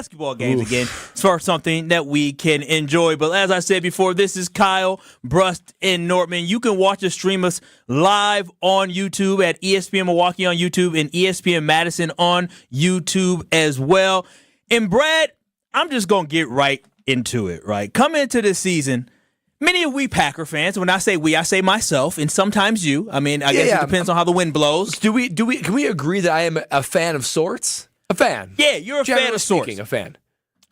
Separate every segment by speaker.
Speaker 1: basketball games again for something that we can enjoy. But as I said before, this is Kyle, Brust, and Nortman. You can watch us, stream us live on YouTube at ESPN Milwaukee on YouTube and ESPN Madison on YouTube as well. And Brad, I'm just going to get right into it, right? Come into this season, many of we Packer fans, when I say we, I say myself, and sometimes you. I mean, I guess it depends on how the wind blows.
Speaker 2: Can we agree that I am a fan of sorts? A fan.
Speaker 1: Yeah, you're a fan of sorts.
Speaker 2: Speaking, a fan.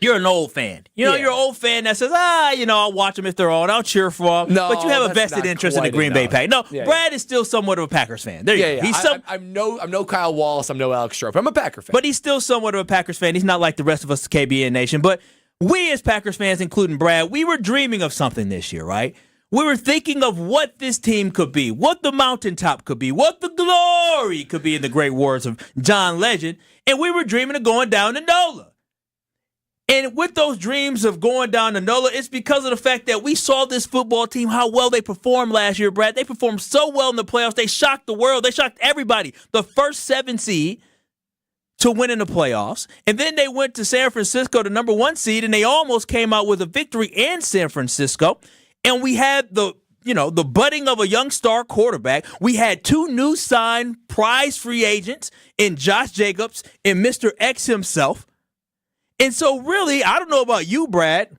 Speaker 1: You're an old fan. You're an old fan that says, I'll watch them if they're on. I'll cheer for them.
Speaker 2: No,
Speaker 1: but you have a vested interest in the Green Bay Packers. No, Brad is still somewhat of a Packers fan. There you go.
Speaker 2: I'm no Kyle Wallace. I'm no Alex Strofe. I'm a Packer fan.
Speaker 1: But he's still somewhat of a Packers fan. He's not like the rest of us, KBN Nation. But we as Packers fans, including Brad, we were dreaming of something this year, right? We were thinking of what this team could be, what the mountaintop could be, what the glory could be in the great words of John Legend. And we were dreaming of going down to NOLA. And with those dreams of going down to NOLA, it's because of the fact that we saw this football team, how well they performed last year, Brad. They performed so well in the playoffs. They shocked the world. They shocked everybody. The first 7 seed to win in the playoffs. And then they went to San Francisco, the number 1 seed, and they almost came out with a victory in San Francisco. And we had the budding of a young star quarterback. We had 2 new signed prize free agents in Josh Jacobs and Mr. X himself. And so really, I don't know about you, Brad,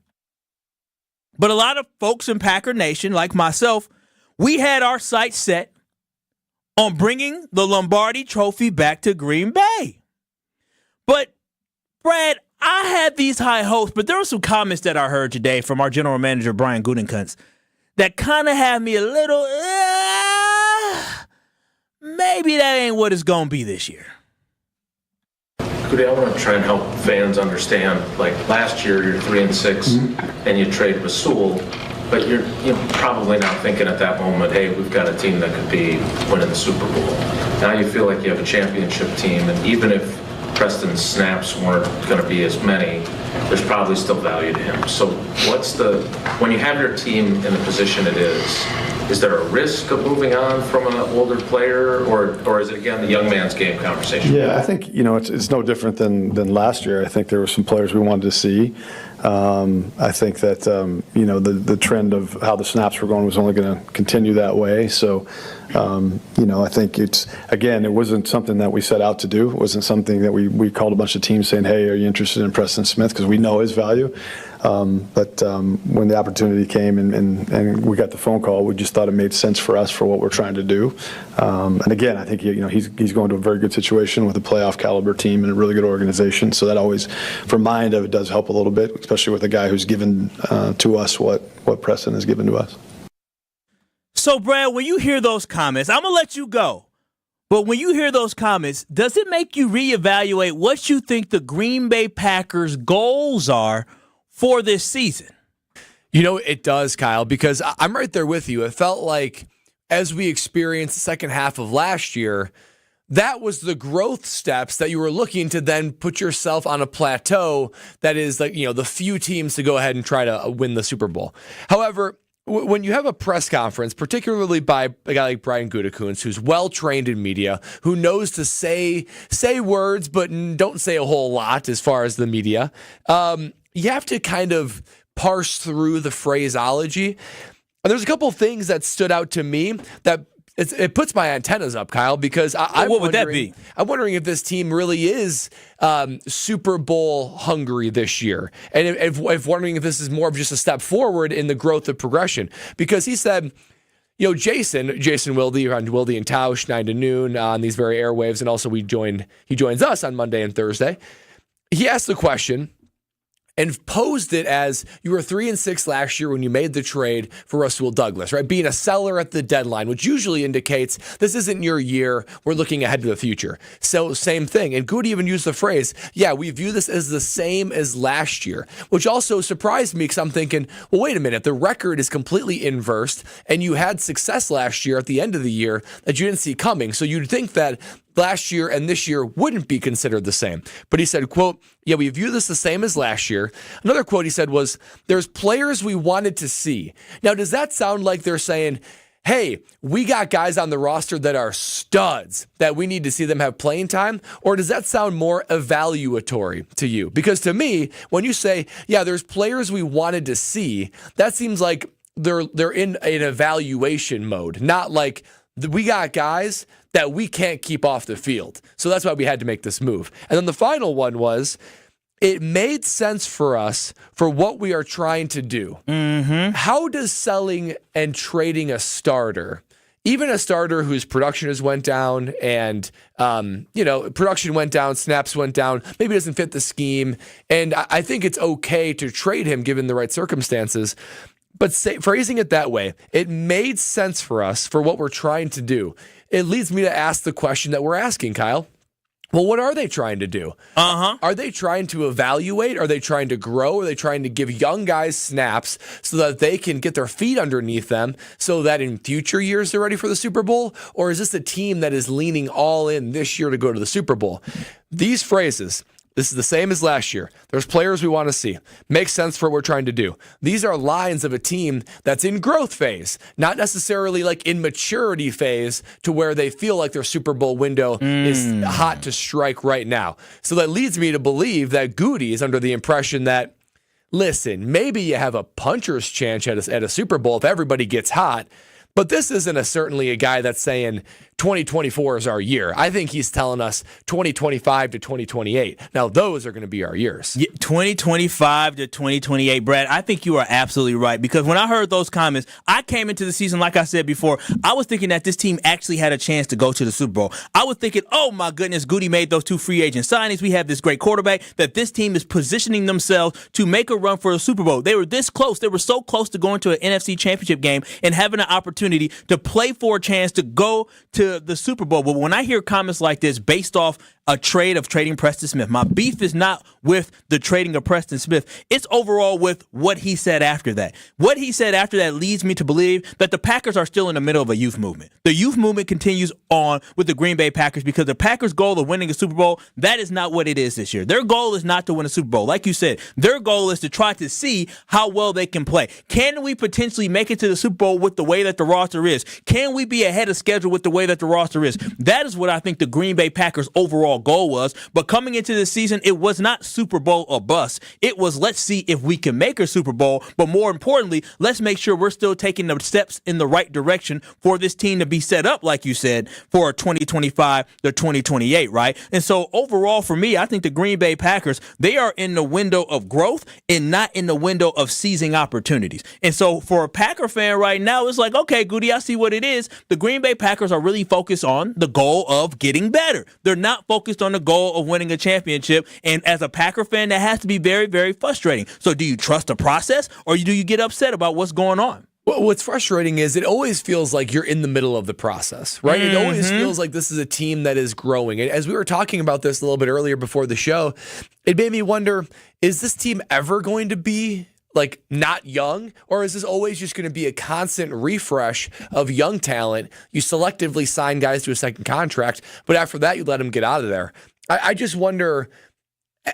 Speaker 1: but a lot of folks in Packer Nation, like myself, we had our sights set on bringing the Lombardi Trophy back to Green Bay. But, Brad, I had these high hopes, but there were some comments that I heard today from our general manager, Brian Gutekunst, that kind of had me a little, maybe that ain't what it's going to be this year.
Speaker 3: I want to try and help fans understand, like last year you're 3-6 and you trade with Sewell, but you're probably not thinking at that moment, hey, we've got a team that could be winning the Super Bowl. Now you feel like you have a championship team, and even if Preston's snaps weren't going to be as many, there's probably still value to him. So when you have your team in the position it is there a risk of moving on from an older player, or is it, again, the young man's game conversation?
Speaker 4: Yeah, I think, it's no different than last year. I think there were some players we wanted to see. I think that, the trend of how the snaps were going was only going to continue that way. So, I think it wasn't something that we set out to do. It wasn't something that we called a bunch of teams saying, hey, are you interested in Preston Smith? Because we know his value. But when the opportunity came and we got the phone call, we just thought it made sense for us for what we're trying to do. And again, I think he's going to a very good situation with a playoff caliber team and a really good organization. So that always, from my end of it, does help a little bit, especially with a guy who's given to us what Preston has given to us.
Speaker 1: So, Brad, when you hear those comments, I'm going to let you go. But when you hear those comments, does it make you reevaluate what you think the Green Bay Packers' goals are for this season?
Speaker 2: It does, Kyle, because I'm right there with you. It felt like as we experienced the second half of last year, that was the growth steps that you were looking to then put yourself on a plateau that is like, the few teams to go ahead and try to win the Super Bowl. However, when you have a press conference, particularly by a guy like Brian Gutekunst, who's well-trained in media, who knows to say words but don't say a whole lot as far as the media, you have to kind of parse through the phraseology. And there's a couple of things that stood out to me that it puts my antennas up, Kyle, because
Speaker 1: what would that be?
Speaker 2: I'm wondering if this team really is Super Bowl hungry this year, and if wondering if this is more of just a step forward in the growth of progression. Because he said, Jason Wilde on Wilde and Tausch 9 to noon on these very airwaves, and also he joins us on Monday and Thursday. He asked the question and posed it as you were 3-6 last year when you made the trade for Rasul Douglas, right? Being a seller at the deadline, which usually indicates this isn't your year. We're looking ahead to the future. So same thing. And Goody even used the phrase, we view this as the same as last year, which also surprised me because I'm thinking, well, wait a minute. The record is completely inversed and you had success last year at the end of the year that you didn't see coming. So you'd think that last year and this year wouldn't be considered the same. But he said, quote, we view this the same as last year. Another quote he said was, there's players we wanted to see. Now, does that sound like they're saying, hey, we got guys on the roster that are studs that we need to see them have playing time? Or does that sound more evaluatory to you? Because to me, when you say, yeah, there's players we wanted to see, that seems like they're in an evaluation mode, not like we got guys that we can't keep off the field. So that's why we had to make this move. And then the final one was, it made sense for us for what we are trying to do. How does selling and trading a starter, even a starter whose production has went down and, production went down, snaps went down, maybe doesn't fit the scheme, and I think it's okay to trade him given the right circumstances. But phrasing it that way, it made sense for us for what we're trying to do. It leads me to ask the question that we're asking, Kyle. Well, what are they trying to do? Are they trying to evaluate? Are they trying to grow? Are they trying to give young guys snaps so that they can get their feet underneath them so that in future years they're ready for the Super Bowl? Or is this a team that is leaning all in this year to go to the Super Bowl? These phrases, this is the same as last year. There's players we want to see. Makes sense for what we're trying to do. These are lines of a team that's in growth phase, not necessarily like in maturity phase to where they feel like their Super Bowl window is hot to strike right now. So that leads me to believe that Goody is under the impression that, listen, maybe you have a puncher's chance at a Super Bowl if everybody gets hot, but this isn't certainly a guy that's saying 2024 is our year. I think he's telling us 2025 to 2028. Now, those are going to be our years.
Speaker 1: 2025 to 2028, Brad. I think you are absolutely right, because when I heard those comments, I came into the season, like I said before, I was thinking that this team actually had a chance to go to the Super Bowl. I was thinking, oh my goodness, Goody made those 2 free agent signings. We have this great quarterback, that this team is positioning themselves to make a run for the Super Bowl. They were this close. They were so close to going to an NFC championship game and having an opportunity to play for a chance to go to the Super Bowl. But when I hear comments like this based off a trade of trading Preston Smith, my beef is not with the trading of Preston Smith. It's overall with what he said after that. What he said after that leads me to believe that the Packers are still in the middle of a youth movement. The youth movement continues on with the Green Bay Packers, because the Packers' goal of winning a Super Bowl, that is not what it is this year. Their goal is not to win a Super Bowl. Like you said, their goal is to try to see how well they can play. Can we potentially make it to the Super Bowl with the way that the roster is? Can we be ahead of schedule with the way that the roster is? That is what I think the Green Bay Packers' overall goal was. But coming into this season, it was not Super Bowl or bust. It was, let's see if we can make a Super Bowl, but more importantly, let's make sure we're still taking the steps in the right direction for this team to be set up, like you said, for 2025 to 2028, right? And so overall for me, I think the Green Bay Packers, they are in the window of growth and not in the window of seizing opportunities. And so for a Packer fan right now, it's like, okay, Goody, I see what it is. The Green Bay Packers are really focused on the goal of getting better. They're not focused on the goal of winning a championship. And as a Packer fan, that has to be very, very frustrating. So do you trust the process, or do you get upset about what's going on?
Speaker 2: Well, what's frustrating is it always feels like you're in the middle of the process, right? It always feels like this is a team that is growing. And as we were talking about this a little bit earlier before the show, it made me wonder, is this team ever going to be like not young, or is this always just going to be a constant refresh of young talent? You selectively sign guys to a second contract, but after that, you let them get out of there. I just wonder,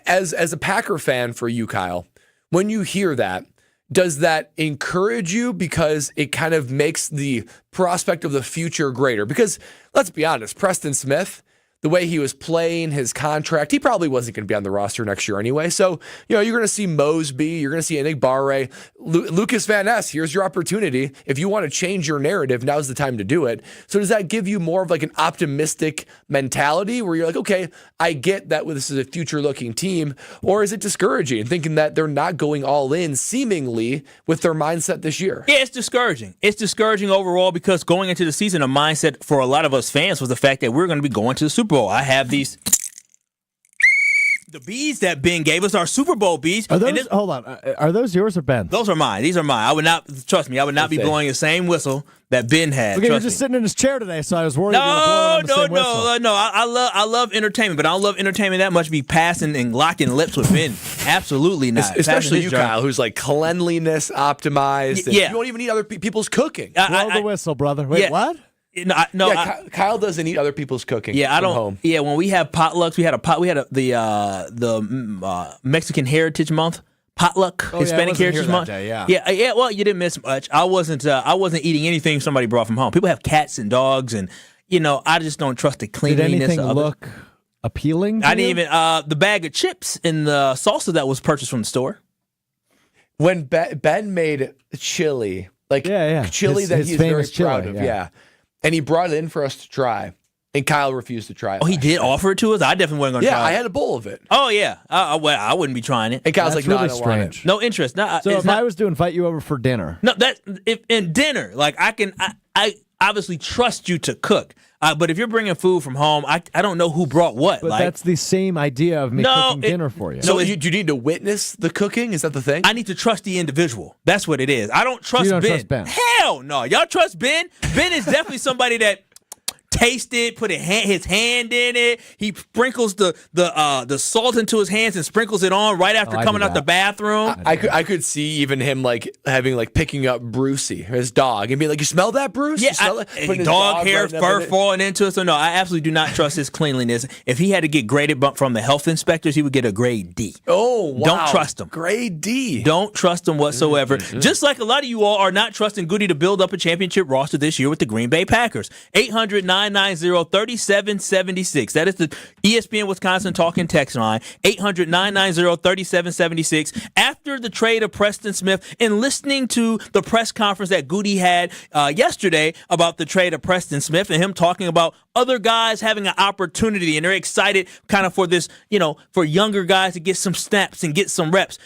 Speaker 2: as a Packer fan for you, Kyle, when you hear that, does that encourage you because it kind of makes the prospect of the future greater? Because let's be honest, Preston Smith, the way he was playing, his contract, he probably wasn't going to be on the roster next year anyway. So, you're going to see Mosby, you're going to see Enigbarre, Lucas Van Ness, here's your opportunity. If you want to change your narrative, now's the time to do it. So does that give you more of like an optimistic mentality where you're like, okay, I get that this is a future-looking team, or is it discouraging, thinking that they're not going all in seemingly with their mindset this year?
Speaker 1: Yeah, it's discouraging. It's discouraging overall, because going into the season, a mindset for a lot of us fans was the fact that we're going to be going to the Super Bowl. I have the bees that Ben gave us, our Super Bowl bees.
Speaker 5: Are those, hold on, are those yours or Ben's?
Speaker 1: Those are mine. These are mine. I would not, trust me, I would not be blowing the same whistle that Ben had.
Speaker 5: Okay, you're just sitting in his chair today, so I was worried you were blowing on the same whistle.
Speaker 1: No. I love entertainment, but I don't love entertainment that much to be passing and locking lips with Ben. Absolutely not.
Speaker 2: Especially you, Kyle, who's like cleanliness optimized.
Speaker 1: Yeah.
Speaker 2: You don't even eat other people's cooking.
Speaker 5: Blow the whistle, brother. Wait, what?
Speaker 2: Kyle doesn't eat other people's cooking.
Speaker 1: Yeah, I don't.
Speaker 2: Home.
Speaker 1: Yeah, when we have potlucks, we had the Mexican Heritage Month potluck, Hispanic Heritage Month. Yeah. Well, you didn't miss much. I wasn't eating anything somebody brought from home. People have cats and dogs, and I just don't trust the cleanliness.
Speaker 5: Did anything
Speaker 1: of
Speaker 5: look appealing?
Speaker 1: I didn't even the bag of chips and the salsa that was purchased from the store.
Speaker 2: When Ben made chili, chili that he's very proud of, and he brought it in for us to try. And Kyle refused to try it.
Speaker 1: Oh, he did offer it to us? I definitely wasn't going to try it.
Speaker 2: Yeah, I had a bowl of it.
Speaker 1: Oh, yeah. I wouldn't be trying it.
Speaker 2: And Kyle's
Speaker 5: That's
Speaker 2: like, no,
Speaker 5: really
Speaker 2: I don't want it.
Speaker 1: No interest. No,
Speaker 5: So if I was to invite you over for dinner.
Speaker 1: No, in dinner, like I obviously trust you to cook. But if you're bringing food from home, I don't know who brought what.
Speaker 5: But that's the same idea of me cooking dinner for you.
Speaker 2: So do you need to witness the cooking? Is that the thing?
Speaker 1: I need to trust the individual. That's what it is. I don't trust
Speaker 5: You don't
Speaker 1: Ben.
Speaker 5: trust Ben.
Speaker 1: Hell no. Y'all trust Ben? Ben is definitely somebody that taste it, put his hand in it. He sprinkles the salt into his hands and sprinkles it on right after coming out the bathroom.
Speaker 2: I could see even him picking up Brucey, his dog, and be like, "You smell that, Bruce?
Speaker 1: Yeah, dog hair, fur falling into it." So no, I absolutely do not trust his cleanliness. If he had to get graded from the health inspectors, he would get a grade D.
Speaker 2: Oh, wow.
Speaker 1: Don't trust him.
Speaker 2: Grade D.
Speaker 1: Don't trust him whatsoever. Just like a lot of you all are not trusting Goody to build up a championship roster this year with the Green Bay Packers. 800-990-3776. That is the ESPN Wisconsin talking text line. 800-990-3776. After the trade of Preston Smith and listening to the press conference that Goody had yesterday about the trade of Preston Smith and him talking about other guys having an opportunity and they're excited kind of for this, for younger guys to get some snaps and get some reps.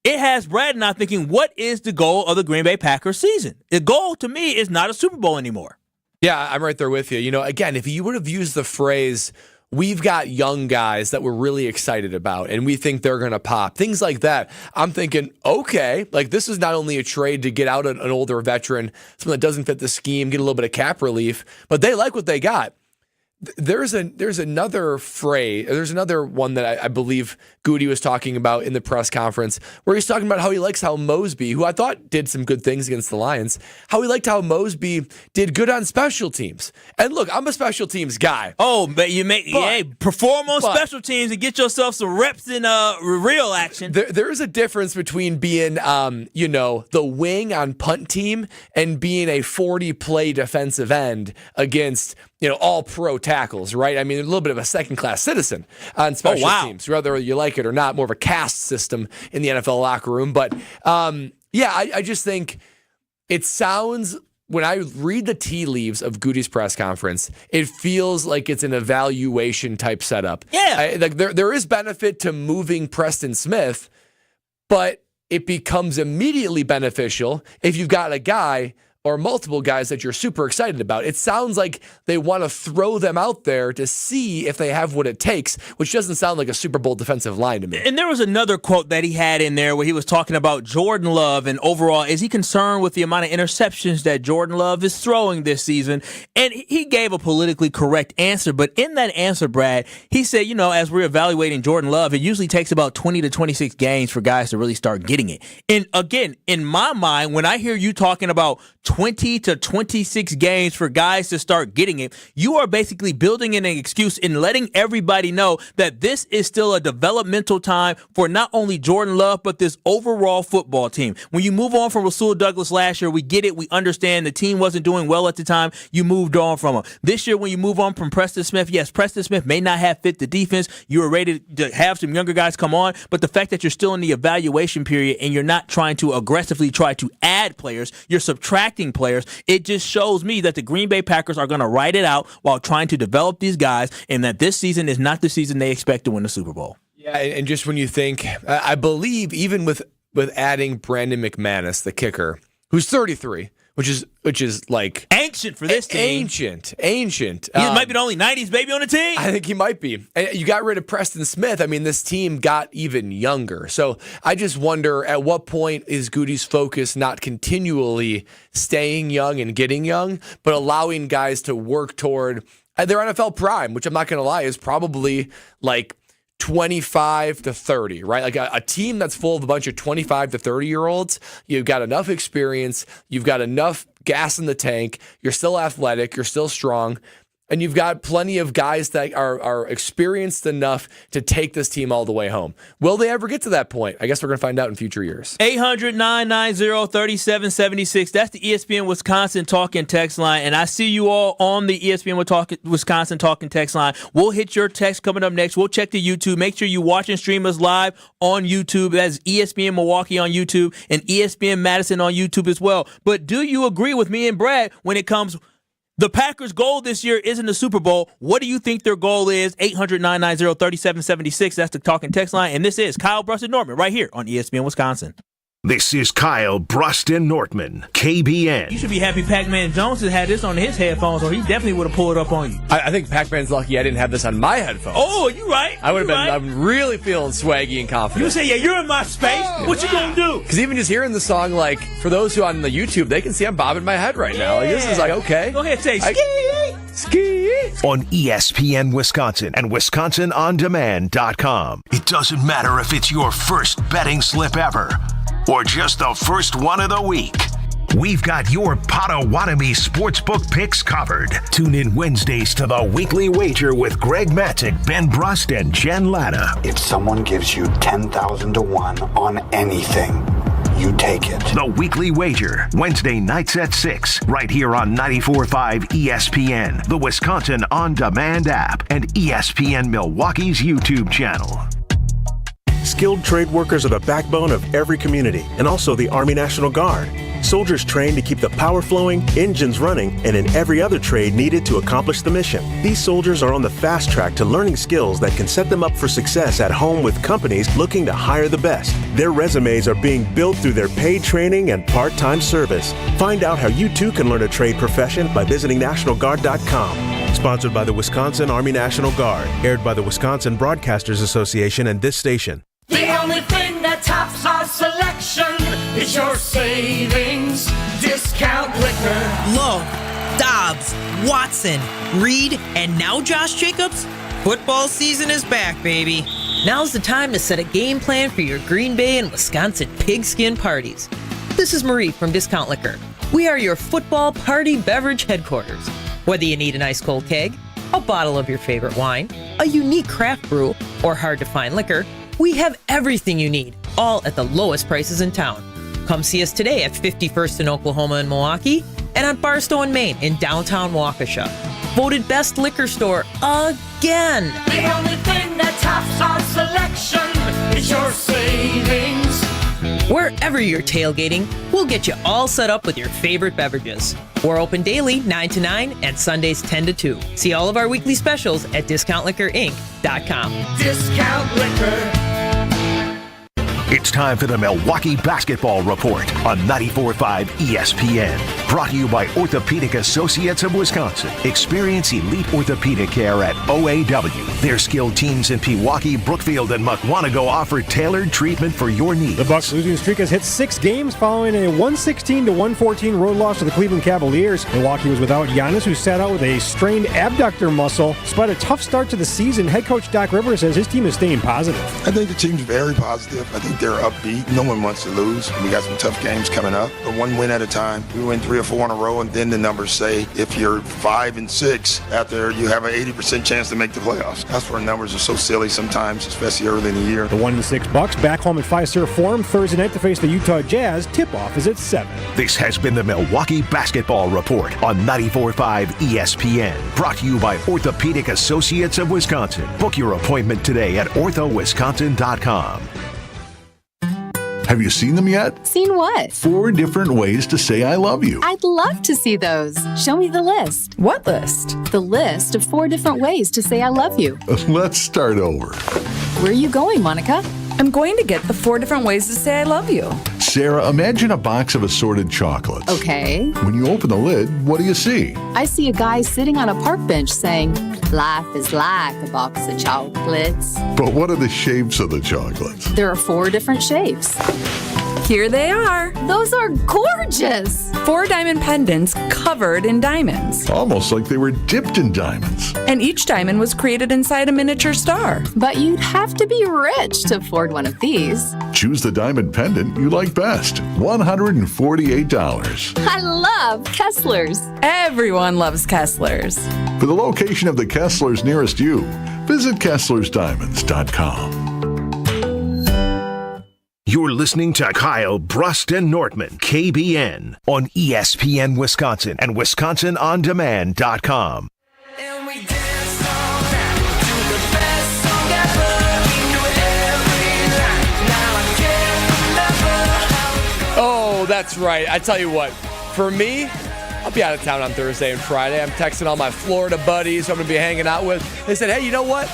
Speaker 1: It has Brad and I thinking, what is the goal of the Green Bay Packers season? The goal to me is not a Super Bowl anymore.
Speaker 2: Yeah, I'm right there with you. Again, if you would have used the phrase, we've got young guys that we're really excited about and we think they're going to pop, things like that, I'm thinking, okay, this is not only a trade to get out an older veteran, someone that doesn't fit the scheme, get a little bit of cap relief, but they like what they got. There's another phrase, there's another one that I believe Goody was talking about in the press conference where he's talking about how he likes how Mosby, who I thought did some good things against the Lions, how he liked how Mosby did good on special teams. And look, I'm a special teams guy.
Speaker 1: Oh, but perform on special teams and get yourself some reps in real action.
Speaker 2: There is a difference between being, the wing on punt team and being a 40-play defensive end against all pro tackles, right? I mean, a little bit of a second-class citizen on special teams, whether you like it or not, more of a caste system in the NFL locker room. But, I just think it sounds, when I read the tea leaves of Goody's press conference, it feels like it's an evaluation type setup.
Speaker 1: Yeah.
Speaker 2: There is benefit to moving Preston Smith, but it becomes immediately beneficial if you've got a guy or multiple guys that you're super excited about. It sounds like they want to throw them out there to see if they have what it takes, which doesn't sound like a Super Bowl defensive line to me.
Speaker 1: And there was another quote that he had in there where he was talking about Jordan Love and overall, is he concerned with the amount of interceptions that Jordan Love is throwing this season? And he gave a politically correct answer, but in that answer, Brad, he said, as we're evaluating Jordan Love, it usually takes about 20 to 26 games for guys to really start getting it. And again, in my mind, when I hear you talking about 20 to 26 games for guys to start getting it, you are basically building in an excuse and letting everybody know that this is still a developmental time for not only Jordan Love, but this overall football team. When you move on from Rasul Douglas last year, we get it. We understand the team wasn't doing well at the time. You moved on from him. This year, when you move on from Preston Smith, yes, Preston Smith may not have fit the defense. You were ready to have some younger guys come on, but the fact that you're still in the evaluation period and you're not trying to aggressively try to add players, you're subtracting players, it just shows me that the Green Bay Packers are going to ride it out while trying to develop these guys, and that this season is not the season they expect to win the Super Bowl.
Speaker 2: Yeah, and just when you think, I believe even with adding Brandon McManus, the kicker, who's 33, which is like
Speaker 1: ancient for this team.
Speaker 2: Ancient.
Speaker 1: He might be the only 90s baby on the team.
Speaker 2: I think he might be. And you got rid of Preston Smith. I mean, this team got even younger. So I just wonder, at what point is Goody's focus not continually staying young and getting young, but allowing guys to work toward their NFL prime, which I'm not going to lie is probably like 25 to 30, right? Like a team that's full of a bunch of 25 to 30-year-olds, you've got enough experience, you've got enough gas in the tank, you're still athletic, you're still strong. And you've got plenty of guys that are experienced enough to take this team all the way home. Will they ever get to that point? I guess we're going to find out in future years.
Speaker 1: 800-990-3776. That's the ESPN Wisconsin talking text line. And I see you all on the ESPN Wisconsin talking text line. We'll hit your text coming up next. We'll check the YouTube. Make sure you watch and stream us live on YouTube. That's ESPN Milwaukee on YouTube and ESPN Madison on YouTube as well. But do you agree with me and Brad when it comes the Packers' goal this year isn't the Super Bowl? What do you think their goal is? 800-990-3776. That's the talking text line. And this is Kyle, Brust, and Nortman right here on ESPN Wisconsin.
Speaker 6: This is Kyle, Brust, and Nortman, KBN.
Speaker 1: You should be happy Pac-Man Jones has had this on his headphones, or he definitely would have pulled it up on you.
Speaker 2: I think Pac-Man's lucky I didn't have this on my headphones.
Speaker 1: Oh, you right.
Speaker 2: I would have been.
Speaker 1: Right.
Speaker 2: I'm really feeling swaggy and confident.
Speaker 1: You say, yeah, you're in my space. What you gonna do?
Speaker 2: Because even just hearing the song, like, for those who on the YouTube, they can see I'm bobbing my head right now. Like, this is like, okay.
Speaker 1: Go ahead, say ski.
Speaker 2: Ski.
Speaker 6: On ESPN Wisconsin and WisconsinOnDemand.com. It doesn't matter if it's your first betting slip ever or just the first one of the week. We've got your Potawatomi sportsbook picks covered. Tune in Wednesdays to the Weekly Wager with Greg Matzik, Ben Brust, and Jen Latta.
Speaker 7: If someone gives you 10,000 to 1 on anything, you take it.
Speaker 6: The Weekly Wager, Wednesday nights at 6, right here on 94.5 ESPN, the Wisconsin On Demand app, and ESPN Milwaukee's YouTube channel.
Speaker 8: Skilled trade workers are the backbone of every community, and also the Army National Guard. Soldiers trained to keep the power flowing, engines running, and in every other trade needed to accomplish the mission. These soldiers are on the fast track to learning skills that can set them up for success at home with companies looking to hire the best. Their resumes are being built through their paid training and part-time service. Find out how you too can learn a trade profession by visiting NationalGuard.com. Sponsored by the Wisconsin Army National Guard. Aired by the Wisconsin Broadcasters Association and this station.
Speaker 9: The only thing that tops our selection is your savings discount liquor.
Speaker 10: Lowe, Dobbs, Watson, Reed, and now Josh Jacobs? Football season is back, baby. Now's the time to set a game plan for your Green Bay and Wisconsin pigskin parties. This is Marie from Discount Liquor. We are your football party beverage headquarters. Whether you need an ice cold keg, a bottle of your favorite wine, a unique craft brew, or hard-to-find liquor, we have everything you need, all at the lowest prices in town. Come see us today at 51st in Oklahoma and Milwaukee, and on Barstow and Main in downtown Waukesha. Voted best liquor store again.
Speaker 9: The only thing that tops our selection is your savings.
Speaker 10: Wherever you're tailgating, we'll get you all set up with your favorite beverages. We're open daily 9 to 9 and Sundays 10 to 2. See all of our weekly specials at DiscountLiquorInc.com.
Speaker 9: Discount Liquor.
Speaker 6: It's time for the Milwaukee Basketball Report on 94.5 ESPN. Brought to you by Orthopedic Associates of Wisconsin. Experience elite orthopedic care at OAW. Their skilled teams in Pewaukee, Brookfield, and Mukwonago offer tailored treatment for your needs.
Speaker 5: The Bucks' losing streak has hit 6 games following a 116-114 road loss to the Cleveland Cavaliers. Milwaukee was without Giannis, who sat out with a strained abductor muscle. Despite a tough start to the season, head coach Doc Rivers says his team is staying positive.
Speaker 11: I think the team's very positive. I think they're upbeat. No one wants to lose. We got some tough games coming up, but one win at a time. We win 3 or 4 in a row, and then the numbers say if you're 5 and 6 out there, you have an 80% chance to make the playoffs. That's where numbers are so silly sometimes, especially early in the year.
Speaker 5: The 1-6 Bucks back home at Fiserv Forum Thursday night to face the Utah Jazz. Tip-off is at 7.
Speaker 6: This has been the Milwaukee Basketball Report on 94.5 ESPN. Brought to you by Orthopedic Associates of Wisconsin. Book your appointment today at orthowisconsin.com.
Speaker 12: Have you seen them yet?
Speaker 13: Seen what?
Speaker 12: 4 different ways to say I love you.
Speaker 13: I'd love to see those. Show me the list.
Speaker 14: What list?
Speaker 13: The list of 4 different ways to say I love you.
Speaker 12: Let's start over.
Speaker 13: Where are you going, Monica?
Speaker 14: I'm going to get the 4 different ways to say I love you.
Speaker 12: Sarah, imagine a box of assorted chocolates.
Speaker 13: Okay.
Speaker 12: When you open the lid, what do you see?
Speaker 13: I see a guy sitting on a park bench saying, life is like a box of chocolates.
Speaker 12: But what are the shapes of the chocolates?
Speaker 13: There are 4 different shapes.
Speaker 14: Here they are.
Speaker 13: Those are gorgeous.
Speaker 14: 4 diamond pendants covered in diamonds.
Speaker 12: Almost like they were dipped in diamonds.
Speaker 14: And each diamond was created inside a miniature star.
Speaker 13: But you'd have to be rich to afford one of these.
Speaker 12: Choose the diamond pendant you like best. $148.
Speaker 13: I love Kessler's.
Speaker 14: Everyone loves Kessler's.
Speaker 12: For the location of the Kesslers nearest you, visit KesslersDiamonds.com.
Speaker 6: You're listening to Kyle, Brust, and Nortman, KBN, on ESPN Wisconsin and WisconsinOnDemand.com.
Speaker 9: And we dance all night to the best song ever. We do it every night. Now I can't remember how it goes.
Speaker 2: Oh, that's right. I tell you what, for me, I'll be out of town on Thursday and Friday. I'm texting all my Florida buddies who I'm going to be hanging out with. They said, hey, you know what?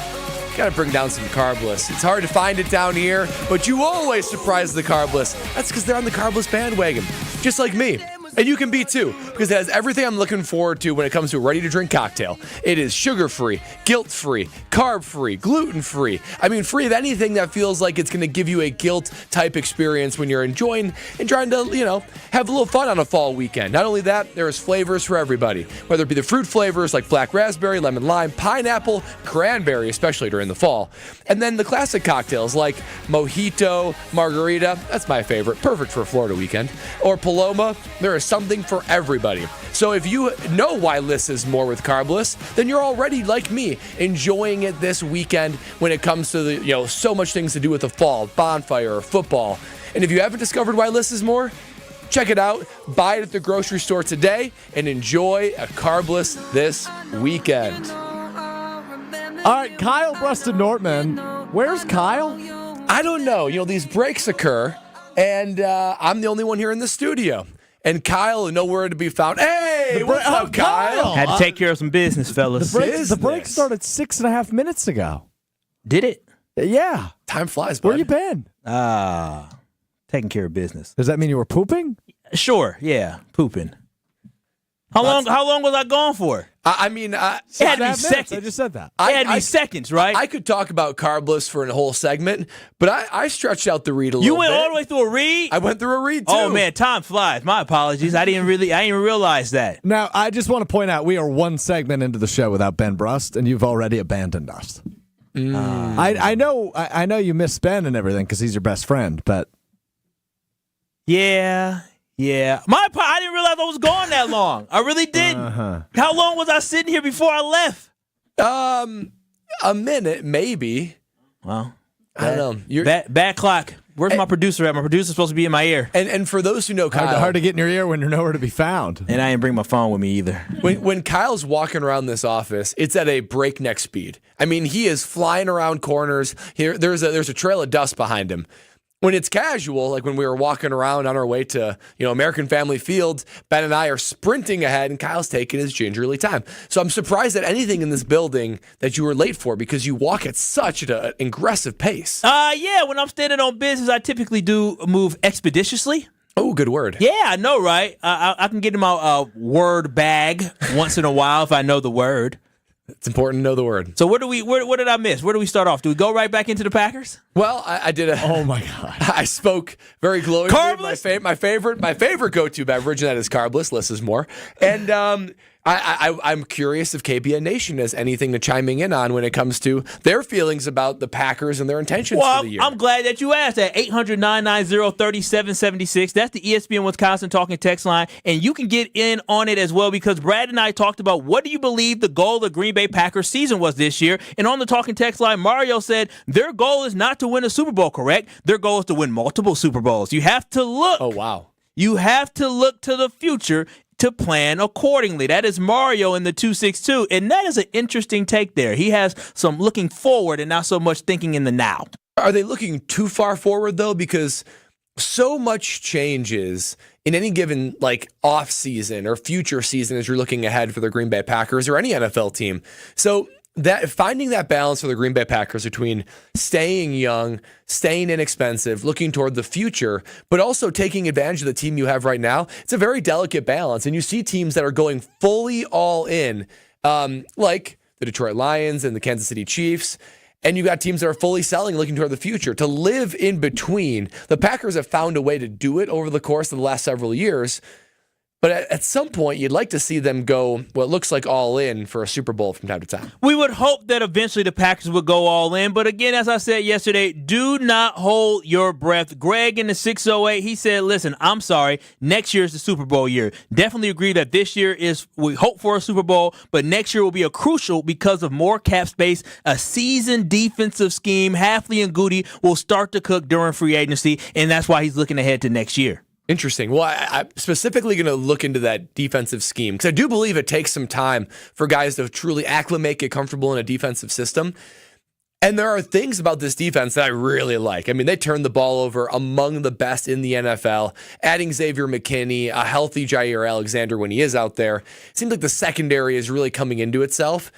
Speaker 2: Got to bring down some Carbless. It's hard to find it down here, but you always surprise the Carbless. That's because they're on the Carbless bandwagon, just like me. And you can be too, because it has everything I'm looking forward to when it comes to a ready-to-drink cocktail. It is sugar-free, guilt-free, carb-free, gluten-free. I mean, free of anything that feels like it's going to give you a guilt-type experience when you're enjoying and trying to, have a little fun on a fall weekend. Not only that, there's flavors for everybody, whether it be the fruit flavors like black raspberry, lemon lime, pineapple, cranberry, especially during the fall. And then the classic cocktails like mojito, margarita, that's my favorite, perfect for a Florida weekend, or Paloma. There is something for everybody. So if you know why less is more with Carbless, then you're already, like me, enjoying it this weekend when it comes to the, so much things to do with the fall, bonfire, or football. And if you haven't discovered why less is more, check it out, buy it at the grocery store today, and enjoy a Carbless this weekend.
Speaker 15: All right, Kyle, Brust, and Nortman. Where's Kyle?
Speaker 2: I don't know. These breaks occur, and I'm the only one here in the studio. And Kyle, nowhere to be found. Hey, what's up, Kyle?
Speaker 1: Had to take care of some business, fellas.
Speaker 15: The break started 6.5 minutes ago.
Speaker 1: Did it?
Speaker 15: Yeah.
Speaker 2: Time flies, bud.
Speaker 15: Where you been?
Speaker 1: Taking care of business.
Speaker 15: Does that mean you were pooping?
Speaker 1: Sure, yeah, pooping. How long was I gone for?
Speaker 2: It
Speaker 1: had to be seconds.
Speaker 15: I just said that.
Speaker 1: It had to be seconds, right?
Speaker 2: I could talk about Carbless for a whole segment, but I stretched out the read a little bit.
Speaker 1: You went all the way through a read?
Speaker 2: I went through a read, too.
Speaker 1: Oh, man, time flies. My apologies. I didn't even realize that.
Speaker 15: Now, I just want to point out, we are one segment into the show without Ben Brust, and you've already abandoned us. I know you miss Ben and everything because he's your best friend, but...
Speaker 1: Yeah. I didn't realize I was gone that long. I really didn't. How long was I sitting here before I left?
Speaker 2: A minute, maybe.
Speaker 1: Well,
Speaker 2: I don't know.
Speaker 1: Bad clock. Where's my producer at? My producer's supposed to be in my ear.
Speaker 2: And for those who know Kyle...
Speaker 15: Hard to get in your ear when you're nowhere to be found.
Speaker 1: And I didn't bring my phone with me either.
Speaker 2: When Kyle's walking around this office, it's at a breakneck speed. I mean, he is flying around corners. There's a trail of dust behind him. When it's casual, like when we were walking around on our way to, American Family Field, Ben and I are sprinting ahead and Kyle's taking his gingerly time. So I'm surprised at anything in this building that you were late for because you walk at such an aggressive pace.
Speaker 1: Yeah, when I'm standing on business, I typically do move expeditiously.
Speaker 2: Oh, good word.
Speaker 1: Yeah, I know, right? I can get in my word bag once in a while if I know the word.
Speaker 2: It's important to know the word.
Speaker 1: So what did I miss? Where do we start off? Do we go right back into the Packers?
Speaker 2: Well, I did
Speaker 15: Oh my God!
Speaker 2: I spoke very glowingly.
Speaker 1: Carbless?
Speaker 2: My favorite go-to beverage, and that is Carbless. Less is more. And I'm curious if KBN Nation has anything to chiming in on when it comes to their feelings about the Packers and their intentions for the year.
Speaker 1: I'm glad that you asked that. 800-990-3776. That's the ESPN Wisconsin Talking Text line. And you can get in on it as well because Brad and I talked about what do you believe the goal of the Green Bay Packers season was this year. And on the Talking Text line, Mario said their goal is not to win a Super Bowl, correct? Their goal is to win multiple Super Bowls. You have to look.
Speaker 2: Oh, wow.
Speaker 1: You have to look to the future to plan accordingly. That is Mario in the 262, and that is an interesting take there. He has some looking forward and not so much thinking in the now.
Speaker 2: Are they looking too far forward, though? Because so much changes in any given off season or future season as you're looking ahead for the Green Bay Packers or any NFL team. So that finding that balance for the Green Bay Packers between staying young, staying inexpensive, looking toward the future, but also taking advantage of the team you have right now, it's a very delicate balance. And you see teams that are going fully all in, like the Detroit Lions and the Kansas City Chiefs. and you got teams that are fully selling, looking toward the future. To live in between, the Packers have found a way to do it over the course of the last several years. But at some point, you'd like to see them go what looks like all in for a Super Bowl from time to time.
Speaker 1: We would hope that eventually the Packers would go all in. But again, as I said yesterday, do not hold your breath. Greg in the 608, he said, listen, I'm sorry. Next year is the Super Bowl year. Definitely agree that this year we hope for a Super Bowl, but next year will be a crucial because of more cap space, a seasoned defensive scheme. Hafley and Goody will start to cook during free agency, and that's why he's looking ahead to next year.
Speaker 2: Interesting. Well, I'm specifically going to look into that defensive scheme because I do believe it takes some time for guys to truly acclimate, get comfortable in a defensive system. And there are things about this defense that I really like. I mean, they turn the ball over among the best in the NFL, adding Xavier McKinney, a healthy Jair Alexander when he is out there. It seems like the secondary is really coming into itself.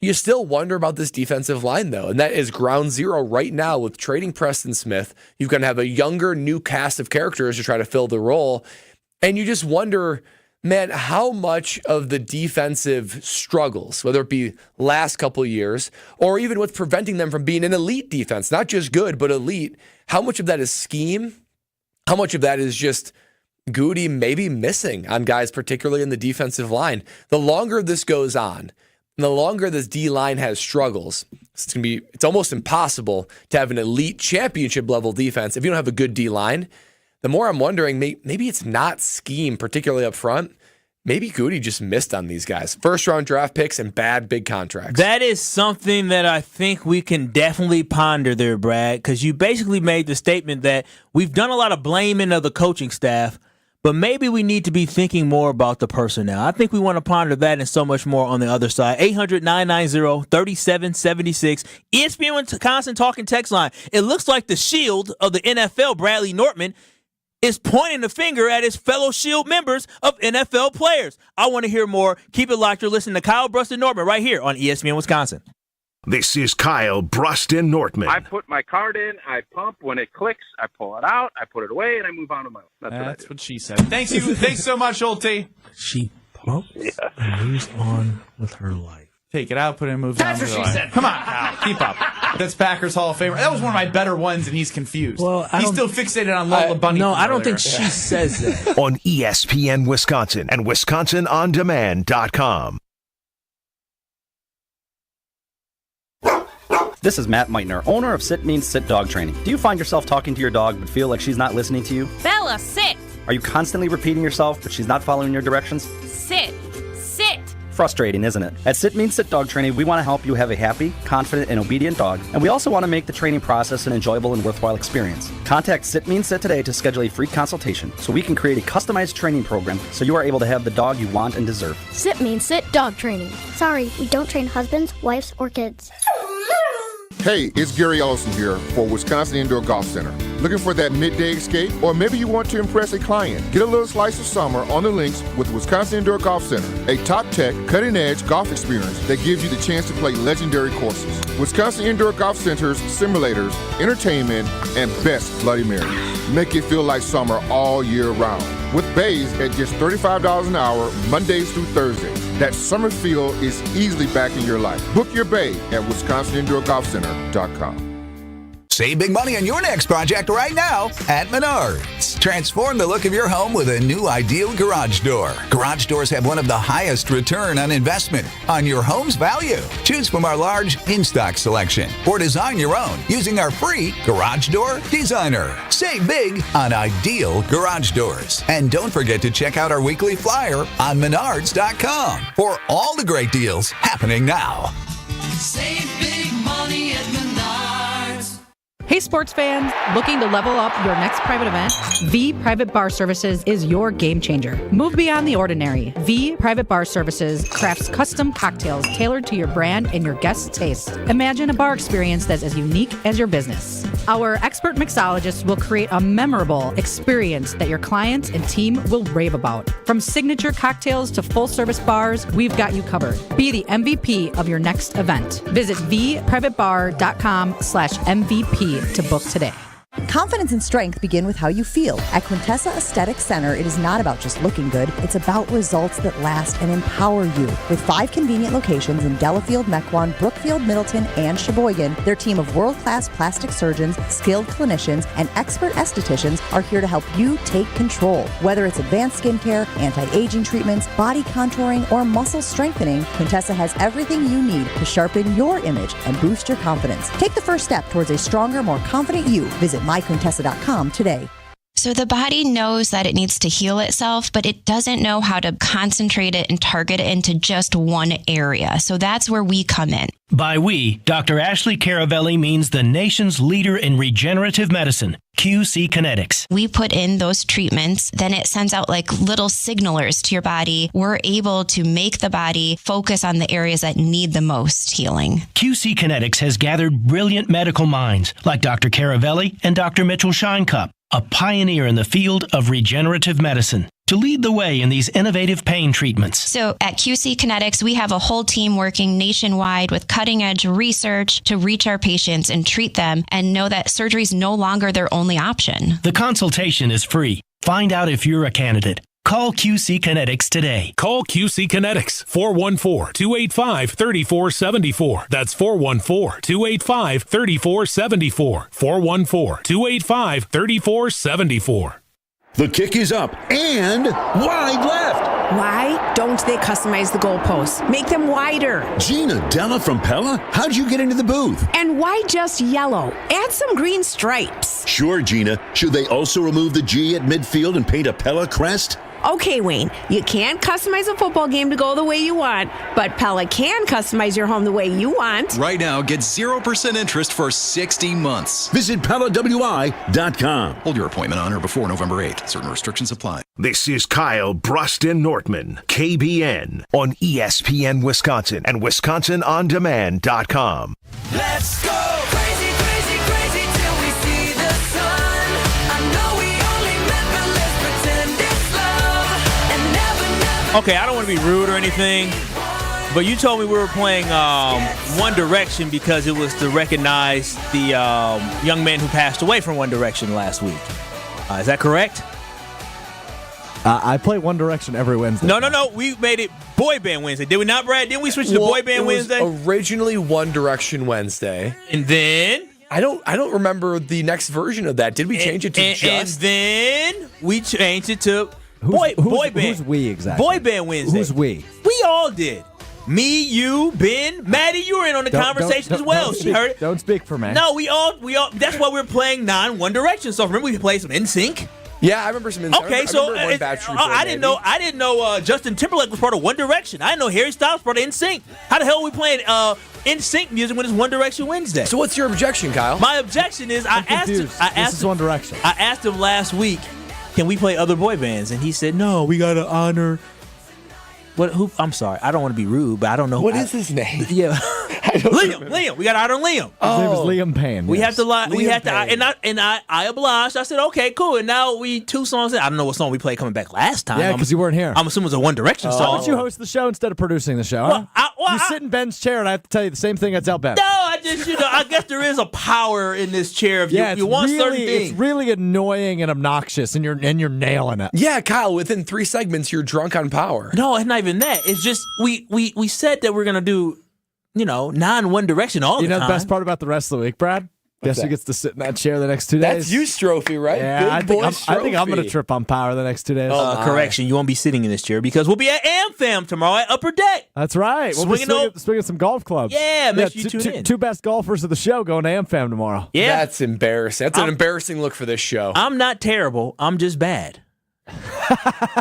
Speaker 2: You still wonder about this defensive line, though, and that is ground zero right now with trading Preston Smith. You're going to have a younger, new cast of characters to try to fill the role, and you just wonder, man, how much of the defensive struggles, whether it be last couple of years or even what's preventing them from being an elite defense, not just good, but elite, how much of that is scheme? How much of that is just Goody maybe missing on guys, particularly in the defensive line? The longer this goes on, and the longer this D-line has struggles, it's almost impossible to have an elite championship level defense if you don't have a good D-line. The more I'm wondering, maybe it's not scheme, particularly up front. Maybe Goody just missed on these guys. First-round draft picks and bad big contracts.
Speaker 1: That is something that I think we can definitely ponder there, Brad, because you basically made the statement that we've done a lot of blaming of the coaching staff, but maybe we need to be thinking more about the personnel. I think we want to ponder that and so much more on the other side. 800-990-3776. ESPN Wisconsin talking text line. It looks like the shield of the NFL, Bradley Nortman, is pointing the finger at his fellow shield members of NFL players. I want to hear more. Keep it locked. You're listening to Kyle, Brust, and Nortman right here on ESPN Wisconsin.
Speaker 6: This is Kyle, Brust, and Nortman.
Speaker 16: I put my card in, I pump. When it clicks, I pull it out, I put it away, and I move on to my own.
Speaker 17: That's what she said. Thanks so much, Schulte.
Speaker 18: She pumps and moves on with her life.
Speaker 17: Take it out, put it in, moves on with her life. That's what she said. Come on, Kyle. Keep up. That's Packers Hall of Famer. That was one of my better ones, and he's confused. Well, he's still fixated on Lola Bunny.
Speaker 18: No, I don't think she says that.
Speaker 6: On ESPN Wisconsin and WisconsinOnDemand.com.
Speaker 19: This is Matt Meitner, owner of Sit Means Sit Dog Training. Do you find yourself talking to your dog but feel like she's not listening to you?
Speaker 20: Bella, sit!
Speaker 19: Are you constantly repeating yourself but she's not following your directions?
Speaker 20: Sit! Sit!
Speaker 19: Frustrating, isn't it? At Sit Means Sit Dog Training, we want to help you have a happy, confident, and obedient dog, and we also want to make the training process an enjoyable and worthwhile experience. Contact Sit Means Sit today to schedule a free consultation so we can create a customized training program so you are able to have the dog you want and deserve.
Speaker 21: Sit Means Sit Dog Training. Sorry, we don't train husbands, wives, or kids.
Speaker 22: Hey, it's Gary Ellison here for Wisconsin Indoor Golf Center. Looking for that midday escape? Or maybe you want to impress a client? Get a little slice of summer on the links with Wisconsin Indoor Golf Center, a top-tech, cutting-edge golf experience that gives you the chance to play legendary courses. Wisconsin Indoor Golf Center's simulators, entertainment, and best Bloody Marys make it feel like summer all year round. With bays at just $35 an hour, Mondays through Thursdays. That summer feel is easily back in your life. Book your bay at WisconsinIndoorGolfCenter.com.
Speaker 23: Save big money on your next project right now at Menards. Transform the look of your home with a new ideal garage door. Garage doors have one of the highest return on investment on your home's value. Choose from our large in-stock selection or design your own using our free Garage Door Designer. Save big on ideal garage doors. And don't forget to check out our weekly flyer on Menards.com for all the great deals happening now.
Speaker 9: Save big money at Menards.
Speaker 24: Hey sports fans, looking to level up your next private event? V Private Bar Services is your game changer. Move beyond the ordinary. V Private Bar Services crafts custom cocktails tailored to your brand and your guests' taste. Imagine a bar experience that's as unique as your business. Our expert mixologists will create a memorable experience that your clients and team will rave about. From signature cocktails to full-service bars, we've got you covered. Be the MVP of your next event. Visit vprivatebar.com/MVP to book today.
Speaker 3: Confidence and strength begin with how you feel. At Quintessa Aesthetic Center, it is not about just looking good. It's about results that last and empower you. With 5 convenient locations in Delafield, Mequon, Brookfield, Middleton, and Sheboygan, their team of world-class plastic surgeons, skilled clinicians, and expert estheticians are here to help you take control. Whether it's advanced skincare, anti-aging treatments, body contouring, or muscle strengthening, Quintessa has everything you need to sharpen your image and boost your confidence. Take the first step towards a stronger, more confident you. Visit myquintessa.com today.
Speaker 4: So the body knows that it needs to heal itself, but it doesn't know how to concentrate it and target it into just one area. So that's where we come in.
Speaker 7: By we, Dr. Ashley Caravelli means the nation's leader in regenerative medicine, QC Kinetics.
Speaker 4: We put in those treatments, then it sends out like little signalers to your body. We're able to make the body focus on the areas that need the most healing.
Speaker 7: QC Kinetics has gathered brilliant medical minds like Dr. Caravelli and Dr. Mitchell Shinecup, a pioneer in the field of regenerative medicine, to lead the way in these innovative pain treatments.
Speaker 4: So at QC Kinetics, we have a whole team working nationwide with cutting-edge research to reach our patients and treat them and know that surgery is no longer their only option.
Speaker 7: The consultation is free. Find out if you're a candidate. Call QC Kinetics today.
Speaker 8: Call QC Kinetics, 414-285-3474. That's 414-285-3474. 414-285-3474.
Speaker 25: The kick is up and wide left.
Speaker 26: Why don't they customize the goalposts? Make them wider.
Speaker 25: Gina Della from Pella, how'd you get into the booth?
Speaker 26: And why just yellow? Add some green stripes.
Speaker 25: Sure, Gina. Should they also remove the G at midfield and paint a Pella crest?
Speaker 26: Okay, Wayne, you can't customize a football game to go the way you want, but Pella can customize your home the way you want.
Speaker 27: Right now, get 0% interest for 60 months.
Speaker 25: Visit PellaWI.com.
Speaker 27: Hold your appointment on or before November 8th. Certain restrictions apply.
Speaker 6: This is Kyle, Brust, and Nortman, KBN, on ESPN Wisconsin and WisconsinOnDemand.com.
Speaker 9: Let's go crazy, crazy, crazy till we see the sun. I know we only met, but let's pretend it's love and never, never.
Speaker 1: Okay, I don't want to be rude or anything, but you told me we were playing One Direction because it was to recognize the young man who passed away from One Direction last week. Is that correct?
Speaker 15: I play One Direction every Wednesday.
Speaker 1: No. We made it Boy Band Wednesday. Did we not, Brad? Didn't we switch to Boy Band Wednesday?
Speaker 2: It was originally One Direction Wednesday.
Speaker 1: And then?
Speaker 2: I don't remember the next version of that. Did we change it to just?
Speaker 1: And then we changed it to Boy Band.
Speaker 15: Who's we exactly?
Speaker 1: Boy Band Wednesday.
Speaker 15: Who's we?
Speaker 1: We all did. Me, you, Ben, Maddie, you were in on the conversation as well. She heard it.
Speaker 15: Don't speak for me.
Speaker 1: No, we all. That's why we're playing non-One Direction. So remember we played some NSYNC.
Speaker 2: Yeah, I remember some NSYNC.
Speaker 1: Okay, I didn't know Justin Timberlake was part of One Direction. I didn't know Harry Styles was part of NSYNC. How the hell are we playing NSYNC music when it's One Direction Wednesday?
Speaker 2: So what's your objection, Kyle?
Speaker 1: My objection is
Speaker 15: This is One Direction.
Speaker 1: I asked him last week, can we play other boy bands? And he said, no, we got to honor. I'm sorry. I don't want to be rude, but I don't know.
Speaker 2: What is his name?
Speaker 1: Yeah. Liam. We got to honor Liam.
Speaker 15: His name is Liam Payne.
Speaker 1: We
Speaker 15: yes.
Speaker 1: have to lie. We had to, and I obliged. I said, okay, cool. And now we 2 songs in. I don't know what song we played coming back last time.
Speaker 15: Yeah, because you weren't here.
Speaker 1: I'm assuming it was a One Direction song.
Speaker 15: Why don't you host the show instead of producing the show?
Speaker 1: Well,
Speaker 15: huh? You sit in Ben's chair, and I have to tell you the same thing I tell Ben.
Speaker 1: No, I guess there is a power in this chair. If you want certain things.
Speaker 15: It's really annoying and obnoxious, and you're nailing it.
Speaker 2: Yeah, Kyle. Within 3 segments, you're drunk on power.
Speaker 1: No, it's not even that. It's just we said that we're gonna do, non-One Direction all the time.
Speaker 15: You know the best part about the rest of the week, Brad? Guess who gets to sit in that chair the next 2 days?
Speaker 2: That's you, Strophy, right?
Speaker 15: Yeah, I think I'm going to trip on power the next 2 days.
Speaker 1: Correction, you won't be sitting in this chair because we'll be at AmFam tomorrow at Upper Deck.
Speaker 15: That's right. We'll be swinging some golf clubs.
Speaker 1: Yeah, make sure you tune in.
Speaker 15: 2 best golfers of the show going to AmFam tomorrow.
Speaker 1: Yeah.
Speaker 2: That's embarrassing. That's an embarrassing look for this show.
Speaker 1: I'm not terrible. I'm just bad.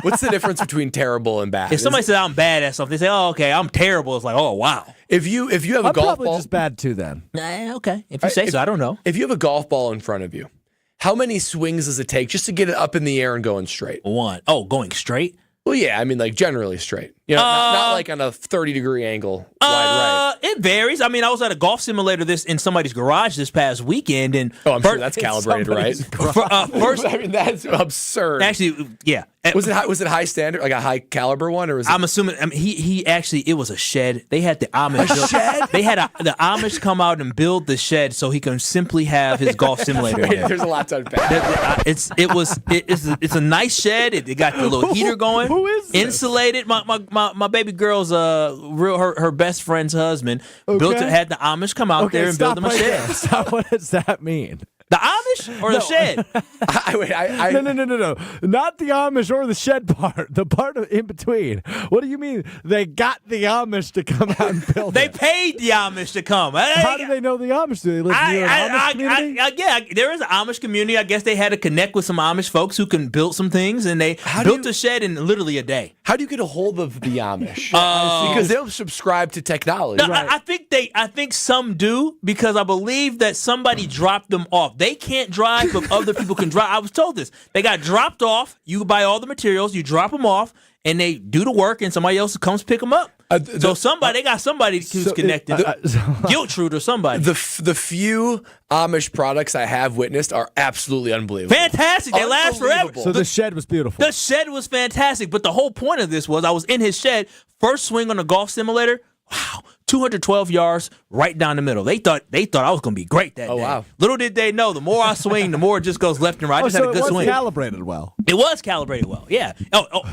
Speaker 2: What's the difference between terrible and bad?
Speaker 1: If somebody says I'm bad at something, they say, "Oh, okay, I'm terrible." It's like, "Oh, wow."
Speaker 2: If you have a
Speaker 15: I'm
Speaker 2: golf
Speaker 15: probably
Speaker 2: ball,
Speaker 15: just bad too. Then
Speaker 1: okay. If you say so, I don't know.
Speaker 2: If you have a golf ball in front of you, how many swings does it take just to get it up in the air and going straight?
Speaker 1: 1. Oh, going straight?
Speaker 2: Well, yeah. I mean, like generally straight. You know, not like on a 30-degree angle, wide right.
Speaker 1: It varies. I mean, I was at a golf simulator in somebody's garage this past weekend, and
Speaker 2: I'm sure that's calibrated, right?
Speaker 1: First,
Speaker 2: I mean, that's absurd.
Speaker 1: Actually, yeah.
Speaker 2: Was it high standard, like a high caliber one, or was it?
Speaker 1: I'm assuming. I mean, he actually, it was a shed. They had the Amish.
Speaker 2: Shed?
Speaker 1: They had the Amish come out and build the shed so he can simply have his golf simulator. In there.
Speaker 2: There's a lot to unpack.
Speaker 1: It's a nice shed. It got the little heater going.
Speaker 15: Who is this?
Speaker 1: Insulated. My baby girl's her best friend's husband had the Amish come out there and build them a shed.
Speaker 15: Stop. What does that mean?
Speaker 1: The Amish or the shed?
Speaker 15: No. Not the Amish or the shed part. The part in between. What do you mean they got the Amish to come out and build
Speaker 1: They
Speaker 15: it?
Speaker 1: paid the Amish to come.
Speaker 15: How do they know the Amish? Do they live near an Amish community?
Speaker 1: Yeah, there is an Amish community. I guess they had to connect with some Amish folks who can build some things, and they built a shed in literally a day.
Speaker 2: How do you get a hold of the Amish? Because they'll subscribe to technology.
Speaker 1: No, I think some do, because I believe that somebody dropped them off. They can't drive, but other people can drive. I was told this. They got dropped off. You buy all the materials, you drop them off, and they do the work, and somebody else comes pick them up. They got somebody who's connected. Guilt Root or somebody.
Speaker 2: The few Amish products I have witnessed are absolutely unbelievable.
Speaker 1: Fantastic. They last forever.
Speaker 15: So the shed was beautiful.
Speaker 1: The shed was fantastic, but the whole point of this was I was in his shed, first swing on a golf simulator. Wow, 212 yards right down the middle. They thought I was going to be great that day.
Speaker 2: Wow.
Speaker 1: Little did they know, the more I swing, the more it just goes left and right. I just had a good swing.
Speaker 15: It was calibrated well.
Speaker 1: It was calibrated well, yeah.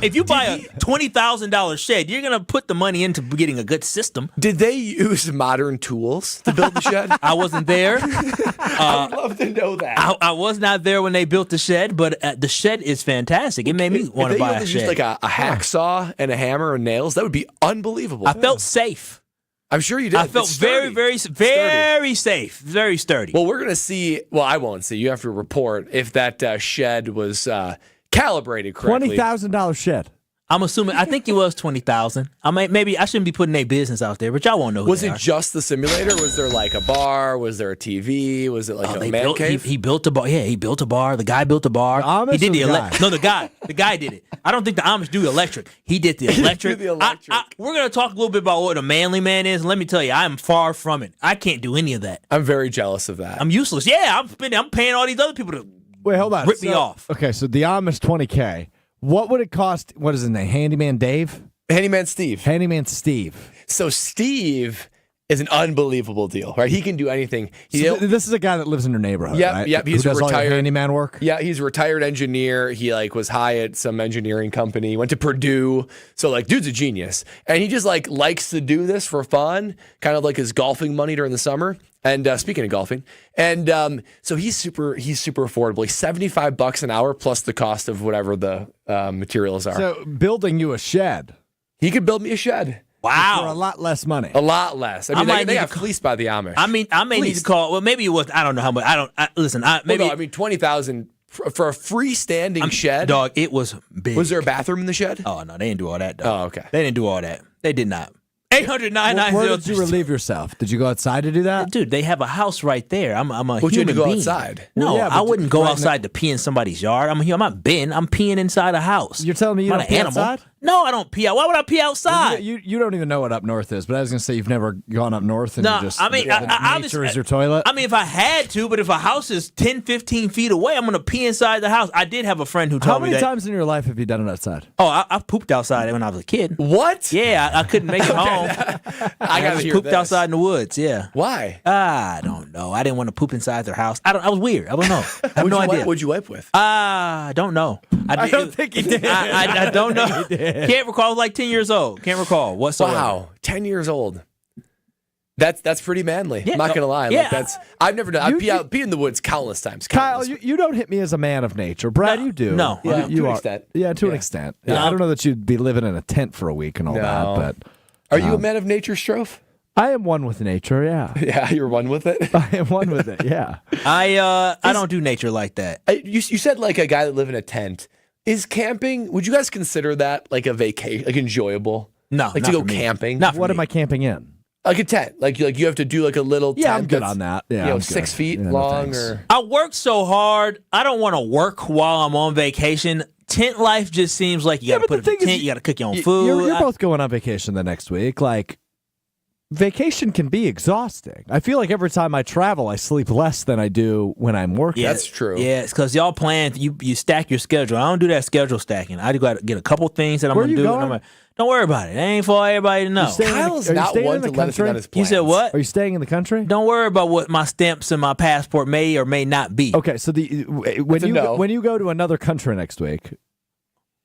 Speaker 1: If you buy a $20,000 shed, you're going to put the money into getting a good system.
Speaker 2: Did they use modern tools to build the shed?
Speaker 1: I wasn't there.
Speaker 2: I would love to know that.
Speaker 1: I was not there when they built the shed, but the shed is fantastic. It made me want to buy a shed.
Speaker 2: If they used like a hacksaw and a hammer and nails, that would be unbelievable.
Speaker 1: I felt safe.
Speaker 2: I'm sure you did.
Speaker 1: I felt very, very, very safe, very sturdy.
Speaker 2: Well, we're going to see. Well, I won't see. You have to report if that shed was calibrated correctly.
Speaker 15: $20,000 shed.
Speaker 1: I'm assuming. I think it was 20,000. Maybe I shouldn't be putting any business out there, but y'all won't know.
Speaker 2: Was it just the simulator? Was there like a bar? Was there a TV? Was it like a man cave?
Speaker 1: He built a bar. Yeah, he built a bar. The guy built a bar.
Speaker 15: The Amish
Speaker 1: he did the
Speaker 15: guy?
Speaker 1: No, the guy. The guy did it. I don't think the Amish do electric. He did the electric. We're gonna talk a little bit about what a manly man is. And let me tell you, I am far from it. I can't do any of that.
Speaker 2: I'm very jealous of that.
Speaker 1: I'm useless. Yeah, I'm paying all these other people to
Speaker 15: hold on.
Speaker 1: Rip me off.
Speaker 15: Okay, so the Amish $20K. What would it cost? What is his name? Handyman Dave?
Speaker 2: Handyman Steve.
Speaker 15: Handyman Steve.
Speaker 2: So Steve is an unbelievable deal, right? He can do anything.
Speaker 15: This is a guy that lives in your neighborhood, right?
Speaker 2: Yep. He's
Speaker 15: who does
Speaker 2: retired.
Speaker 15: All your handyman work?
Speaker 2: Yeah, he's a retired engineer. He was high at some engineering company. Went to Purdue. So dude's a genius. And he just likes to do this for fun, kind of like his golfing money during the summer. And speaking of golfing, and so he's super affordable. He's $75 an hour plus the cost of whatever the materials are.
Speaker 15: So building you a shed.
Speaker 2: He could build me a shed.
Speaker 1: Wow.
Speaker 15: For a lot less money.
Speaker 2: A lot less. I mean, they got fleeced by the Amish.
Speaker 1: I may need to call. Well, maybe it was. I don't know how much. Listen.
Speaker 2: Maybe. Well, no, I mean, 20,000 for a freestanding shed.
Speaker 1: Dog, it was big.
Speaker 2: Was there a bathroom in the shed?
Speaker 1: Oh no, they didn't do all that. Dog.
Speaker 2: Oh, okay.
Speaker 1: They didn't do all that. They did not. 800-990.
Speaker 15: Where did you relieve yourself? Did you go outside to do that?
Speaker 1: Dude, they have a house right there. I'm a
Speaker 2: Would
Speaker 1: human
Speaker 2: you go
Speaker 1: being.
Speaker 2: outside?
Speaker 1: No,
Speaker 15: Well, yeah,
Speaker 1: I
Speaker 15: but
Speaker 1: wouldn't go
Speaker 15: right
Speaker 1: outside to pee in somebody's yard. I'm peeing inside a house.
Speaker 15: You're telling me you
Speaker 1: I'm
Speaker 15: don't
Speaker 1: not
Speaker 15: pee
Speaker 1: an animal.
Speaker 15: outside?
Speaker 1: No, I don't pee out. Why would I pee outside?
Speaker 15: You don't even know what up north is, but I was going to say you've never gone up north and
Speaker 1: No,
Speaker 15: you just
Speaker 1: I mean,
Speaker 15: nature is your toilet.
Speaker 1: I mean, if I had to, but if a house is 10, 15 feet away, I'm going to pee inside the house. I did have a friend who told
Speaker 15: How
Speaker 1: me
Speaker 15: many
Speaker 1: that.
Speaker 15: times in your life have you done it outside?
Speaker 1: Oh, I pooped outside when I was a kid.
Speaker 2: What?
Speaker 1: Yeah, I couldn't make it home.
Speaker 2: I
Speaker 1: just
Speaker 2: hear
Speaker 1: pooped
Speaker 2: this.
Speaker 1: outside in the woods. Yeah.
Speaker 2: Why?
Speaker 1: I don't know. I didn't want to poop inside their house. I was weird. I don't know. I have no idea.
Speaker 2: What'd you wipe with?
Speaker 1: I don't know.
Speaker 15: I don't think he did.
Speaker 1: I don't know. Can't recall. I was like 10 years old. Can't recall whatsoever.
Speaker 2: Wow, 10 years old. That's pretty manly.
Speaker 1: Yeah,
Speaker 2: I'm not gonna lie.
Speaker 1: yeah.
Speaker 2: I've never done. I pee in the woods countless times.
Speaker 15: Kyle, you don't hit me as a man of nature. Brad, you do.
Speaker 1: No.
Speaker 15: You-
Speaker 2: Yeah,
Speaker 15: you
Speaker 2: to an
Speaker 15: are.
Speaker 2: extent.
Speaker 15: Yeah, to an
Speaker 2: Yeah.
Speaker 15: extent.
Speaker 1: No.
Speaker 15: Yeah, I don't know that you'd be living in a tent for a week and all that, but
Speaker 2: Are you a man of nature, Strofe?
Speaker 15: I am one with nature, yeah.
Speaker 2: Yeah, you're one with it.
Speaker 15: I am one with it, yeah.
Speaker 1: I don't do nature like that.
Speaker 2: You said like a guy that live in a tent. Is camping? Would you guys consider that like a vacation, like enjoyable?
Speaker 1: No,
Speaker 2: like
Speaker 1: not
Speaker 2: to go
Speaker 1: for me.
Speaker 2: camping.
Speaker 1: Not for
Speaker 15: What
Speaker 1: me.
Speaker 15: am I camping in?
Speaker 2: Like a tent. Like you have to do like a little tent.
Speaker 15: Yeah, I'm good
Speaker 2: that's,
Speaker 15: on that. Yeah,
Speaker 2: you know,
Speaker 15: I'm
Speaker 2: 6
Speaker 15: good.
Speaker 2: feet
Speaker 15: Yeah, no
Speaker 2: long
Speaker 15: thanks.
Speaker 2: or.
Speaker 1: I work so hard. I don't want to work while I'm on vacation. tent life just seems like you got to put up a tent, you got to cook your own food.
Speaker 15: You're both going on vacation the next week. Like, vacation can be exhausting. I feel like every time I travel, I sleep less than I do when I'm working.
Speaker 2: That's true.
Speaker 1: Yeah, it's because y'all plan, you stack your schedule. I don't do that schedule stacking. I got to get a couple things that I'm going to do. And I'm like, don't worry about it. It ain't for everybody to know.
Speaker 2: Kyle's not one to let us know his plans.
Speaker 1: You said what?
Speaker 15: Are you staying in the country?
Speaker 1: Don't worry about what my stamps and my passport may or may not be.
Speaker 15: Okay, so when you go to another country next week.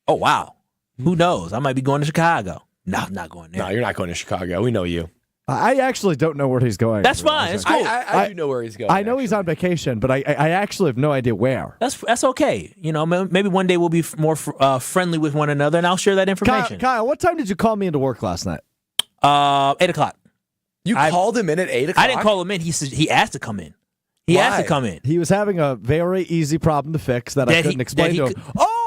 Speaker 1: Oh, wow. Who knows? I might be going to Chicago. No, I'm not going there.
Speaker 2: No, you're not going to Chicago. We know you.
Speaker 15: I actually don't know where he's going.
Speaker 1: That's fine. It's cool.
Speaker 2: I do know where he's going.
Speaker 15: I know he's on vacation, but I actually have no idea where.
Speaker 1: That's okay. You know, maybe one day we'll be more friendly with one another, and I'll share that information.
Speaker 15: Kyle, what time did you call me into work last night?
Speaker 1: 8 o'clock.
Speaker 2: You called him in at 8 o'clock?
Speaker 1: I didn't call him in. He asked to come in. He asked to come in.
Speaker 15: He was having a very easy problem to fix that I couldn't explain to him.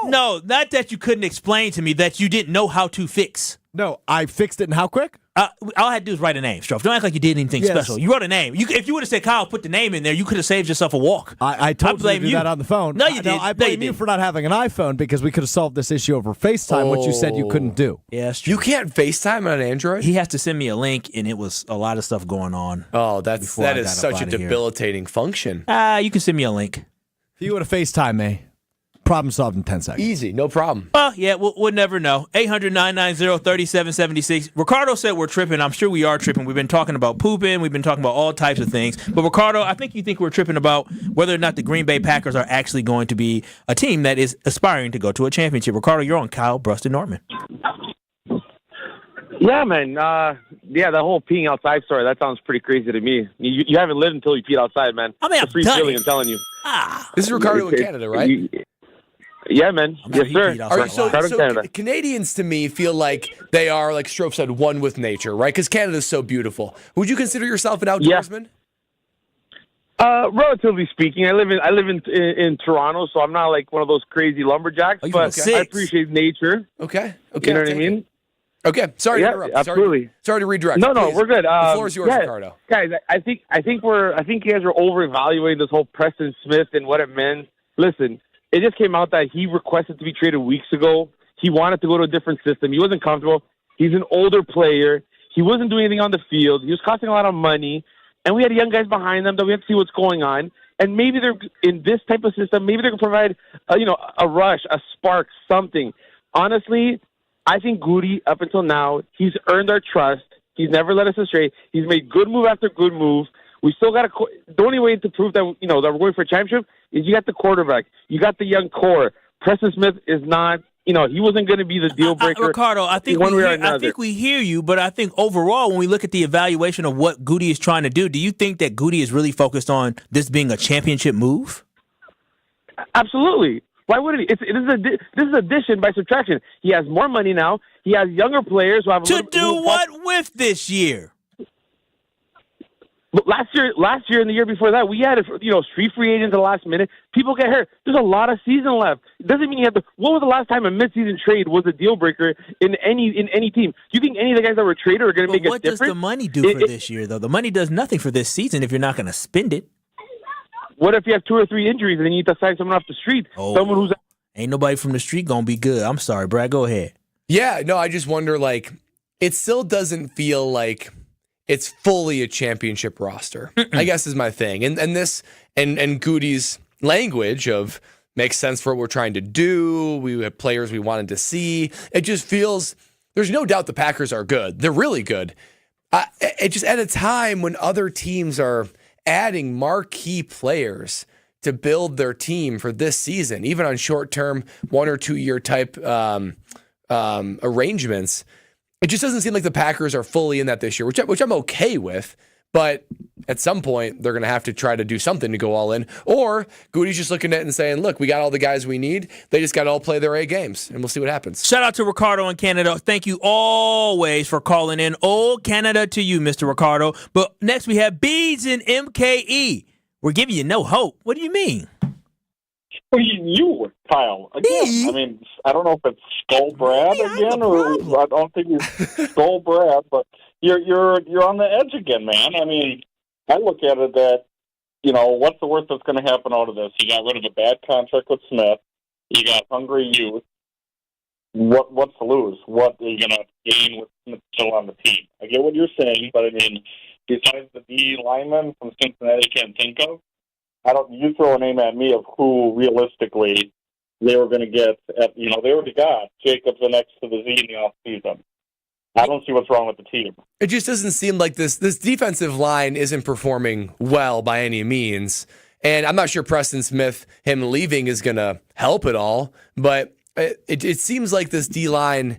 Speaker 1: No, not that you couldn't explain to me, that you didn't know how to fix.
Speaker 15: No, I fixed it, and how quick?
Speaker 1: All I had to do is write a name, Stroff. Don't act like you did anything special. You wrote a name. If you would have said, Kyle, put the name in there, you could have saved yourself a walk.
Speaker 15: I told you to do that on the phone.
Speaker 1: No, you didn't.
Speaker 15: I blame you for not having an iPhone because we could have solved this issue over FaceTime, which you said you couldn't do.
Speaker 1: Yeah, that's true.
Speaker 2: You can't FaceTime on an Android?
Speaker 1: He has to send me a link, and it was a lot of stuff going on.
Speaker 2: Oh, that is such a debilitating function.
Speaker 1: You can send me a link.
Speaker 15: If you would have FaceTime me, problem solved in 10 seconds.
Speaker 2: Easy, no problem.
Speaker 1: Yeah, we'll never know. 800-990-3776. Ricardo said we're tripping. I'm sure we are tripping. We've been talking about pooping. We've been talking about all types of things. But Ricardo, I think you think we're tripping about whether or not the Green Bay Packers are actually going to be a team that is aspiring to go to a championship. Ricardo, you're on Kyle, Brust, and Nortman.
Speaker 5: Yeah, man. The whole peeing outside story, that sounds pretty crazy to me. You haven't lived until you peed outside, man.
Speaker 1: I mean,
Speaker 5: it's a free feeling, I'm telling you.
Speaker 2: This is Ricardo in Canada, right?
Speaker 5: Yeah, man. Yes, sir.
Speaker 2: All right, so Canadians to me feel like they are, like Strofe said, one with nature, right? Because Canada's so beautiful. Would you consider yourself an outdoorsman?
Speaker 5: Relatively speaking, I live in Toronto, so I'm not like one of those crazy lumberjacks, but I appreciate nature.
Speaker 2: Okay.
Speaker 5: You know what I mean?
Speaker 2: Okay. Sorry to interrupt.
Speaker 5: Absolutely.
Speaker 2: Sorry to redirect.
Speaker 5: No,
Speaker 2: Please.
Speaker 5: we're good.
Speaker 2: The floor is yours, Ricardo.
Speaker 5: Guys, I think you guys are over-evaluating this whole Preston Smith and what it meant. Listen, it just came out that he requested to be traded weeks ago. He wanted to go to a different system. He wasn't comfortable. He's an older player. He wasn't doing anything on the field. He was costing a lot of money. And we had young guys behind them that we have to see what's going on. And maybe they're in this type of system. Maybe they can provide, a rush, a spark, something. Honestly, I think Goody, up until now, he's earned our trust. He's never let us astray. He's made good move after good move. We still got the only way to prove that that we're going for a championship is you got the quarterback, you got the young core. Preston Smith is not. He wasn't going to be the deal breaker.
Speaker 1: Ricardo, I think we hear you, but I think overall, when we look at the evaluation of what Goody is trying to do you think that Goody is really focused on this being a championship move?
Speaker 5: Absolutely. Why wouldn't he? This is addition by subtraction. He has more money now. He has younger players who have
Speaker 1: what with this year?
Speaker 5: But last year and the year before that, we had street free agents at the last minute. People get hurt. There's a lot of season left. It doesn't mean you have to. When was the last time a midseason trade was a deal breaker in any team? Do you think any of the guys that were traded are going to make a difference?
Speaker 1: What does the money do for this year, though? The money does nothing for this season if you're not going to spend it.
Speaker 5: What if you have 2 or 3 injuries and then you need to sign someone off the street? Someone who's
Speaker 1: ain't nobody from the street gonna be good. I'm sorry, Brad. Go ahead.
Speaker 2: Yeah, no, I just wonder. It still doesn't feel like it's fully a championship roster. I guess is my thing, and this and Goody's language of makes sense for what we're trying to do. We have players we wanted to see. It just feels there's no doubt the Packers are good. They're really good. It just at a time when other teams are adding marquee players to build their team for this season, even on short-term 1 or 2 year type arrangements. It just doesn't seem like the Packers are fully in that this year, which I'm okay with. But at some point, they're going to have to try to do something to go all in. Or Goody's just looking at it and saying, look, we got all the guys we need. They just got to all play their A games, and we'll see what happens.
Speaker 1: Shout out to Ricardo in Canada. Thank you always for calling in. Old Canada to you, Mr. Ricardo. But next we have Beads in MKE. We're giving you no hope. What do you mean?
Speaker 10: Well, you, Kyle. Again, I mean, I don't know if it's Skull Brad again, or I don't think it's Skull Brad, but you're on the edge again, man. I mean, I look at it that, what's the worst that's going to happen out of this? You got rid of the bad contract with Smith. You got hungry youth. What's to lose? What are you going to gain with Smith still on the team? I get what you're saying, but I mean, besides the D lineman from Cincinnati, can't think of. You throw a name at me of who realistically they were going to get. They already got Jacobs next to the Z in the offseason. I don't see what's wrong with the team.
Speaker 2: It just doesn't seem like this defensive line isn't performing well by any means. And I'm not sure Preston Smith, him leaving, is going to help at all. But it seems like this D-line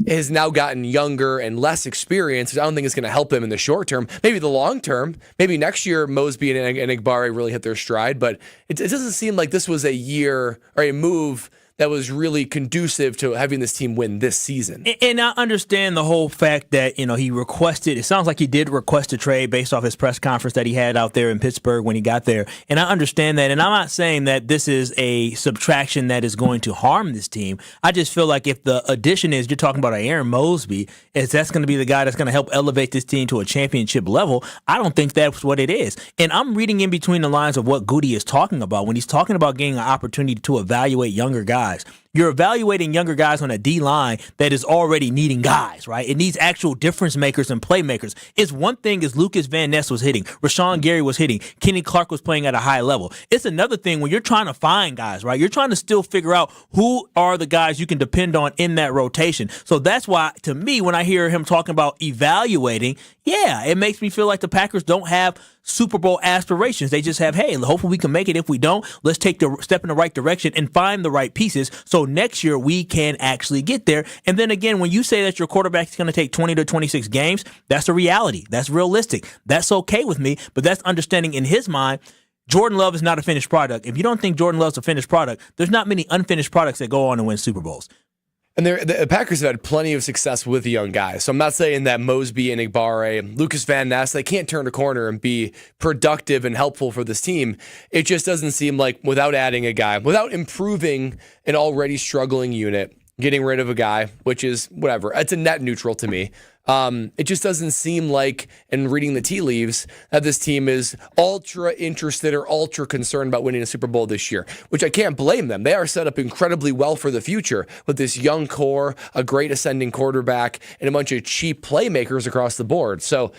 Speaker 2: has now gotten younger and less experienced, which I don't think it's going to help them in the short term. Maybe the long term. Maybe next year Mosby and Igbare really hit their stride. But it doesn't seem like this was a year or a move that was really conducive to having this team win this season.
Speaker 1: And I understand the whole fact that, he requested, it sounds like he did request a trade based off his press conference that he had out there in Pittsburgh when he got there. And I understand that. And I'm not saying that this is a subtraction that is going to harm this team. I just feel like if the addition is, you're talking about Aaron Mosby, is that's going to be the guy that's going to help elevate this team to a championship level, I don't think that's what it is. And I'm reading in between the lines of what Goody is talking about when he's talking about getting an opportunity to evaluate younger guys. You're evaluating younger guys on a D-line that is already needing guys, right? It needs actual difference makers and playmakers. It's one thing as Lucas Van Ness was hitting, Rashawn Gary was hitting, Kenny Clark was playing at a high level. It's another thing when you're trying to find guys, right? You're trying to still figure out who are the guys you can depend on in that rotation. So that's why, to me, when I hear him talking about evaluating, yeah, it makes me feel like the Packers don't have Super Bowl aspirations. They just have, hey, hopefully we can make it. If we don't, let's take the step in the right direction and find the right pieces so next year we can actually get there. And then again, when you say that your quarterback is going to take 20 to 26 games, that's a reality. That's realistic. That's okay with me, but that's understanding in his mind. Jordan Love is not a finished product. If you don't think Jordan Love's a finished product, there's not many unfinished products that go on and win Super Bowls.
Speaker 2: And the Packers have had plenty of success with the young guys. So I'm not saying that Mosby and Igbare, Lucas Van Ness, they can't turn a corner and be productive and helpful for this team. It just doesn't seem like without adding a guy, without improving an already struggling unit, getting rid of a guy, which is whatever. It's a net neutral to me. It just doesn't seem like, in reading the tea leaves, that this team is ultra interested or ultra concerned about winning a Super Bowl this year, which I can't blame them. They are set up incredibly well for the future with this young core, a great ascending quarterback, and a bunch of cheap playmakers across the board. So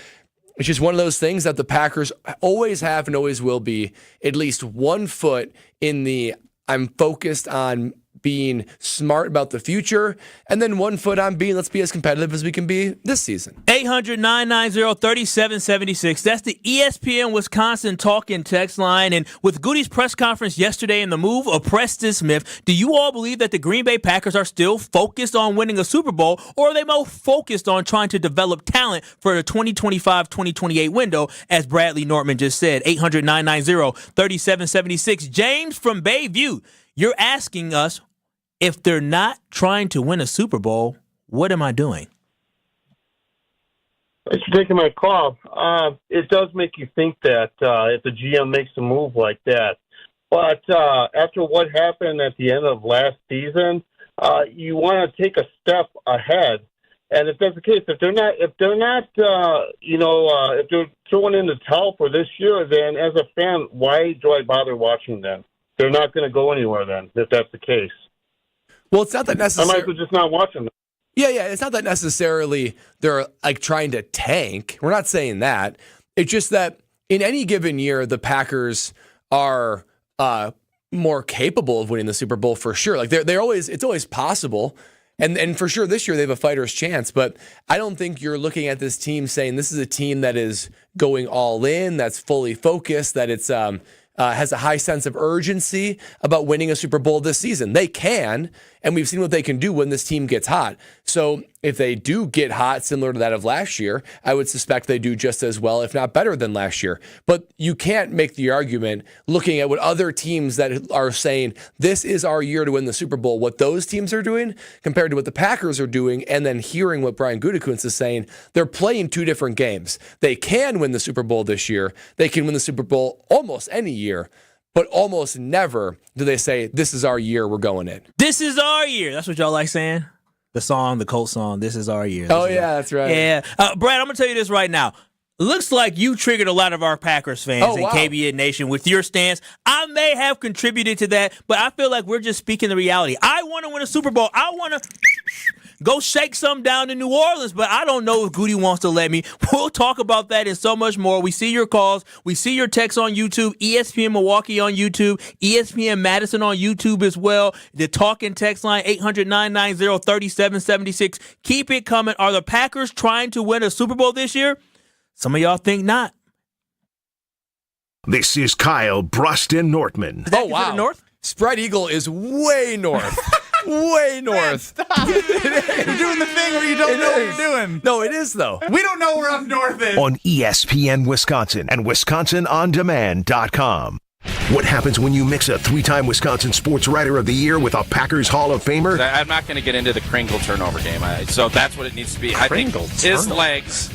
Speaker 2: it's just one of those things that the Packers always have and always will be at least 1 foot in the I'm focused on being smart about the future, and then 1 foot on being, let's be as competitive as we can be this season.
Speaker 1: 800-990-3776. That's the ESPN Wisconsin talk-in text line. And with Goody's press conference yesterday and the move of Preston Smith, do you all believe that the Green Bay Packers are still focused on winning a Super Bowl, or are they more focused on trying to develop talent for the 2025-2028 window, as Bradley Nortman just said? 800-990-3776. James from Bayview, you're asking us, if they're not trying to win a Super Bowl, what am I doing?
Speaker 11: Thanks for taking my call. It does make you think that if the GM makes a move like that. But after what happened at the end of last season, you want to take a step ahead. And if that's the case, if they're throwing in the towel for this year, then as a fan, why do I bother watching them? They're not going to go anywhere then, if that's the case.
Speaker 2: Well, it's not that necessarily.
Speaker 11: I might as well just not watching them.
Speaker 2: Yeah. It's not that necessarily they're like trying to tank. We're not saying that. It's just that in any given year, the Packers are more capable of winning the Super Bowl for sure. Like it's always possible. And for sure this year they have a fighter's chance, but I don't think you're looking at this team saying this is a team that is going all in, that's fully focused, that it's has a high sense of urgency about winning a Super Bowl this season. They can, and we've seen what they can do when this team gets hot. So if they do get hot, similar to that of last year, I would suspect they do just as well, if not better than last year. But you can't make the argument looking at what other teams that are saying, this is our year to win the Super Bowl, what those teams are doing compared to what the Packers are doing, and then hearing what Brian Gutekunst is saying. They're playing two different games. They can win the Super Bowl this year. They can win the Super Bowl almost any year. But almost never do they say, this is our year, we're going in.
Speaker 1: This is our year. That's what y'all like saying? The song, the Colts song, this is our year.
Speaker 2: That's right.
Speaker 1: Yeah. Brad, I'm going to tell you this right now. Looks like you triggered a lot of our Packers fans in KBN Nation with your stance. I may have contributed to that, but I feel like we're just speaking the reality. I want to win a Super Bowl. I want to go shake some down in New Orleans, but I don't know if Goody wants to let me. We'll talk about that and so much more. We see your calls. We see your texts on YouTube, ESPN Milwaukee on YouTube, ESPN Madison on YouTube as well. The talk and text line, 800-990-3776. Keep it coming. Are the Packers trying to win a Super Bowl this year? Some of y'all think not.
Speaker 6: This is Kyle, Brust, and Nortman.
Speaker 2: Oh, wow.
Speaker 1: North?
Speaker 2: Spread Eagle is way north. Way north.
Speaker 12: Stop. You're doing the thing where you don't know what you're doing.
Speaker 2: No, it is, though.
Speaker 12: We don't know where up north is.
Speaker 6: On ESPN Wisconsin and WisconsinOnDemand.com. What happens when you mix a 3-time Wisconsin Sports Writer of the Year with a Packers Hall of Famer?
Speaker 13: I'm not going to get into the Kringle turnover game, so that's what it needs to be. I think his legs.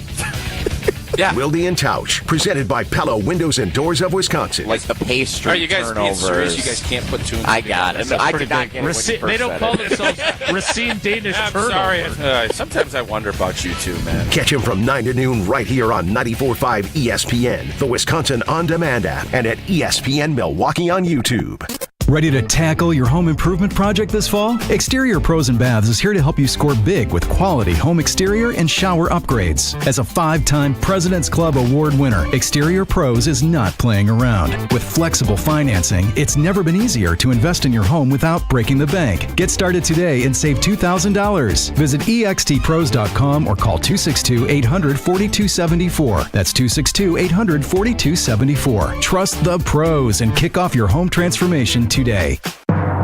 Speaker 6: Yeah. Wilde and Tausch, presented by Pella Windows and Doors of Wisconsin.
Speaker 13: Like the pastry. Are you guys being serious? You guys can't put two in. I got it. I could not get it.
Speaker 14: They don't call themselves Racine Danish turnover.
Speaker 13: Sorry. Sometimes I wonder about you two, man.
Speaker 6: Catch him from 9 to noon right here on 94.5 ESPN, the Wisconsin On Demand app, and at ESPN Milwaukee on YouTube.
Speaker 16: Ready to tackle your home improvement project this fall? Exterior Pros and Baths is here to help you score big with quality home exterior and shower upgrades. As a 5-time President's Club Award winner, Exterior Pros is not playing around. With flexible financing, it's never been easier to invest in your home without breaking the bank. Get started today and save $2,000. Visit extpros.com or call 262-800-4274. That's 262-800-4274. Trust the pros and kick off your home transformation today.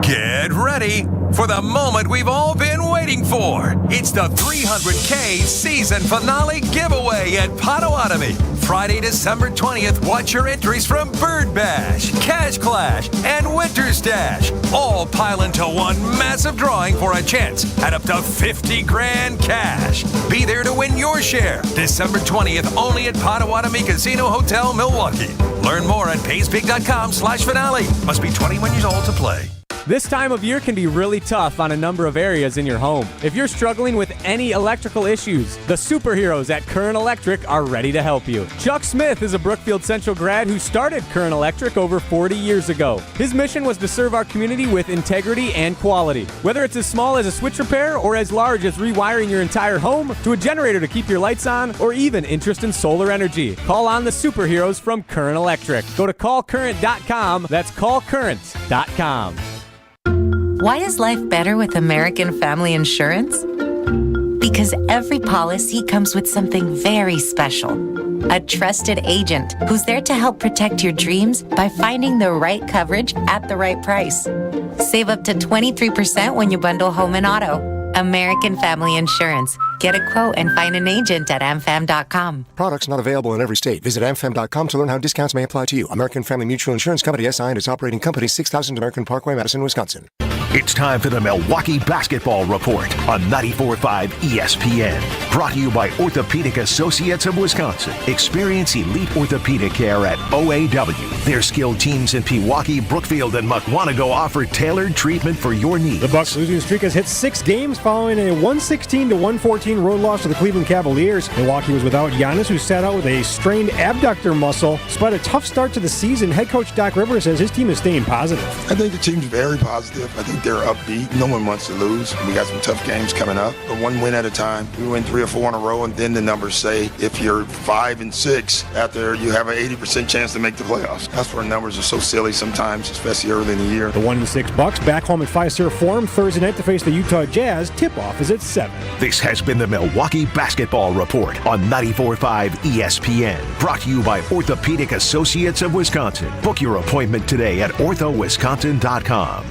Speaker 17: Get ready for the moment we've all been waiting for. It's the 300K season finale giveaway at Potawatomi. Friday, December 20th, watch your entries from Bird Bash, Cash Clash, and Winter Stash. All pile into one massive drawing for a chance at up to $50,000 cash. Be there to win your share. December 20th, only at Potawatomi Casino Hotel, Milwaukee. Learn more at paysbig.com/finale. Must be 21 years old to play.
Speaker 18: This time of year can be really tough on a number of areas in your home. If you're struggling with any electrical issues, the superheroes at Current Electric are ready to help you. Chuck Smith is a Brookfield Central grad who started Current Electric over 40 years ago. His mission was to serve our community with integrity and quality. Whether it's as small as a switch repair or as large as rewiring your entire home, to a generator to keep your lights on, or even interest in solar energy, call on the superheroes from Current Electric. Go to callcurrent.com. That's callcurrent.com.
Speaker 20: Why is life better with American Family Insurance? Because every policy comes with something very special. A trusted agent who's there to help protect your dreams by finding the right coverage at the right price. Save up to 23% when you bundle home and auto. American Family Insurance. Get a quote and find an agent at amfam.com.
Speaker 28: Products not available in every state. Visit amfam.com to learn how discounts may apply to you. American Family Mutual Insurance Company, SI, and its operating company, 6000 American Parkway, Madison, Wisconsin.
Speaker 6: It's time for the Milwaukee Basketball Report on 94.5 ESPN. Brought to you by Orthopedic Associates of Wisconsin. Experience elite orthopedic care at OAW. Their skilled teams in Pewaukee, Brookfield, and Mukwonago offer tailored treatment for your needs.
Speaker 29: The Bucks' losing streak has hit 6 games following a 116-114 road loss to the Cleveland Cavaliers. Milwaukee was without Giannis, who sat out with a strained abductor muscle. Despite a tough start to the season, head coach Doc Rivers says his team is staying positive.
Speaker 30: I think the team's very positive. I think they're upbeat. No one wants to lose. We got some tough games coming up, but one win at a time. We win 3 or 4 in a row, and then the numbers say if you're 5-6 out there, you have an 80% chance to make the playoffs. That's where numbers are so silly sometimes, especially early in the year.
Speaker 29: The 1-6 Bucks back home at Fiserv Forum Thursday night to face the Utah Jazz. Tip-off is at 7.
Speaker 6: This has been the Milwaukee Basketball Report on 94.5 ESPN. Brought to you by Orthopedic Associates of Wisconsin. Book your appointment today at orthowisconsin.com.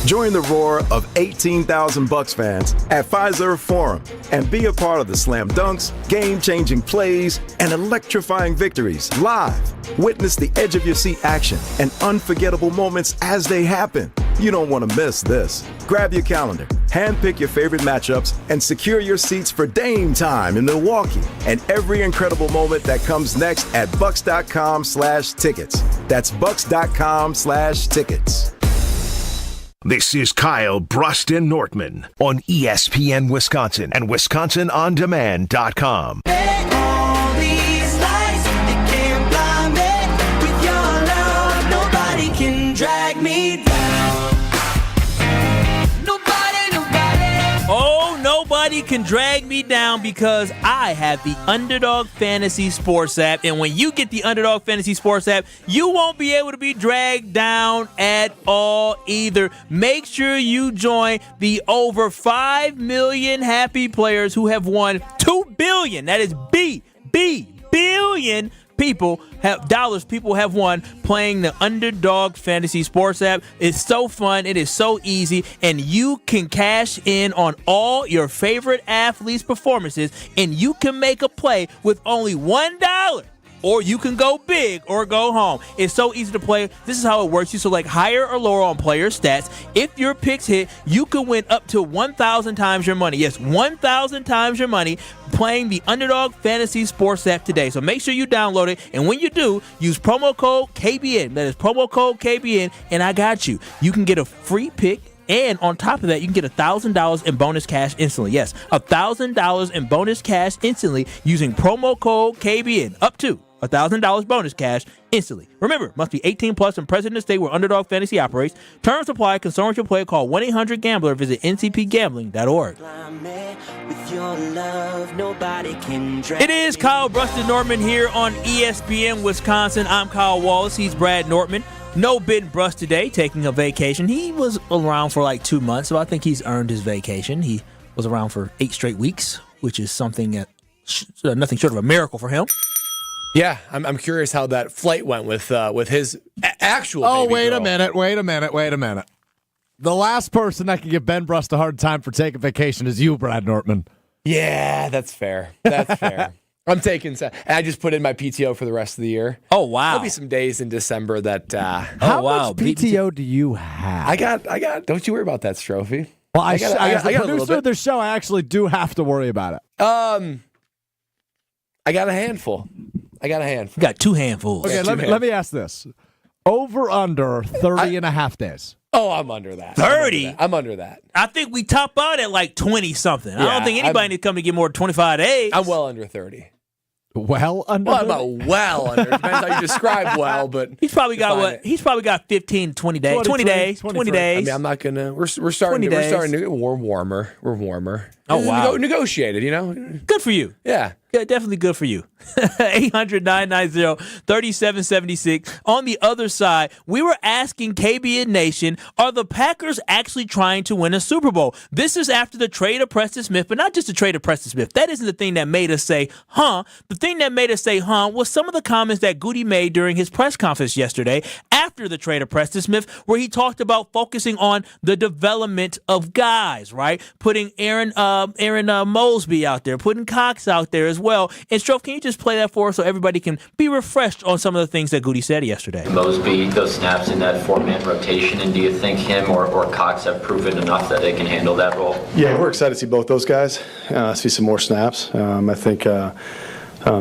Speaker 31: Join the roar of 18,000 Bucks fans at Fiserv Forum and be a part of the slam dunks, game-changing plays, and electrifying victories live. Witness the edge-of-your-seat action and unforgettable moments as they happen. You don't want to miss this. Grab your calendar, handpick your favorite matchups, and secure your seats for Dame time in Milwaukee and every incredible moment that comes next at bucks.com/tickets. That's bucks.com/tickets.
Speaker 6: This is Kyle, Brust, and Nortman on ESPN Wisconsin and WisconsinOnDemand.com.
Speaker 9: Bet all
Speaker 1: Nobody can drag me down because I have the Underdog Fantasy Sports app. And when you get the Underdog Fantasy Sports app, you won't be able to be dragged down at all either. Make sure you join the over 5 million happy players who have won $2 billion. That is billion people have won playing the Underdog Fantasy Sports app. It's so fun. It is so easy. And you can cash in on all your favorite athletes' performances, and you can make a play with only $1. Or you can go big or go home. It's so easy to play. This is how it works. You select higher or lower on player stats. If your picks hit, you can win up to 1,000 times your money. Yes, 1,000 times your money playing the Underdog Fantasy Sports app today. So make sure you download it. And when you do, use promo code KBN. That is promo code KBN. And I got you. You can get a free pick. And on top of that, you can get $1,000 in bonus cash instantly. Yes, $1,000 in bonus cash instantly using promo code KBN. Up to $1,000 bonus cash instantly. Remember, must be 18 plus and present in the state where Underdog Fantasy operates. Terms apply. Concern with your player. Call 1-800-GAMBLER. Visit ncpgambling.org. It is Kyle Brust and Nortman here on ESPN Wisconsin. I'm Kyle Wallace. He's Brad Nortman. No Ben Brust today, taking a vacation. He was around for like 2 months, so I think he's earned his vacation. He was around for 8 straight weeks, which is something that nothing short of a miracle for him.
Speaker 2: Yeah, I'm curious how that flight went with his actual.
Speaker 15: Oh,
Speaker 2: baby
Speaker 15: wait
Speaker 2: girl.
Speaker 15: a minute. The last person that can give Ben Brust a hard time for taking vacation is you, Brad Nortman.
Speaker 2: Yeah, that's fair. That's fair. I'm taking. I just put in my PTO for the rest of the year.
Speaker 1: Oh wow!
Speaker 2: There'll be some days in December that.
Speaker 15: How much PTO do you have?
Speaker 2: I got. Don't you worry about that, Strophy.
Speaker 15: Well, as a
Speaker 2: producer
Speaker 15: producer of the show, I actually do have to worry about it.
Speaker 2: I got a handful.
Speaker 1: You got 2 handfuls.
Speaker 15: Okay, let me ask this. Over under 30 and a half days.
Speaker 2: Oh, I'm under that.
Speaker 1: 30?
Speaker 2: I'm under that.
Speaker 1: I think we top out at like 20-something. I don't think anybody needs to come to get more than 25 days.
Speaker 2: I'm well under 30.
Speaker 15: Well under?
Speaker 2: Well, I'm not well under. Depends how you describe well, but
Speaker 1: he's probably got what? He's probably got 15, 20 days. 20 days. 20 days.
Speaker 2: I mean, I'm not gonna. We're starting. We're warmer. We're warmer.
Speaker 1: Oh wow.
Speaker 2: Negotiated. You know.
Speaker 1: Good for you.
Speaker 2: Yeah.
Speaker 1: Yeah, definitely good for you. 800-990-3776. On the other side, we were asking KBN Nation, are the Packers actually trying to win a Super Bowl? This is after the trade of Preston Smith, but not just the trade of Preston Smith. That isn't the thing that made us say, huh. The thing that made us say, huh, was some of the comments that Goody made during his press conference yesterday after the trade of Preston Smith, where he talked about focusing on the development of guys, right? Putting Aaron Mosby out there, putting Cox out there as well. And Strofe, can you just play that for us so everybody can be refreshed on some of the things that Goody said yesterday?
Speaker 3: Mosby, those snaps in that 4-man rotation, and do you think him or Cox have proven enough that they can handle that role?
Speaker 4: Yeah, we're excited to see both those guys, see some more snaps. I think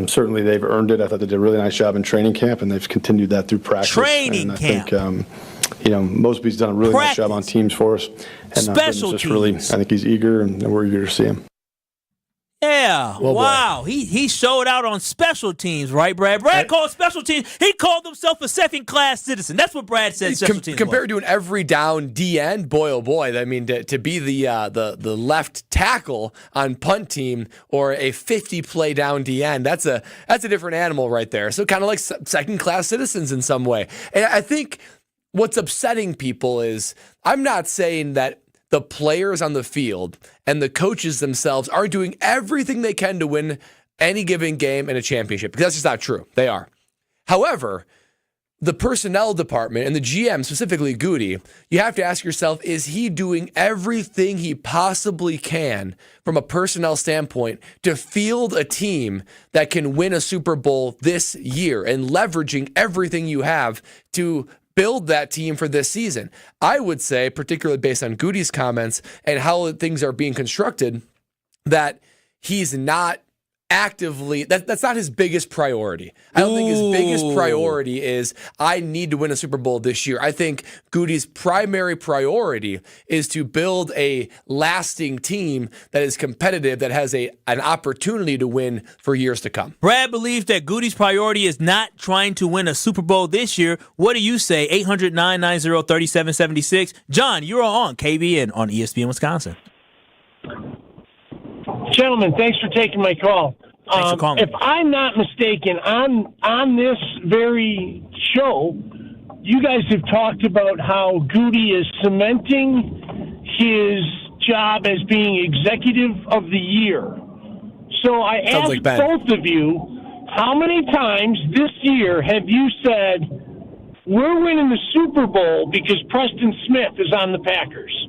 Speaker 4: certainly they've earned it. I thought they did a really nice job in training camp, and they've continued that through practice.
Speaker 1: Training
Speaker 4: and I
Speaker 1: camp.
Speaker 4: think, Mosby's done a really nice job on teams for us. And
Speaker 1: Special
Speaker 4: just
Speaker 1: teams.
Speaker 4: really, I think he's eager, and we're eager to see him.
Speaker 1: Yeah,
Speaker 4: Well,
Speaker 1: wow. He showed out on special teams, right, Brad? Brad called special teams. He called himself a second-class citizen. That's what Brad said special teams
Speaker 2: compared to an every down DN, boy, oh boy. I mean, to be the left tackle on punt team or a 50-play down DN, that's a different animal right there. So kind of like second-class citizens in some way. And I think what's upsetting people is I'm not saying that the players on the field and the coaches themselves are doing everything they can to win any given game in a championship, because that's just not true. They are. However, the personnel department and the GM, specifically Goody, you have to ask yourself, is he doing everything he possibly can from a personnel standpoint to field a team that can win a Super Bowl this year and leveraging everything you have to build that team for this season? I would say, particularly based on Goody's comments and how things are being constructed, that he's not actively, that's not his biggest priority. I don't think his biggest priority is, I need to win a Super Bowl this year. I think Goody's primary priority is to build a lasting team that is competitive, that has an opportunity to win for years to come.
Speaker 1: Brad believes that Goody's priority is not trying to win a Super Bowl this year. What do you say? 800-990-3776. John, you're on KBN on ESPN Wisconsin.
Speaker 5: Gentlemen, thanks for taking my call.
Speaker 1: Thanks for calling.
Speaker 5: If I'm not mistaken, on this very show, you guys have talked about how Goody is cementing his job as being executive of the year. So I asked both of you, how many times this year have you said, we're winning the Super Bowl because Preston Smith is on the Packers?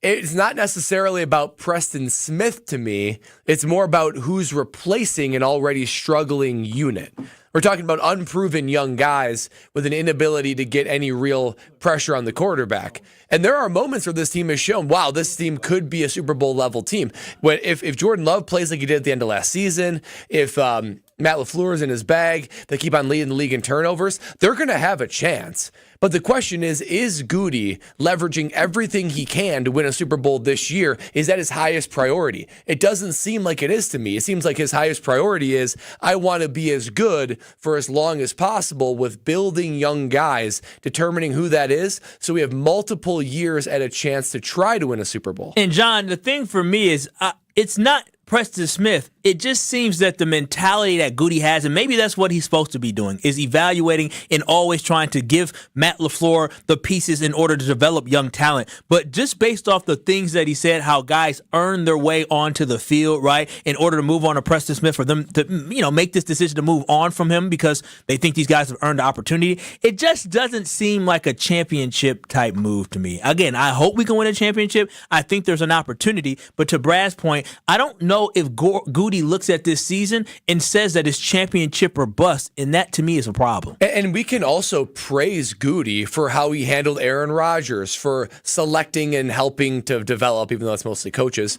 Speaker 2: It's not necessarily about Preston Smith to me. It's more about who's replacing an already struggling unit. We're talking about unproven young guys with an inability to get any real pressure on the quarterback. And there are moments where this team has shown, wow, this team could be a Super Bowl level team. If Jordan Love plays like he did at the end of last season, if Matt LaFleur is in his bag, they keep on leading the league in turnovers, they're going to have a chance. But the question is Goody leveraging everything he can to win a Super Bowl this year? Is that his highest priority? It doesn't seem like it is to me. It seems like his highest priority is, I want to be as good for as long as possible with building young guys, determining who that is, so we have multiple years at a chance to try to win a Super Bowl.
Speaker 1: And John, the thing for me is, it's not Preston Smith. It just seems that the mentality that Goody has, and maybe that's what he's supposed to be doing, is evaluating and always trying to give Matt LaFleur the pieces in order to develop young talent. But just based off the things that he said, how guys earn their way onto the field, right, in order to move on to Preston Smith, for them to, make this decision to move on from him because they think these guys have earned the opportunity, it just doesn't seem like a championship type move to me. Again, I hope we can win a championship. I think there's an opportunity. But to Brad's point, I don't know if Goody looks at this season and says that it's championship or bust, and that to me is a problem.
Speaker 2: And we can also praise Goody for how he handled Aaron Rodgers, for selecting and helping to develop, even though it's mostly coaches,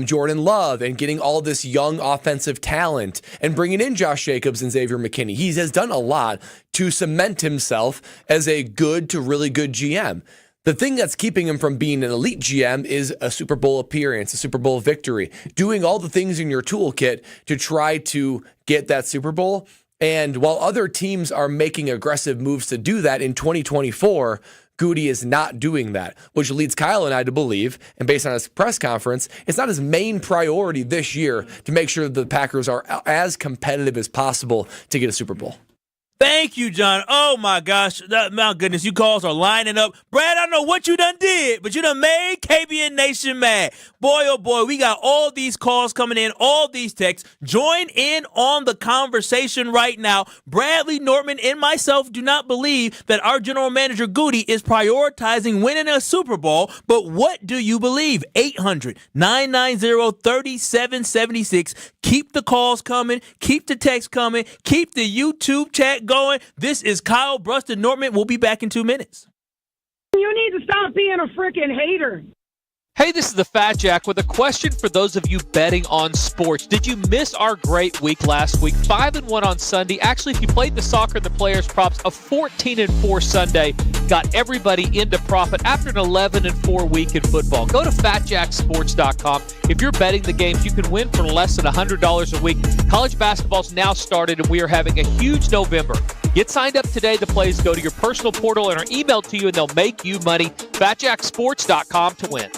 Speaker 2: Jordan Love, and getting all this young offensive talent, and bringing in Josh Jacobs and Xavier McKinney. He has done a lot to cement himself as a good to really good GM. The thing that's keeping him from being an elite GM is a Super Bowl appearance, a Super Bowl victory, doing all the things in your toolkit to try to get that Super Bowl. And while other teams are making aggressive moves to do that in 2024, Goody is not doing that, which leads Kyle and I to believe, and based on his press conference, it's not his main priority this year to make sure that the Packers are as competitive as possible to get a Super Bowl.
Speaker 1: Thank you, John. Oh, my gosh. My goodness, you calls are lining up. Brad, I don't know what you done did, but you done made KBN Nation mad. Boy, oh, boy, we got all these calls coming in, all these texts. Join in on the conversation right now. Bradley, Nortman, and myself do not believe that our general manager, Goody, is prioritizing winning a Super Bowl, but what do you believe? 800-990-3776. Keep the calls coming. Keep the texts coming. Keep the YouTube chat going. This is Kyle, Brust, and Nortman. We'll be back in 2 minutes.
Speaker 7: You need to stop being a freaking hater.
Speaker 8: Hey, this is the Fat Jack with a question for those of you betting on sports. Did you miss our great week last week? 5-1 on Sunday. Actually, if you played the soccer and the players props, a 14-4 Sunday got everybody into profit after an 11-4 week in football. Go to FatJackSports.com. If you're betting the games, you can win for less than $100 a week. College basketball's now started, and we are having a huge November. Get signed up today. The plays go to your personal portal and are emailed to you, and they'll make you money. FatJackSports.com to win.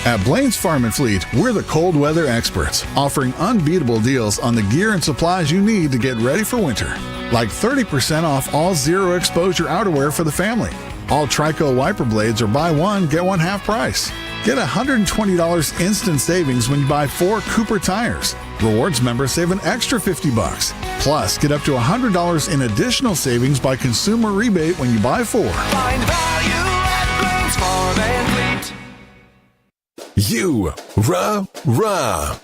Speaker 19: At Blaine's Farm and Fleet, we're the cold weather experts, offering unbeatable deals on the gear and supplies you need to get ready for winter. Like 30% off all zero exposure outerwear for the family. All Trico wiper blades are buy one, get one half price. Get $120 instant savings when you buy 4 Cooper tires. Rewards members save an extra $50. Plus, get up to $100 in additional savings by consumer rebate when you buy 4.
Speaker 9: Find value at Blaine's Farm and Fleet.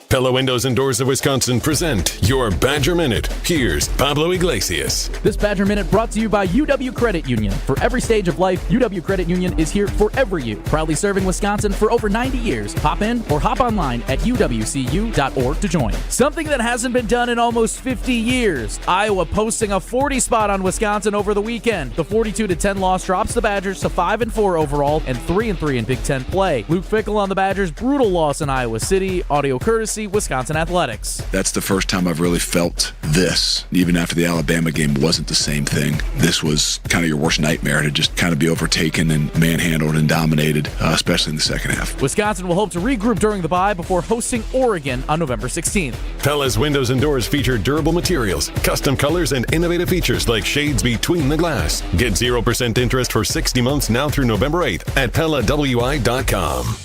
Speaker 21: Pella Windows and Doors of Wisconsin present your Badger Minute. Here's Pablo Iglesias.
Speaker 22: This Badger Minute brought to you by UW Credit Union. For every stage of life, UW Credit Union is here for every you. Proudly serving Wisconsin for over 90 years. Hop in or hop online at uwcu.org to join. Something that hasn't been done in almost 50 years. Iowa posting a 40 spot on Wisconsin over the weekend. The 42-10 loss drops the Badgers to 5-4 overall and 3-3 in Big Ten play. Luke Fickell on the Badgers' brutal loss in Iowa City. Audio courtesy Wisconsin Athletics.
Speaker 23: That's the first time I've really felt
Speaker 10: this, even after the Alabama game, wasn't the same thing. This was kind of your worst nightmare to just kind of be overtaken and manhandled and dominated, especially in the second half.
Speaker 22: Wisconsin will hope to regroup during the bye before hosting Oregon on November 16th.
Speaker 21: Pella's windows and doors feature durable materials, custom colors, and innovative features like shades between the glass. Get 0% interest for 60 months now through November 8th at PellaWI.com.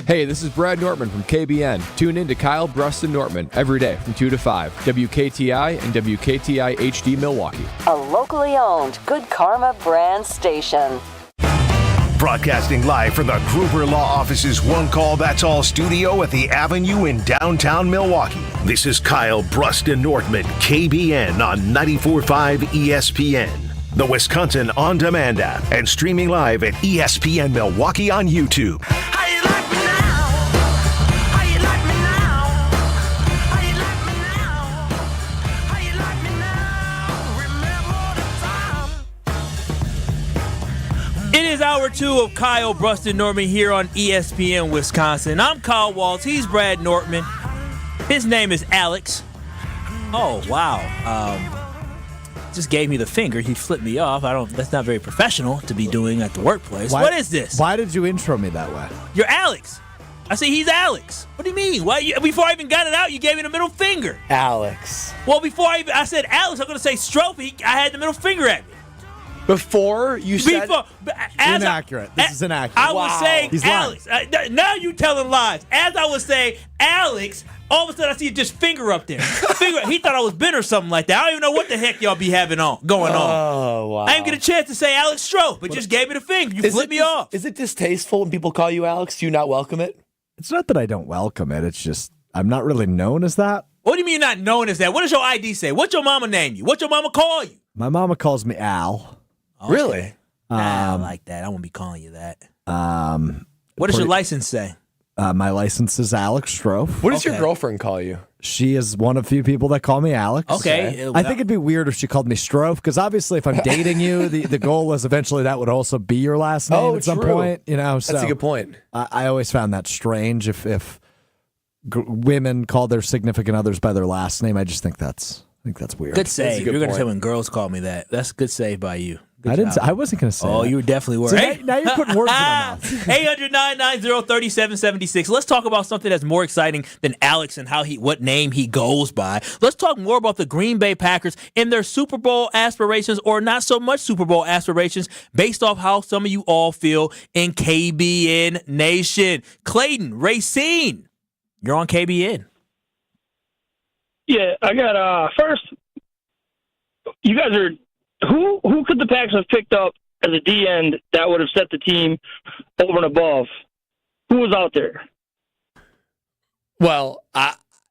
Speaker 11: Hey, this is Brad Nortman from KBN. Tune in to Kyle, Brust, and Nortman every day from 2 to 5. WKTI and WKTI HD Milwaukee.
Speaker 12: A locally owned Good Karma brand station.
Speaker 6: Broadcasting live from the Gruber Law Office's One Call That's All studio at the Avenue in downtown Milwaukee. This is Kyle, Brust, and Nortman, KBN on 94.5 ESPN. The Wisconsin On Demand app and streaming live at ESPN Milwaukee on YouTube.
Speaker 1: It is hour 2 of Kyle, Brust, and Nortman here on ESPN Wisconsin. I'm Kyle Waltz. He's Brad Nortman. His name is Alex. Oh, wow. Just gave me the finger. He flipped me off. That's not very professional to be doing at the workplace. What is this?
Speaker 15: Why did you intro me that way?
Speaker 1: You're Alex. I say he's Alex. What do you mean? Before I even got it out, you gave me the middle finger.
Speaker 2: Alex.
Speaker 1: Well, before I said Alex, I'm going to say Strophe. I had the middle finger at me.
Speaker 2: Before you said...
Speaker 15: Inaccurate. This is inaccurate.
Speaker 1: I was saying
Speaker 15: He's
Speaker 1: Alex. Now you telling lies. As I was saying Alex, all of a sudden I see just finger up there. He thought I was Ben or something like that. I don't even know what the heck y'all be having going on.
Speaker 2: Oh, wow.
Speaker 1: I didn't get a chance to say Alex Stroh, but just gave me the finger. You flipped me off.
Speaker 2: Is it distasteful when people call you Alex? Do you not welcome it?
Speaker 15: It's not that I don't welcome it. It's just I'm not really known as that.
Speaker 1: What do you mean you're not known as that? What does your ID say? What your mama name you? What your mama call you?
Speaker 15: My mama calls me Al.
Speaker 1: Okay.
Speaker 2: Really?
Speaker 1: I like that. I won't be calling you that. What does your license say?
Speaker 15: My license is Alex Stroh.
Speaker 2: What does your girlfriend call you?
Speaker 15: She is one of few people that call me Alex.
Speaker 1: Okay.
Speaker 15: I think it'd be weird if she called me Stroh, because obviously if I'm dating you, the goal was eventually that would also be your last name at some point.
Speaker 2: That's a good point.
Speaker 15: I always found that strange if women call their significant others by their last name. I just think that's weird.
Speaker 1: Good save. You're going to say when girls call me that. That's a good save by you.
Speaker 15: I wasn't going to say that.
Speaker 1: Oh, you definitely were.
Speaker 15: So now you're putting words in my mouth.
Speaker 1: 800-990-3776. Let's talk about something that's more exciting than Alex and what name he goes by. Let's talk more about the Green Bay Packers and their Super Bowl aspirations, or not so much Super Bowl aspirations, based off how some of you all feel in KBN Nation. Clayton, Racine, you're on KBN.
Speaker 13: Yeah, I got first. You guys are who could the Packers have picked up as a D end that would have set the team over and above? Who was out there?
Speaker 2: Well,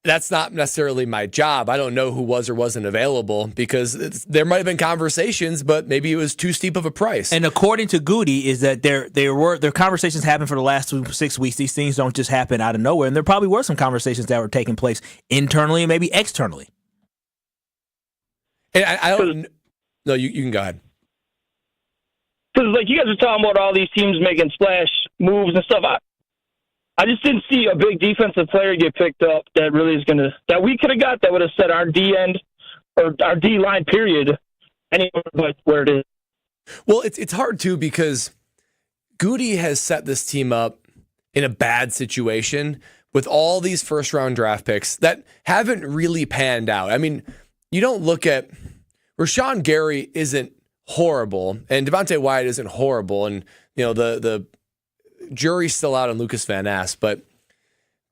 Speaker 2: that's not necessarily my job. I don't know who was or wasn't available because there might have been conversations, but maybe it was too steep of a price.
Speaker 1: And according to Goody, is that their conversations happened for the last 6 weeks. These things don't just happen out of nowhere, and there probably were some conversations that were taking place internally and maybe externally.
Speaker 2: And I don't. No, you can go ahead.
Speaker 13: Because you guys are talking about all these teams making splash moves and stuff. I just didn't see a big defensive player get picked up that really is going to – that we could have got that would have set our D end or our D line period anywhere but where it is.
Speaker 2: Well, it's hard, too, because Goody has set this team up in a bad situation with all these first-round draft picks that haven't really panned out. I mean, you don't look at – Rashawn Gary isn't horrible, and Devontae Wyatt isn't horrible, and the jury's still out on Lucas Van Ness, but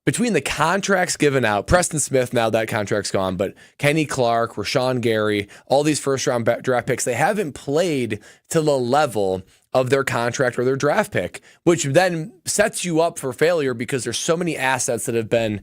Speaker 2: between the contracts given out, Preston Smith, now that contract's gone, but Kenny Clark, Rashawn Gary, all these first-round draft picks, they haven't played to the level of their contract or their draft pick, which then sets you up for failure because there's so many assets that have been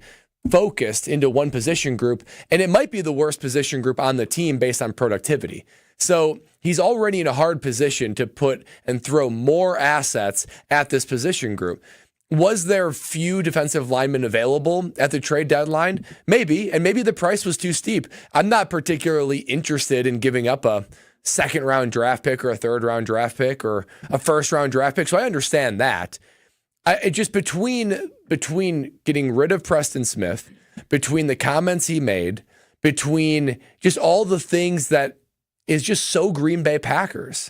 Speaker 2: focused into one position group, and it might be the worst position group on the team based on productivity. So he's already in a hard position to put and throw more assets at this position group. Was there few defensive linemen available at the trade deadline? Maybe, and maybe the price was too steep. I'm not particularly interested in giving up a second-round draft pick or a third-round draft pick or a first-round draft pick, so I understand that. It just between getting rid of Preston Smith, between the comments he made, between just all the things that is just so Green Bay Packers.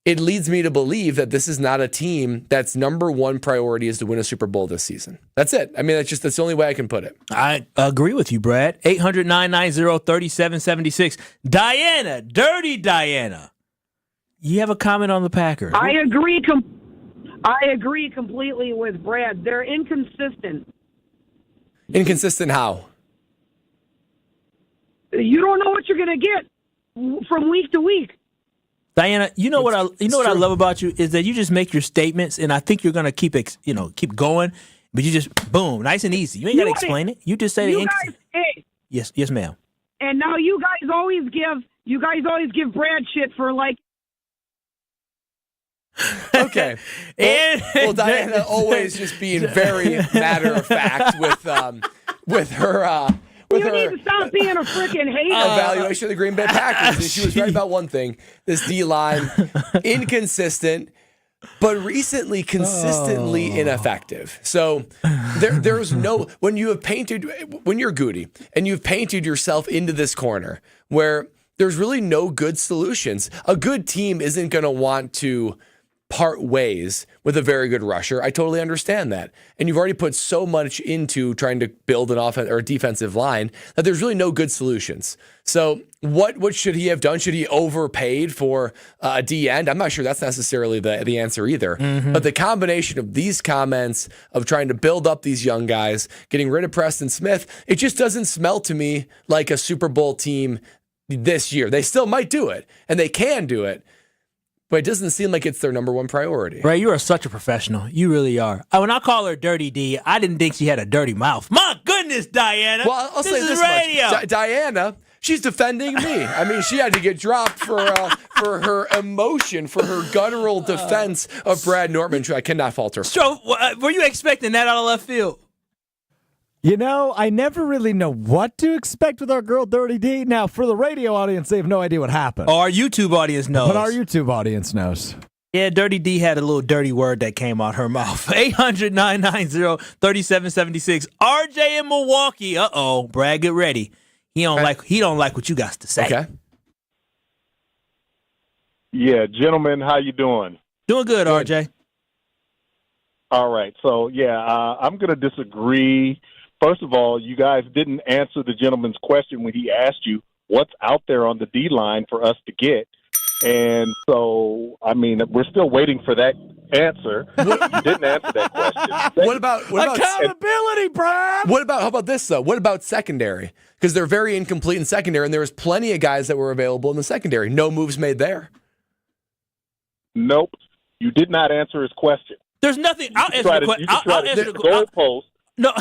Speaker 2: It leads me to believe that this is not a team that's number one priority is to win a Super Bowl this season. That's it. I mean, that's the only way I can put it.
Speaker 1: I agree with you, Brad. 800-990-3776. Diana, Dirty Diana. You have a comment on the Packers?
Speaker 7: I agree completely with Brad. They're inconsistent.
Speaker 2: Inconsistent how?
Speaker 7: You don't know what you're going to get from week to week.
Speaker 1: Diana, what I love about you is that you just make your statements, and I think you're gonna keep going, but you just boom, nice and easy. You ain't gotta explain it. You just say the yes, ma'am.
Speaker 7: And now you guys always give Brad shit for like.
Speaker 2: Okay, well, Diana always just being very matter of fact with her.
Speaker 7: You need to stop being a freaking hater.
Speaker 2: Evaluation of the Green Bay Packers. And she was right about one thing. This D-line, inconsistent, but recently consistently ineffective. So there's no, when you're Goody and you've painted yourself into this corner where there's really no good solutions. A good team isn't going to want to part ways with a very good rusher. I totally understand that. And you've already put so much into trying to build an offense or a defensive line that there's really no good solutions. So what should he have done? Should he overpaid for a D end? I'm not sure that's necessarily the answer either. Mm-hmm. But the combination of these comments of trying to build up these young guys, getting rid of Preston Smith, it just doesn't smell to me like a Super Bowl team this year. They still might do it, and they can do it. But it doesn't seem like it's their number one priority.
Speaker 1: Right, you are such a professional. You really are. When I call her Dirty D, I didn't think she had a dirty mouth. My goodness, Diana.
Speaker 2: Well, I'll say this
Speaker 1: radio.
Speaker 2: Much. Diana, she's defending me. I mean, she had to get dropped for her emotion, for her guttural defense of Brad Nortman. I cannot fault her.
Speaker 1: So, were you expecting that out of left field?
Speaker 15: I never really know what to expect with our girl Dirty D. Now, for the radio audience, they have no idea what happened.
Speaker 1: Our YouTube audience knows.
Speaker 15: But our YouTube audience knows.
Speaker 1: Yeah, Dirty D had a little dirty word that came out her mouth. 800-990-3776. RJ in Milwaukee. Uh-oh. Brad, get ready. He don't like what you got to say.
Speaker 2: Okay.
Speaker 14: Yeah, gentlemen, how you doing?
Speaker 1: Doing good, RJ.
Speaker 14: All right. So, I'm going to disagree. First of all, you guys didn't answer the gentleman's question when he asked you what's out there on the D-line for us to get. And so, I mean, we're still waiting for that answer. You didn't answer that question.
Speaker 2: What about
Speaker 15: accountability, Brad?
Speaker 2: How about this, though? What about secondary? Because they're very incomplete in secondary, and there was plenty of guys that were available in the secondary. No moves made there.
Speaker 14: Nope. You did not answer his question.
Speaker 1: There's nothing. I'll answer the question. I'll answer the goalpost. No,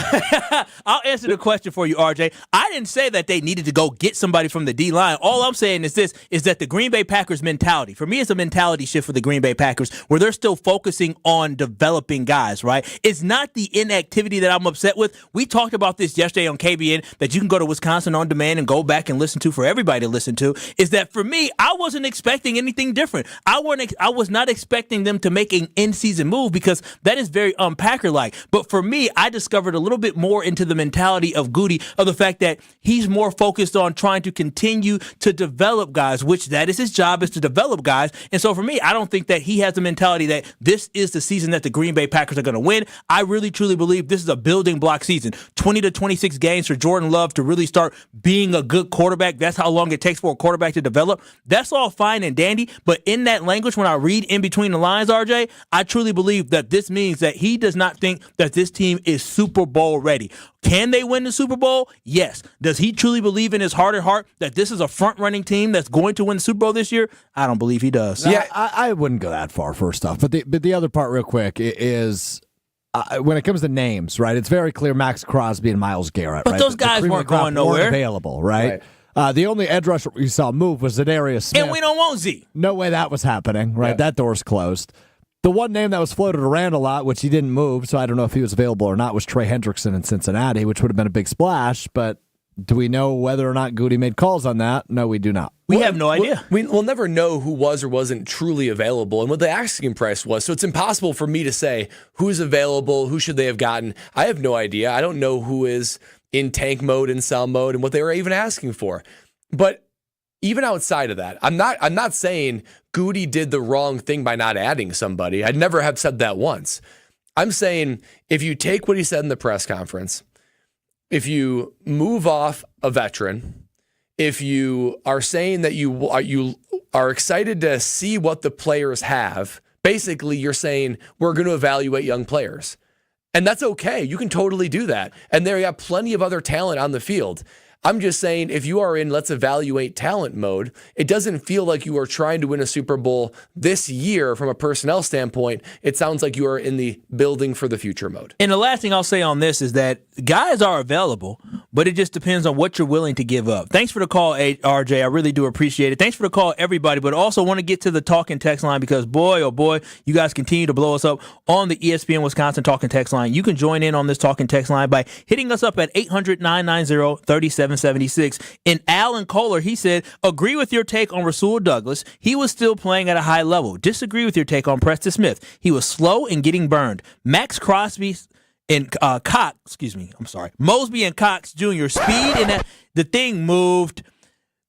Speaker 1: I'll answer the question for you, RJ. I didn't say that they needed to go get somebody from the D-line. All I'm saying is that the Green Bay Packers mentality, for me, it's a mentality shift for the Green Bay Packers where they're still focusing on developing guys, right? It's not the inactivity that I'm upset with. We talked about this yesterday on KBN that you can go to Wisconsin On Demand and go back and listen to for everybody to listen to, is that for me, I wasn't expecting anything different. I was not expecting them to make an in-season move because that is very Packer-like. But for me, I discovered a little bit more into the mentality of Goody, of the fact that he's more focused on trying to continue to develop guys, which that is his job, is to develop guys. And so for me, I don't think that he has the mentality that this is the season that the Green Bay Packers are going to win. I really, truly believe this is a building block season. 20 to 26 games for Jordan Love to really start being a good quarterback. That's how long it takes for a quarterback to develop. That's all fine and dandy. But in that language, when I read in between the lines, RJ, I truly believe that this means that he does not think that this team is Super Bowl ready. Can they win the Super Bowl? Yes. Does he truly believe in his heart of heart that this is a front-running team that's going to win the Super Bowl this year? I don't believe he does.
Speaker 15: Yeah, I wouldn't go that far, first off. But the other part, real quick, is when it comes to names, right? It's very clear Max Crosby and Myles Garrett.
Speaker 1: But
Speaker 15: right?
Speaker 1: those guys weren't going nowhere.
Speaker 15: Weren't available, right? The only edge rusher we saw move was Zadarius Smith.
Speaker 1: And we don't want Z.
Speaker 15: No way that was happening, right? Yeah. That door's closed. The one name that was floated around a lot, which he didn't move, so I don't know if he was available or not, was Trey Hendrickson in Cincinnati, which would have been a big splash. But do we know whether or not Goody made calls on that? No, we do not.
Speaker 1: We have no idea.
Speaker 2: We'll never know who was or wasn't truly available and what the asking price was. So it's impossible for me to say who's available, who should they have gotten. I have no idea. I don't know who is in tank mode and sell mode and what they were even asking for. But even outside of that, I'm not saying Goody did the wrong thing by not adding somebody. I'd never have said that once. I'm saying if you take what he said in the press conference, if you move off a veteran, if you are saying that you are excited to see what the players have, basically you're saying we're going to evaluate young players. And that's okay. You can totally do that. And there you have plenty of other talent on the field. I'm just saying if you are in let's evaluate talent mode, it doesn't feel like you are trying to win a Super Bowl this year from a personnel standpoint. It sounds like you are in the building for the future mode.
Speaker 1: And the last thing I'll say on this is that guys are available, but it just depends on what you're willing to give up. Thanks for the call, RJ. I really do appreciate it. Thanks for the call, everybody, but also want to get to the talking text line because boy, oh boy, you guys continue to blow us up on the ESPN Wisconsin talking text line. You can join in on this talking text line by hitting us up at 800-990-3776. And Alan Kohler, he said, agree with your take on Rasul Douglas. He was still playing at a high level. Disagree with your take on Preston Smith. He was slow and getting burned. Max Crosby and Mosby and Cox Jr. speed and the thing moved.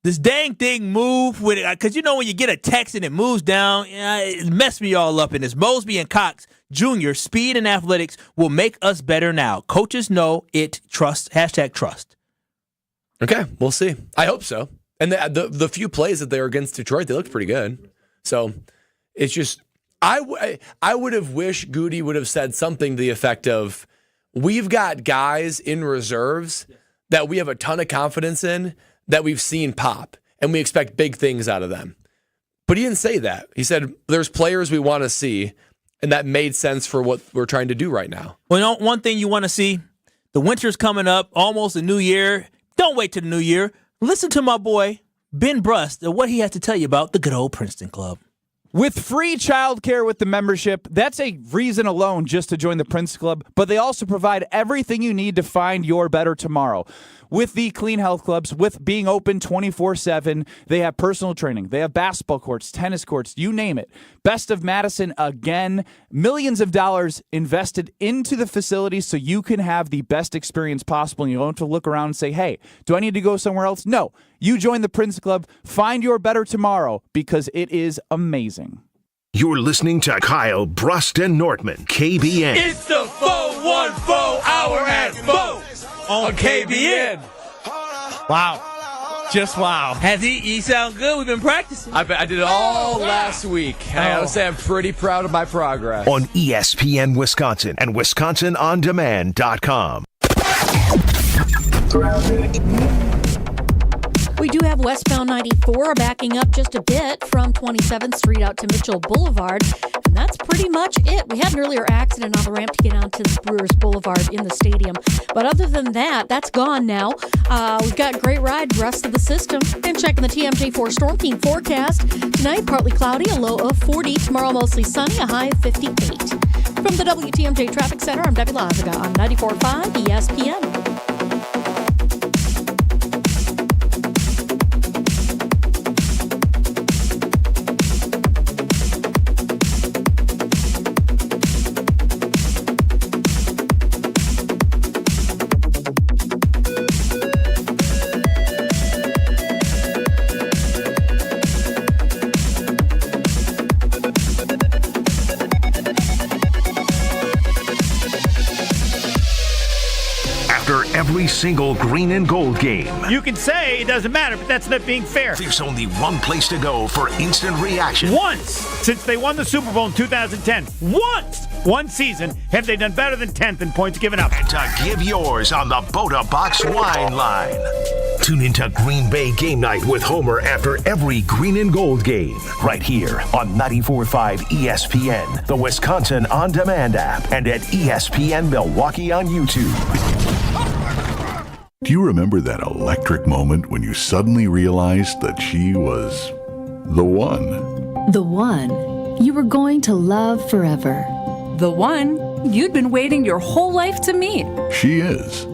Speaker 1: This dang thing moved with it because you know when you get a text and it moves down, it messed me all up. And this Mosby and Cox Jr. speed and athletics will make us better now. Coaches know it. Trust. #trust.
Speaker 2: Okay, we'll see. I hope so. And the few plays that they were against Detroit, they looked pretty good. So it's just, I would have wished Goody would have said something to the effect of, we've got guys in reserves that we have a ton of confidence in that we've seen pop, and we expect big things out of them. But he didn't say that. He said, there's players we want to see, and that made sense for what we're trying to do right now.
Speaker 1: Well, you know, one thing you want to see, the winter's coming up, almost a new year. Don't wait till the new year. Listen to my boy, Ben Brust, and what he has to tell you about the good old Princeton Club.
Speaker 16: With free childcare with the membership, that's a reason alone just to join the Princeton Club, but they also provide everything you need to find your better tomorrow. With the clean health clubs, with being open 24/7, they have personal training, they have basketball courts, tennis courts, you name it. Best of Madison again, millions of dollars invested into the facility so you can have the best experience possible, and you don't have to look around and say, hey, do I need to go somewhere else? No, you join the Princeton Club, find your better tomorrow, because it is amazing.
Speaker 6: You're listening to Kyle, Brust, and Nortman, KBN.
Speaker 9: It's the 414 hour at 4 on KBN.
Speaker 1: Wow. Just wow. Has he sound good? We've been practicing.
Speaker 2: I did it all last week. I gotta say I'm pretty proud of my progress.
Speaker 6: On ESPN Wisconsin and WisconsinOnDemand.com.
Speaker 17: We do have westbound 94 backing up just a bit from 27th Street out to Mitchell Boulevard, and that's pretty much it. We had an earlier accident on the ramp to get onto the Brewers Boulevard in the stadium, but other than that, that's gone now. We've got a great ride rest of the system. And checking the TMJ4 Storm Team forecast. Tonight, partly cloudy, a low of 40. Tomorrow, mostly sunny, a high of 58. From the WTMJ Traffic Center, I'm Debbie Lazaga on 94.5 ESPN.
Speaker 6: Every single green and gold game.
Speaker 18: You can say it doesn't matter, but that's not being fair.
Speaker 6: There's only one place to go for instant reaction.
Speaker 18: Once, since they won the Super Bowl in 2010, one season, have they done better than 10th in points given up.
Speaker 6: And to give yours on the Boda Box Wine Line. Tune into Green Bay Game Night with Homer after every green and gold game. Right here on 94.5 ESPN, the Wisconsin On Demand app, and at ESPN Milwaukee on YouTube.
Speaker 20: Do you remember that electric moment when you suddenly realized that she was the one?
Speaker 23: The one you were going to love forever.
Speaker 24: The one you'd been waiting your whole life to meet.
Speaker 20: She is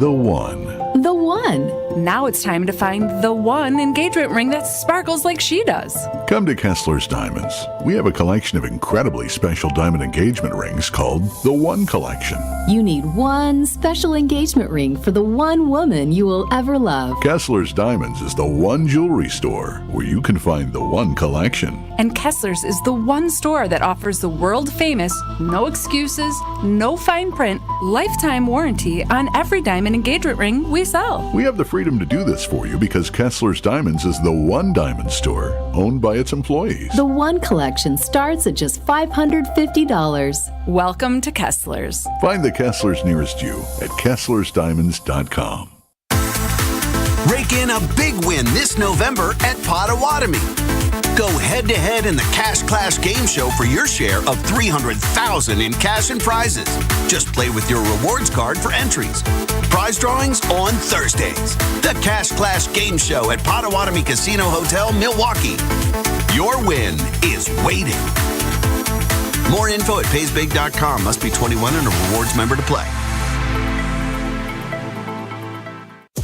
Speaker 20: the one.
Speaker 23: The one.
Speaker 3: Now it's time to find the one engagement ring that sparkles like she does.
Speaker 20: Come to Kessler's Diamonds. We have a collection of incredibly special diamond engagement rings called the One Collection.
Speaker 23: You need one special engagement ring for the one woman you will ever love.
Speaker 20: Kessler's Diamonds is the one jewelry store where you can find the One Collection.
Speaker 3: And Kessler's is the one store that offers the world-famous, no excuses, no fine print, lifetime warranty on every diamond engagement ring we sell.
Speaker 20: We have the freedom to do this for you because Kessler's Diamonds is the one diamond store owned by its employees.
Speaker 23: The One Collection starts at just $550.
Speaker 3: Welcome to Kessler's.
Speaker 20: Find the Kesslers nearest you at KesslersDiamonds.com.
Speaker 4: Rake in a big win this November at Potawatomi. Go head-to-head in the Cash Clash game show for your share of $300,000 in cash and prizes. Just play with your rewards card for entries. Prize drawings on Thursdays. The Cash Clash game show at Potawatomi Casino Hotel, Milwaukee. Your win is waiting. More info at paysbig.com. Must be 21 and a rewards member to play.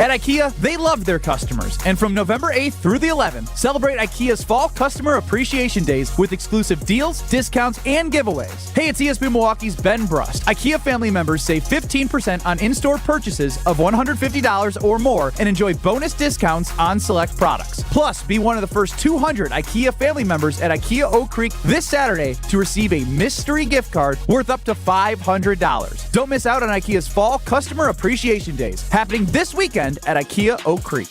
Speaker 16: At IKEA, they love their customers. And from November 8th through the 11th, celebrate IKEA's Fall Customer Appreciation Days with exclusive deals, discounts, and giveaways. Hey, it's ESPN Milwaukee's Ben Brust. IKEA family members save 15% on in-store purchases of $150 or more and enjoy bonus discounts on select products. Plus, be one of the first 200 IKEA family members at IKEA Oak Creek this Saturday to receive a mystery gift card worth up to $500. Don't miss out on IKEA's Fall Customer Appreciation Days, happening this weekend at IKEA Oak Creek.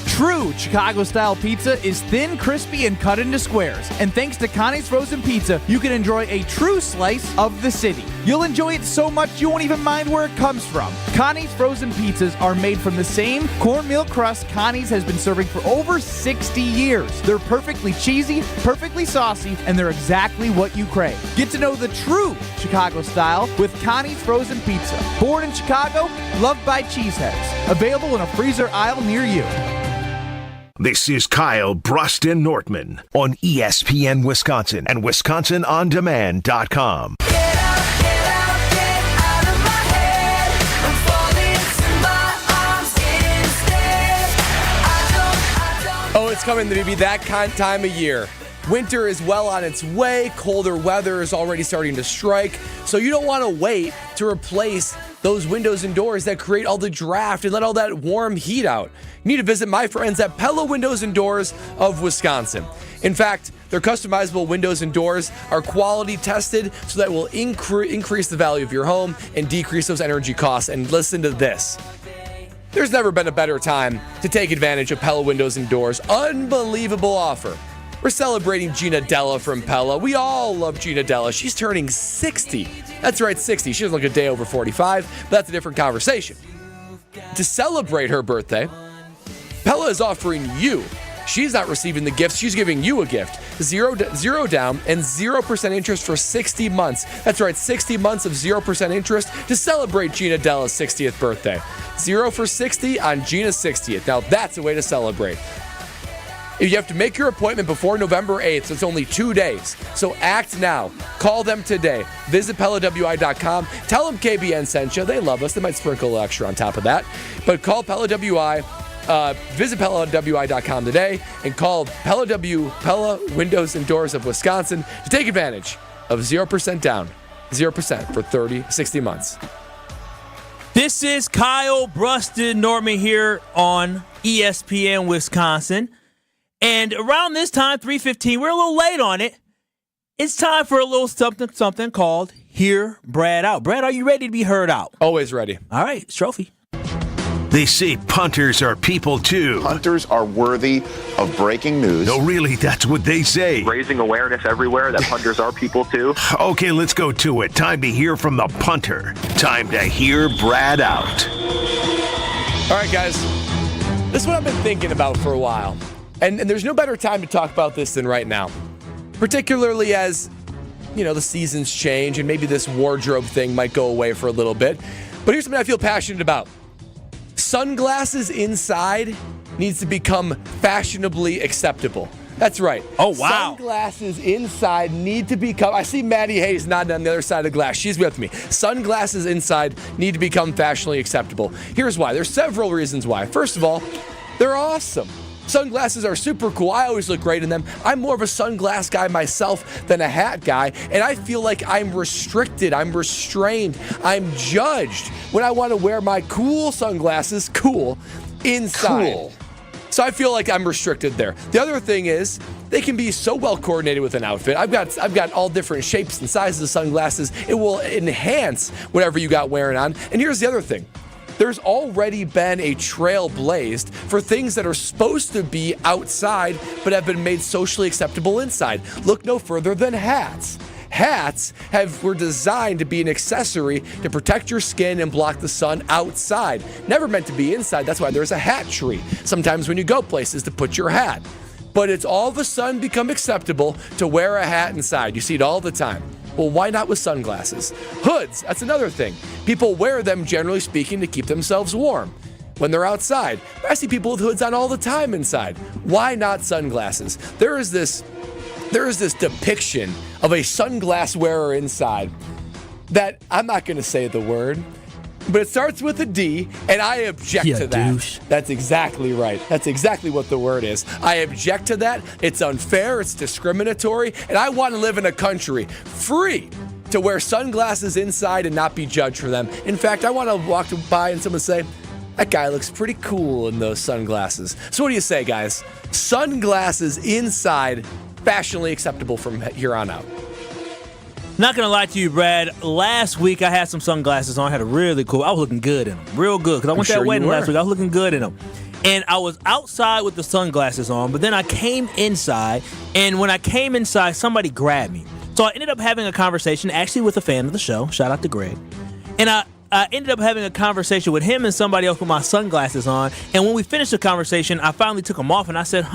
Speaker 16: True Chicago-style pizza is thin, crispy, and cut into squares. And thanks to Connie's Frozen Pizza, you can enjoy a true slice of the city. You'll enjoy it so much you won't even mind where it comes from. Connie's Frozen Pizzas are made from the same cornmeal crust Connie's has been serving for over 60 years. They're perfectly cheesy, perfectly saucy, and they're exactly what you crave. Get to know the true Chicago style with Connie's Frozen Pizza. Born in Chicago, loved by cheeseheads. Available in a freezer aisle near you.
Speaker 6: This is Kyle, Brust, and Nortman on ESPN Wisconsin and WisconsinOnDemand.com.
Speaker 2: Oh, it's coming to be that time of year. Winter is well on its way. Colder weather is already starting to strike. So you don't want to wait to replace those windows and doors that create all the draft and let all that warm heat out. You need to visit my friends at Pella Windows and Doors of Wisconsin. In fact, their customizable windows and doors are quality tested so that will increase the value of your home and decrease those energy costs. And listen to this. There's never been a better time to take advantage of Pella Windows and Doors' unbelievable offer. We're celebrating Gina Della from Pella. We all love Gina Della. She's turning 60. That's right, 60. She doesn't look a day over 45, but that's a different conversation. To celebrate her birthday, Pella is offering you. She's not receiving the gifts. She's giving you a gift. Zero down and 0% interest for 60 months. That's right, 60 months of 0% interest to celebrate Gina Della's 60th birthday. 0 for 60 on Gina's 60th. Now that's a way to celebrate. You have to make your appointment before November 8th, so it's only 2 days. So act now. Call them today. Visit PellaWI.com. Tell them KBN sent you. They love us. They might sprinkle a little extra on top of that. But call Pella WI. Visit PellaWI.com today and call Pella Windows and Doors of Wisconsin to take advantage of 0% down, 0% for 60 months.
Speaker 1: This is Kyle, Brust, and Nortman here on ESPN Wisconsin. And around this time, 3:15, we're a little late on it. It's time for a little something called Hear Brad Out. Brad, are you ready to be heard out?
Speaker 2: Always ready.
Speaker 1: All right, it's Trophy.
Speaker 6: They say punters are people too.
Speaker 5: Punters are worthy of breaking news.
Speaker 6: No, really, that's what they say.
Speaker 5: Raising awareness everywhere that punters are people too.
Speaker 6: Okay, let's go to it. Time to hear from the punter. Time to hear Brad out.
Speaker 2: All right, guys. This is what I've been thinking about for a while. And there's no better time to talk about this than right now. Particularly as, the seasons change and maybe this wardrobe thing might go away for a little bit. But here's something I feel passionate about. Sunglasses inside needs to become fashionably acceptable. That's right.
Speaker 1: Oh, wow.
Speaker 2: Sunglasses inside need to become. I see Maddie Hayes nodding on the other side of the glass. She's with me. Sunglasses inside need to become fashionably acceptable. Here's why. There's several reasons why. First of all, they're awesome. Sunglasses are super cool. I always look great in them. I'm more of a sunglass guy myself than a hat guy, and I feel like I'm restricted, I'm restrained, I'm judged when I want to wear my cool sunglasses, inside.
Speaker 1: Cool.
Speaker 2: So I feel like I'm restricted there. The other thing is they can be so well coordinated with an outfit. I've got all different shapes and sizes of sunglasses. It will enhance whatever you got wearing on. And here's the other thing. There's already been a trail blazed for things that are supposed to be outside but have been made socially acceptable inside. Look no further than hats. Hats were designed to be an accessory to protect your skin and block the sun outside. Never meant to be inside. That's why there's a hat tree sometimes when you go places to put your hat. But it's all of a sudden become acceptable to wear a hat inside. You see it all the time. Well, why not with sunglasses? Hoods, that's another thing. People wear them, generally speaking, to keep themselves warm when they're outside. I see people with hoods on all the time inside. Why not sunglasses? There is this depiction of a sunglass wearer inside that I'm not going to say the word, but it starts with a D, and I object to that.
Speaker 1: Douche.
Speaker 2: That's exactly right. That's exactly what the word is. I object to that. It's unfair. It's discriminatory. And I want to live in a country free to wear sunglasses inside and not be judged for them. In fact, I want to walk by and someone say, that guy looks pretty cool in those sunglasses. So what do you say, guys? Sunglasses inside, fashionably acceptable from here on out.
Speaker 1: Not gonna lie to you, Brad. Last week I had some sunglasses on. I had a really cool. I was looking good in them, real good. Because I went to that wedding last week. I was looking good in them, and I was outside with the sunglasses on. But then I came inside, and when I came inside, somebody grabbed me. So I ended up having a conversation, actually with a fan of the show. Shout out to Greg. And I ended up having a conversation with him and somebody else with my sunglasses on. And when we finished the conversation, I finally took them off, and I said,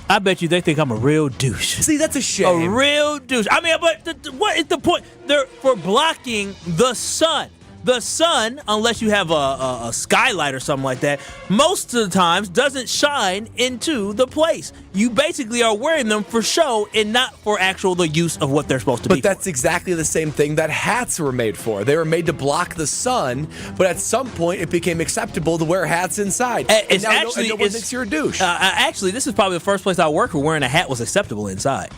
Speaker 1: I bet you they think I'm a real douche.
Speaker 2: See, that's a shame.
Speaker 1: A real douche. I mean, but what is the point? They're for blocking the sun. The sun, unless you have a skylight or something like that, most of the times doesn't shine into the place. You basically are wearing them for show and not for the use of what they're supposed to be.
Speaker 2: But that's exactly the same thing that hats were made for. They were made to block the sun, but at some point it became acceptable to wear hats inside. And now no one thinks you're a douche.
Speaker 1: Actually, this is probably the first place I worked where wearing a hat was acceptable inside.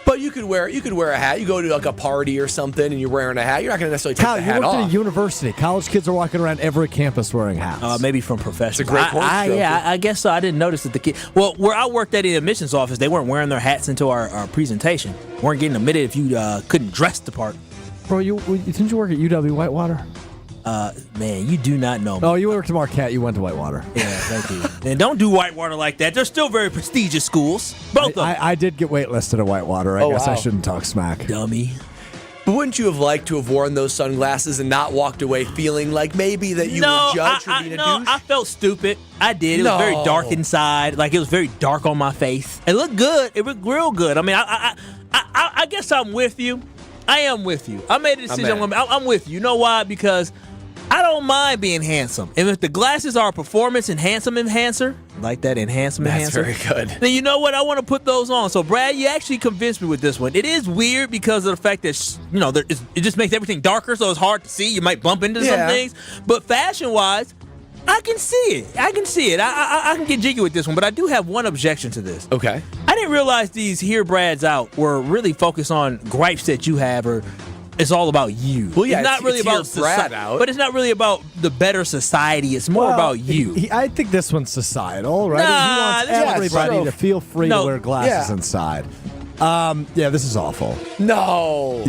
Speaker 2: But you could wear a hat. You go to like a party or something and you're wearing a hat. You're not going to necessarily take the hat off.
Speaker 15: You worked at a university. College kids are walking around every campus wearing hats.
Speaker 1: Maybe from professionals.
Speaker 2: It's a great horse trophy.
Speaker 1: Yeah, I guess so. I didn't notice that the kid. Well, where I worked at the admissions office, they weren't wearing their hats into our presentation. Weren't getting admitted if you couldn't dress the part.
Speaker 15: Bro, didn't you work at UW Whitewater?
Speaker 1: Man, you do not know me.
Speaker 15: Oh, you worked at Marquette. You went to Whitewater.
Speaker 1: Yeah, thank you. And don't do Whitewater like that. They're still very prestigious schools. Both of them.
Speaker 15: I did get waitlisted at Whitewater. I guess I shouldn't talk smack.
Speaker 1: Dummy.
Speaker 2: But wouldn't you have liked to have worn those sunglasses and not walked away feeling like maybe that you were judged for being a douche?
Speaker 1: I felt stupid. I did. It was very dark inside. Like, it was very dark on my face. It looked good. It looked real good. I mean, I guess I'm with you. I am with you. I made a decision. I'm with you. You know why? Because I don't mind being handsome. And if the glasses are a performance enhancer, like that enhancement enhancer.
Speaker 2: That's very good.
Speaker 1: Then you know what? I want to put those on. So, Brad, you actually convinced me with this one. It is weird because of the fact that, it just makes everything darker, so it's hard to see. You might bump into some things. But fashion-wise, I can see it. I can get jiggy with this one, but I do have one objection to this.
Speaker 2: Okay.
Speaker 1: I didn't realize these Here Brads Out were really focused on gripes that you have or it's all about you.
Speaker 2: Well, yeah,
Speaker 1: it's not really about
Speaker 2: society,
Speaker 1: but it's not really about the better society. It's more about you.
Speaker 15: I think this one's societal, right? He wants everybody to feel free to wear glasses inside. This is awful.
Speaker 2: No.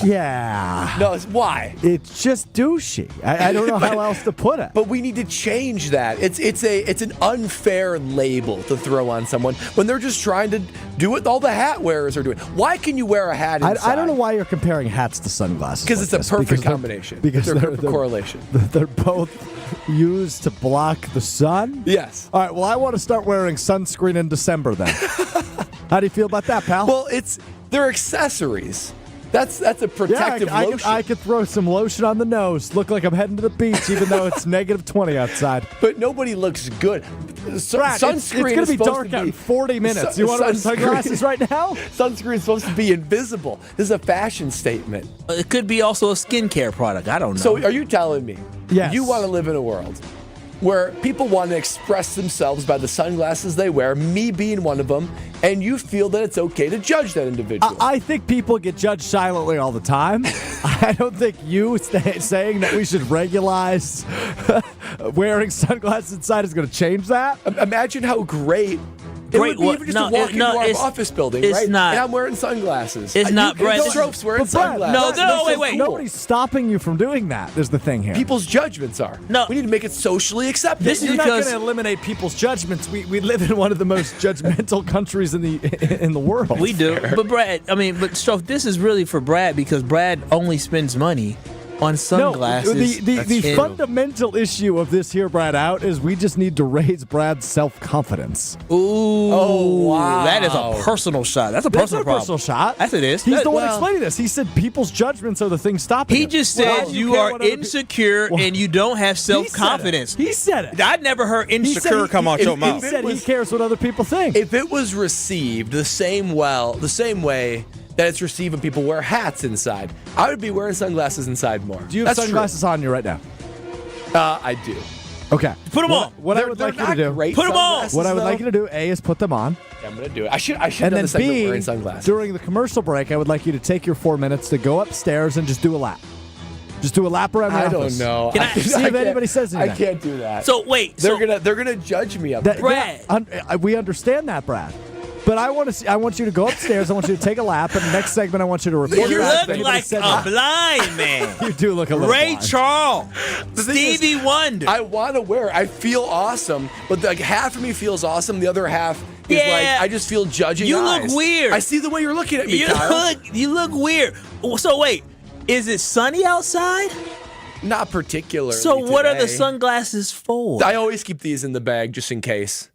Speaker 15: Yeah.
Speaker 2: No, why?
Speaker 15: It's just douchey. I don't know how else to put it.
Speaker 2: But we need to change that. It's an unfair label to throw on someone when they're just trying to do what all the hat wearers are doing. Why can you wear a hat inside?
Speaker 15: I don't know why you're comparing hats to sunglasses.
Speaker 2: Because it's a perfect combination.
Speaker 15: Because
Speaker 2: they're perfect correlation.
Speaker 15: They're both used to block the sun?
Speaker 2: Yes.
Speaker 15: All right, well, I want to start wearing sunscreen in December then. How do you feel about that, pal?
Speaker 2: Well, they're accessories. That's a protective lotion.
Speaker 15: I could throw some lotion on the nose, look like I'm heading to the beach, even though it's negative 20 outside.
Speaker 2: But nobody looks good.
Speaker 15: Brad,
Speaker 2: Sunscreen
Speaker 15: it's going to be dark out in 40 minutes. You want to wear sunglasses right now?
Speaker 2: Sunscreen is supposed to be invisible. This is a fashion statement.
Speaker 1: It could be also a skincare product. I don't know.
Speaker 2: So are you telling me
Speaker 15: Yes.
Speaker 2: you want to live in a world where people want to express themselves by the sunglasses they wear, me being one of them, and you feel that it's okay to judge that individual?
Speaker 15: I think people get judged silently all the time. I don't think you saying that we should regularize wearing sunglasses inside is going to change that.
Speaker 2: Imagine how great it would be even just to walk into our office building,
Speaker 1: it's
Speaker 2: right?
Speaker 1: not.
Speaker 2: And I'm wearing sunglasses.
Speaker 1: It's not, Brett.
Speaker 2: Stroph's wearing sunglasses.
Speaker 1: No, wait.
Speaker 15: Nobody's stopping you from doing that, is the thing here.
Speaker 2: People's judgments are.
Speaker 1: No.
Speaker 2: We need to make it socially accepted.
Speaker 15: You're not going to eliminate people's judgments. We live in one of the most judgmental countries in the world.
Speaker 1: We do. But Brad, Stroph, this is really for Brad because Brad only spends money on sunglasses.
Speaker 15: No, the fundamental issue of this here, Brad, out is we just need to raise Brad's self-confidence.
Speaker 1: Ooh.
Speaker 2: Oh, wow.
Speaker 1: That is a personal shot. That's a personal problem.
Speaker 15: Personal shot.
Speaker 1: Yes, it is.
Speaker 15: He's the one explaining this. He said people's judgments are the thing stopping
Speaker 1: He
Speaker 15: him.
Speaker 1: just said you are insecure and you don't have self-confidence.
Speaker 15: He said it.
Speaker 1: I never heard insecure come out your mouth.
Speaker 15: He said he cares what other people think.
Speaker 2: If it was received the same way that it's received when people wear hats inside, I would be wearing sunglasses inside more.
Speaker 15: Do you have sunglasses on you right now?
Speaker 2: I do.
Speaker 15: Okay.
Speaker 1: Put them on.
Speaker 15: What I would like you to do.
Speaker 1: Put them on.
Speaker 15: What I would like you to do, A, is put them on.
Speaker 2: Yeah, I'm going to do it. I should have
Speaker 15: And
Speaker 2: done
Speaker 15: then
Speaker 2: the segment
Speaker 15: B,
Speaker 2: wearing sunglasses.
Speaker 15: during the commercial break, I would like you to take your 4 minutes to go upstairs and just do a lap. Just do a lap around the
Speaker 2: I
Speaker 15: office.
Speaker 2: don't know.
Speaker 15: See if anybody says anything.
Speaker 2: I can't do that.
Speaker 1: So wait.
Speaker 2: They're gonna judge me up there.
Speaker 1: Brad.
Speaker 15: We understand that, Brad. But I want you to go upstairs. I want you to take a lap. And the next segment, I want you to report
Speaker 1: You
Speaker 15: back if
Speaker 1: look
Speaker 15: anybody
Speaker 1: like
Speaker 15: said
Speaker 1: a
Speaker 15: that.
Speaker 1: blind man.
Speaker 15: You do look a little
Speaker 1: Ray
Speaker 15: blind.
Speaker 1: Charles.
Speaker 2: The thing is,
Speaker 1: Stevie Wonder.
Speaker 2: I want to wear it. I feel awesome, but like half of me feels awesome. The other half is like I just feel judging
Speaker 1: You
Speaker 2: eyes.
Speaker 1: look weird.
Speaker 2: I see the way you're looking at me, Kyle.
Speaker 1: You look weird. So wait, is it sunny outside?
Speaker 2: Not particularly.
Speaker 1: So what are the
Speaker 2: today.
Speaker 1: sunglasses for?
Speaker 2: I always keep these in the bag just in case.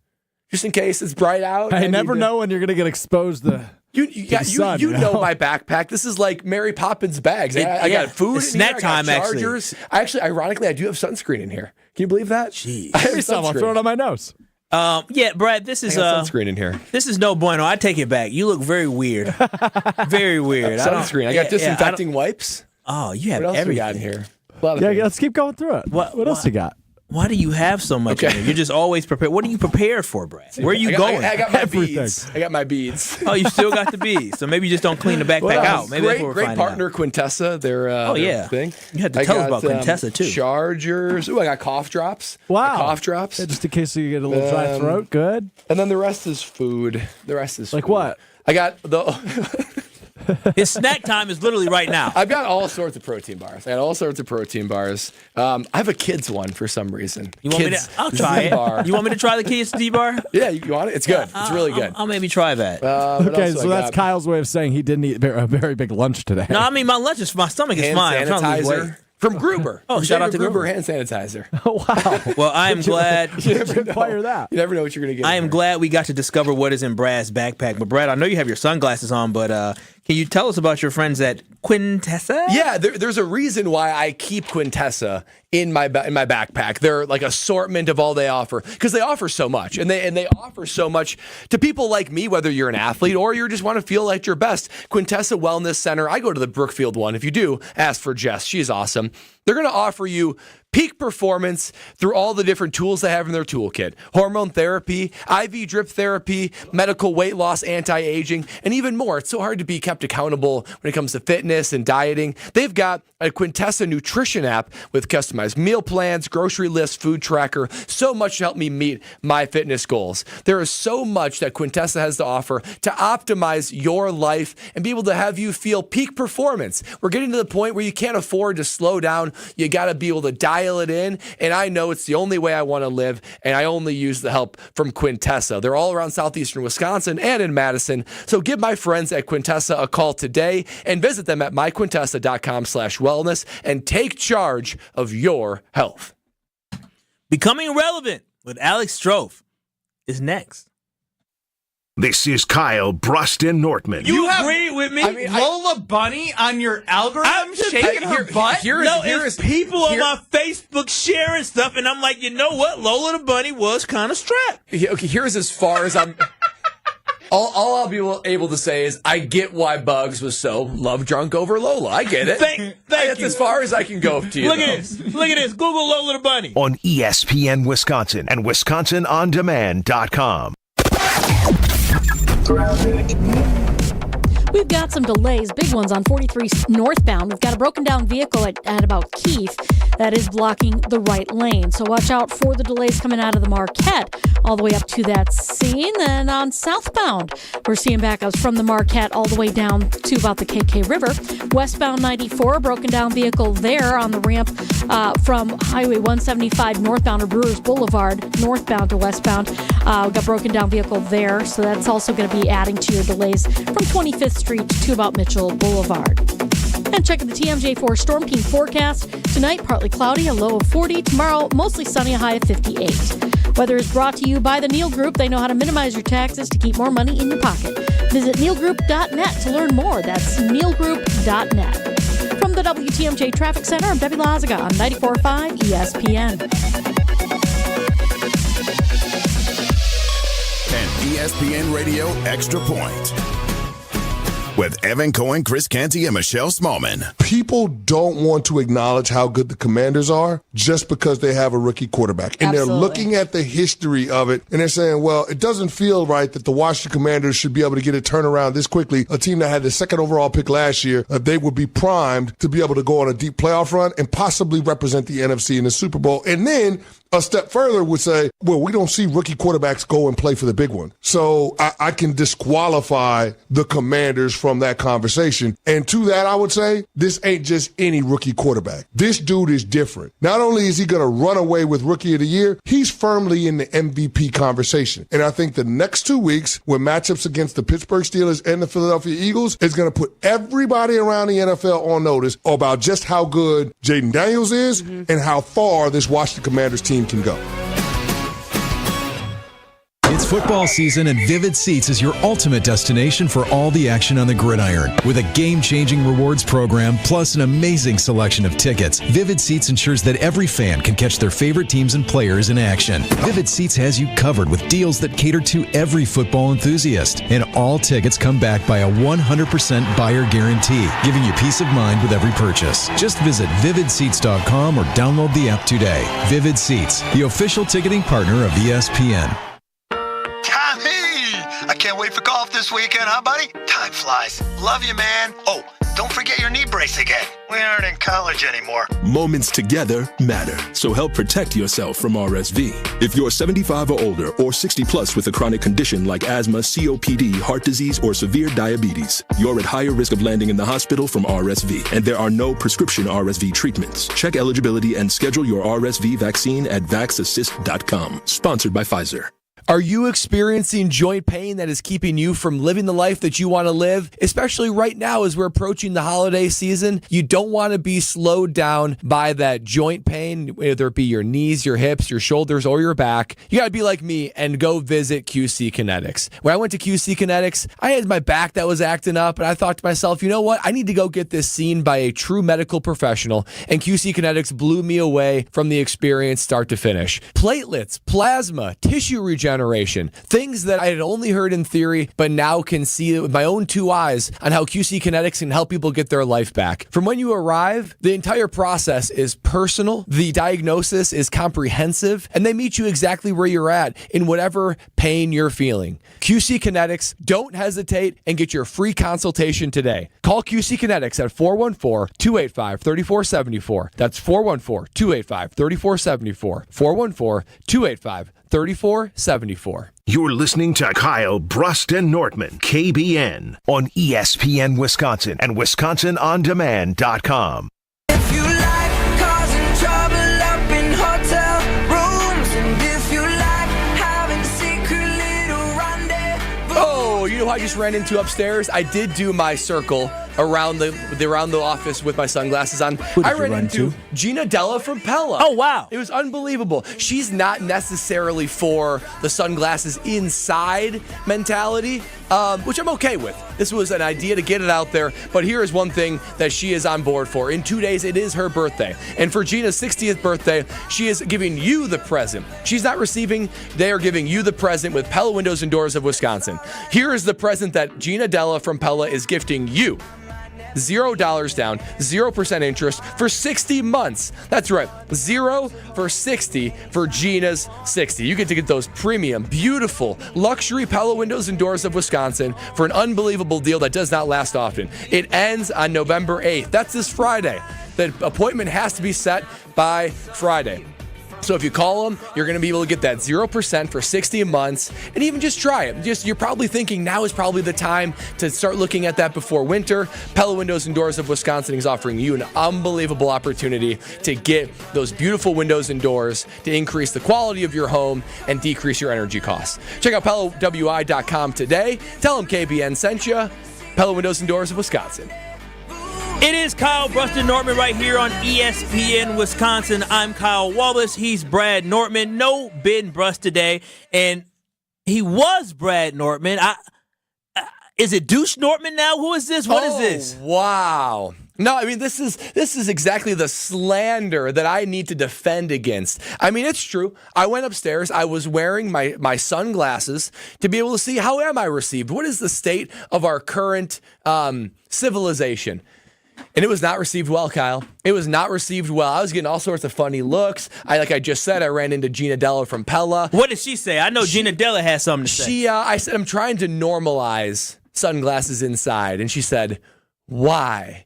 Speaker 2: Just in case it's bright out.
Speaker 15: I never know when you're going to get exposed to
Speaker 2: You
Speaker 15: sun,
Speaker 2: know my backpack. This is like Mary Poppins bags. I got food
Speaker 1: It's
Speaker 2: in here.
Speaker 1: snack time,
Speaker 2: I got chargers. Actually, ironically, I do have sunscreen in here. Can you believe that?
Speaker 1: Jeez.
Speaker 2: I have
Speaker 15: I'll throw it on my nose.
Speaker 1: Yeah, Brad, this is
Speaker 2: I got sunscreen in here.
Speaker 1: This is no bueno. I take it back. You look very weird. Very weird.
Speaker 2: Sunscreen. I got disinfecting wipes.
Speaker 1: Oh, you have
Speaker 2: What else we
Speaker 1: everything.
Speaker 2: got in here? A lot of
Speaker 15: Yeah,
Speaker 2: things.
Speaker 15: let's keep going through it. What else you got?
Speaker 1: Why do you have so much?
Speaker 2: Okay.
Speaker 1: In there? You're just always prepared. What are you prepared for, Brad? Where are you
Speaker 2: I got-
Speaker 1: going?
Speaker 2: I got my
Speaker 15: Everything.
Speaker 2: beads. I got my beads.
Speaker 1: Oh, you still got the bees. So maybe you just don't clean the backpack out. Maybe that's what we're
Speaker 2: great
Speaker 1: finding
Speaker 2: partner,
Speaker 1: out.
Speaker 2: Quintessa. Their
Speaker 1: yeah.
Speaker 2: thing.
Speaker 1: You had to tell us about Quintessa, too.
Speaker 2: Chargers. Ooh, I got cough drops.
Speaker 15: Wow.
Speaker 2: Cough drops.
Speaker 15: Yeah, just in case you get a little dry throat. Good.
Speaker 2: And then the rest is food. The rest is
Speaker 15: Like
Speaker 2: food.
Speaker 15: what?
Speaker 2: I got the.
Speaker 1: His snack time is literally right now.
Speaker 2: I've got all sorts of protein bars. I have a kids one for some reason.
Speaker 1: You want
Speaker 2: Kids
Speaker 1: me to? I'll try
Speaker 2: Z-bar.
Speaker 1: it. You want me to try the Kids D-Bar?
Speaker 2: Yeah, you want it? It's good. It's really good.
Speaker 1: I'll maybe try that.
Speaker 2: What
Speaker 15: Okay,
Speaker 2: else do
Speaker 15: so
Speaker 2: I
Speaker 15: that's
Speaker 2: got?
Speaker 15: Kyle's way of saying he didn't eat a very big lunch today.
Speaker 1: No, I mean my stomach is
Speaker 2: Hand
Speaker 1: fine. I'm trying to lose weight.
Speaker 2: sanitizer from Gruber.
Speaker 1: Oh,
Speaker 2: From
Speaker 1: shout out
Speaker 2: David
Speaker 1: to Gruber.
Speaker 2: hand sanitizer.
Speaker 15: Oh, wow.
Speaker 1: Well, I am glad.
Speaker 2: You never know.
Speaker 15: Fire that.
Speaker 2: You never know what you're going to get.
Speaker 1: I
Speaker 2: in
Speaker 1: am
Speaker 2: there.
Speaker 1: glad we got to discover what is in Brad's backpack. But Brad, I know you have your sunglasses on, but can you tell us about your friends at Quintessa?
Speaker 2: Yeah, there's a reason why I keep Quintessa in my backpack. They're like assortment of all they offer because they offer so much, and they offer so much to people like me, whether you're an athlete or you just want to feel like your best. Quintessa Wellness Center. I go to the Brookfield one. If you do, ask for Jess. She's awesome. They're going to offer you peak performance through all the different tools they have in their toolkit. Hormone therapy, IV drip therapy, medical weight loss, anti-aging, and even more. It's so hard to be kept accountable when it comes to fitness and dieting. They've got a Quintessa nutrition app with customized meal plans, grocery lists, food tracker, so much to help me meet my fitness goals. There is so much that Quintessa has to offer to optimize your life and be able to have you feel peak performance. We're getting to the point where you can't afford to slow down. You got to be able to dial it in, and I know it's the only way I want to live, and I only use the help from Quintessa. They're all around southeastern Wisconsin and in Madison, so give my friends at Quintessa a call today and visit them at myquintessa.com/wellness and take charge of your health.
Speaker 1: Becoming Relevant with Alex Strofe is next.
Speaker 6: This is Kyle, Brust, and Nortman.
Speaker 1: You agree with me?
Speaker 16: I mean, Lola Bunny on your algorithm
Speaker 1: I'm just
Speaker 16: shaking her butt?
Speaker 1: It's people on my Facebook sharing stuff, and I'm like, you know what? Lola the Bunny was kind of strapped.
Speaker 2: Okay, here's as far as I'm... All I'll be able to say is I get why Bugs was so love drunk over Lola. I get it. That's
Speaker 1: you.
Speaker 2: as far as I can go to you.
Speaker 1: Look at this. Look at this. Google Lola the Bunny.
Speaker 6: On ESPN Wisconsin and WisconsinOnDemand.com.
Speaker 17: We've got some delays, big ones on 43 northbound. We've got a broken down vehicle at about Keith that is blocking the right lane. So watch out for the delays coming out of the Marquette all the way up to that scene. Then on southbound, we're seeing backups from the Marquette all the way down to about the KK River. Westbound 94, broken down vehicle there on the ramp from Highway 175 northbound or Brewers Boulevard, northbound to westbound. We've got broken down vehicle there. So that's also going to be adding to your delays from 25th Street to about Mitchell Boulevard. And checking the TMJ4 Storm King forecast. Tonight, partly cloudy, a low of 40. Tomorrow, mostly sunny, a high of 58. Weather is brought to you by the Neal Group. They know how to minimize your taxes to keep more money in your pocket. Visit nealgroup.net to learn more. That's nealgroup.net. From the WTMJ Traffic Center, I'm Debbie Lazaga on 94.5 ESPN.
Speaker 8: And ESPN Radio Extra Point. With Evan Cohen, Chris Canty, and Michelle Smallman.
Speaker 10: People don't want to acknowledge how good the Commanders are just because they have a rookie quarterback. And They're looking at the history of it, and they're saying, well, it doesn't feel right that the Washington Commanders should be able to get a turnaround this quickly. A team that had the second overall pick last year, they would be primed to be able to go on a deep playoff run and possibly represent the NFC in the Super Bowl. And then a step further would say, well, we don't see rookie quarterbacks go and play for the big one. So I can disqualify the Commanders from that conversation. And to that, I would say, this ain't just any rookie quarterback. This dude is different. Not only is he going to run away with Rookie of the Year, he's firmly in the MVP conversation. And I think the next 2 weeks, with matchups against the Pittsburgh Steelers and the Philadelphia Eagles, is going to put everybody around the NFL on notice about just how good Jaden Daniels is and how far this Washington Commanders team can go.
Speaker 19: It's football season, and Vivid Seats is your ultimate destination for all the action on the gridiron. With a game-changing rewards program, plus an amazing selection of tickets, Vivid Seats ensures that every fan can catch their favorite teams and players in action. Vivid Seats has you covered with deals that cater to every football enthusiast. And all tickets come back by a 100% buyer guarantee, giving you peace of mind with every purchase. Just visit vividseats.com or download the app today. Vivid Seats, the official ticketing partner of ESPN.
Speaker 24: I can't wait for golf this weekend, huh, buddy? Time flies. Love you, man. Oh, don't forget your knee brace again. We aren't in college anymore.
Speaker 25: Moments together matter, so help protect yourself from RSV. If you're 75 or older or 60 plus with a chronic condition like asthma, COPD, heart disease, or severe diabetes, you're at higher risk of landing in the hospital from RSV, and there are no prescription RSV treatments. Check eligibility and schedule your RSV vaccine at vaxassist.com. Sponsored by Pfizer.
Speaker 2: Are you experiencing joint pain that is keeping you from living the life that you want to live? Especially right now as we're approaching the holiday season, you don't want to be slowed down by that joint pain, whether it be your knees, your hips, your shoulders, or your back. You got to be like me and go visit QC Kinetics. When I went to QC Kinetics, I had my back that was acting up, and I thought to myself, you know what? I need to go get this seen by a true medical professional, and QC Kinetics blew me away from the experience start to finish. Platelets, plasma, tissue regeneration, things that I had only heard in theory, but now can see with my own two eyes on how QC Kinetics can help people get their life back. From when you arrive, the entire process is personal, the diagnosis is comprehensive, and they meet you exactly where you're at in whatever pain you're feeling. QC Kinetics, don't hesitate and get your free consultation today. Call QC Kinetics at 414-285-3474. That's 414-285-3474. 414-285-3474.
Speaker 6: You're listening to Kyle, Brust, and Nortman, KBN, on ESPN Wisconsin and WisconsinOnDemand.com.
Speaker 9: If you like causing trouble up in hotel rooms, and if you like having secret little rendezvous.
Speaker 2: Oh, you know who I just ran into upstairs? I did do my circle around the office with my sunglasses on. I ran into Gina Della from Pella.
Speaker 1: Oh, wow.
Speaker 2: It was unbelievable. She's not necessarily for the sunglasses inside mentality, which I'm okay with. This was an idea to get it out there, but here is one thing that she is on board for. In 2 days, it is her birthday. And for Gina's 60th birthday, she is giving you the present. She's not receiving, they are giving you the present with Pella Windows and Doors of Wisconsin. Here is the present that Gina Della from Pella is gifting you. $0 down, 0% interest for 60 months. That's right, 0 for 60 for Gina's 60. You get to get those premium, beautiful, luxury Pella Windows and Doors of Wisconsin for an unbelievable deal that does not last often. It ends on November 8th. That's this Friday. The appointment has to be set by Friday. So if you call them, you're going to be able to get that 0% for 60 months and even just try it. You're probably thinking now is probably the time to start looking at that before winter. Pella Windows and Doors of Wisconsin is offering you an unbelievable opportunity to get those beautiful windows and doors to increase the quality of your home and decrease your energy costs. Check out PellaWI.com today. Tell them KBN sent you. Pella Windows and Doors of Wisconsin.
Speaker 1: It is Kyle, Brust, and Nortman right here on ESPN Wisconsin. I'm Kyle Wallace. He's Brad Nortman. No Ben Brust today, and he was Brad Nortman. Is it Douche Nortman now? Who is this? What is this?
Speaker 2: Wow. No, I mean, this is exactly the slander that I need to defend against. I mean, it's true. I went upstairs. I was wearing my sunglasses to be able to see how am I received? What is the state of our current civilization? And it was not received well, Kyle. It was not received well. I was getting all sorts of funny looks. Like I just said, I ran into Gina Della from Pella.
Speaker 1: What did she say? I know Gina Della has something to say.
Speaker 2: I said, I'm trying to normalize sunglasses inside. And she said, why?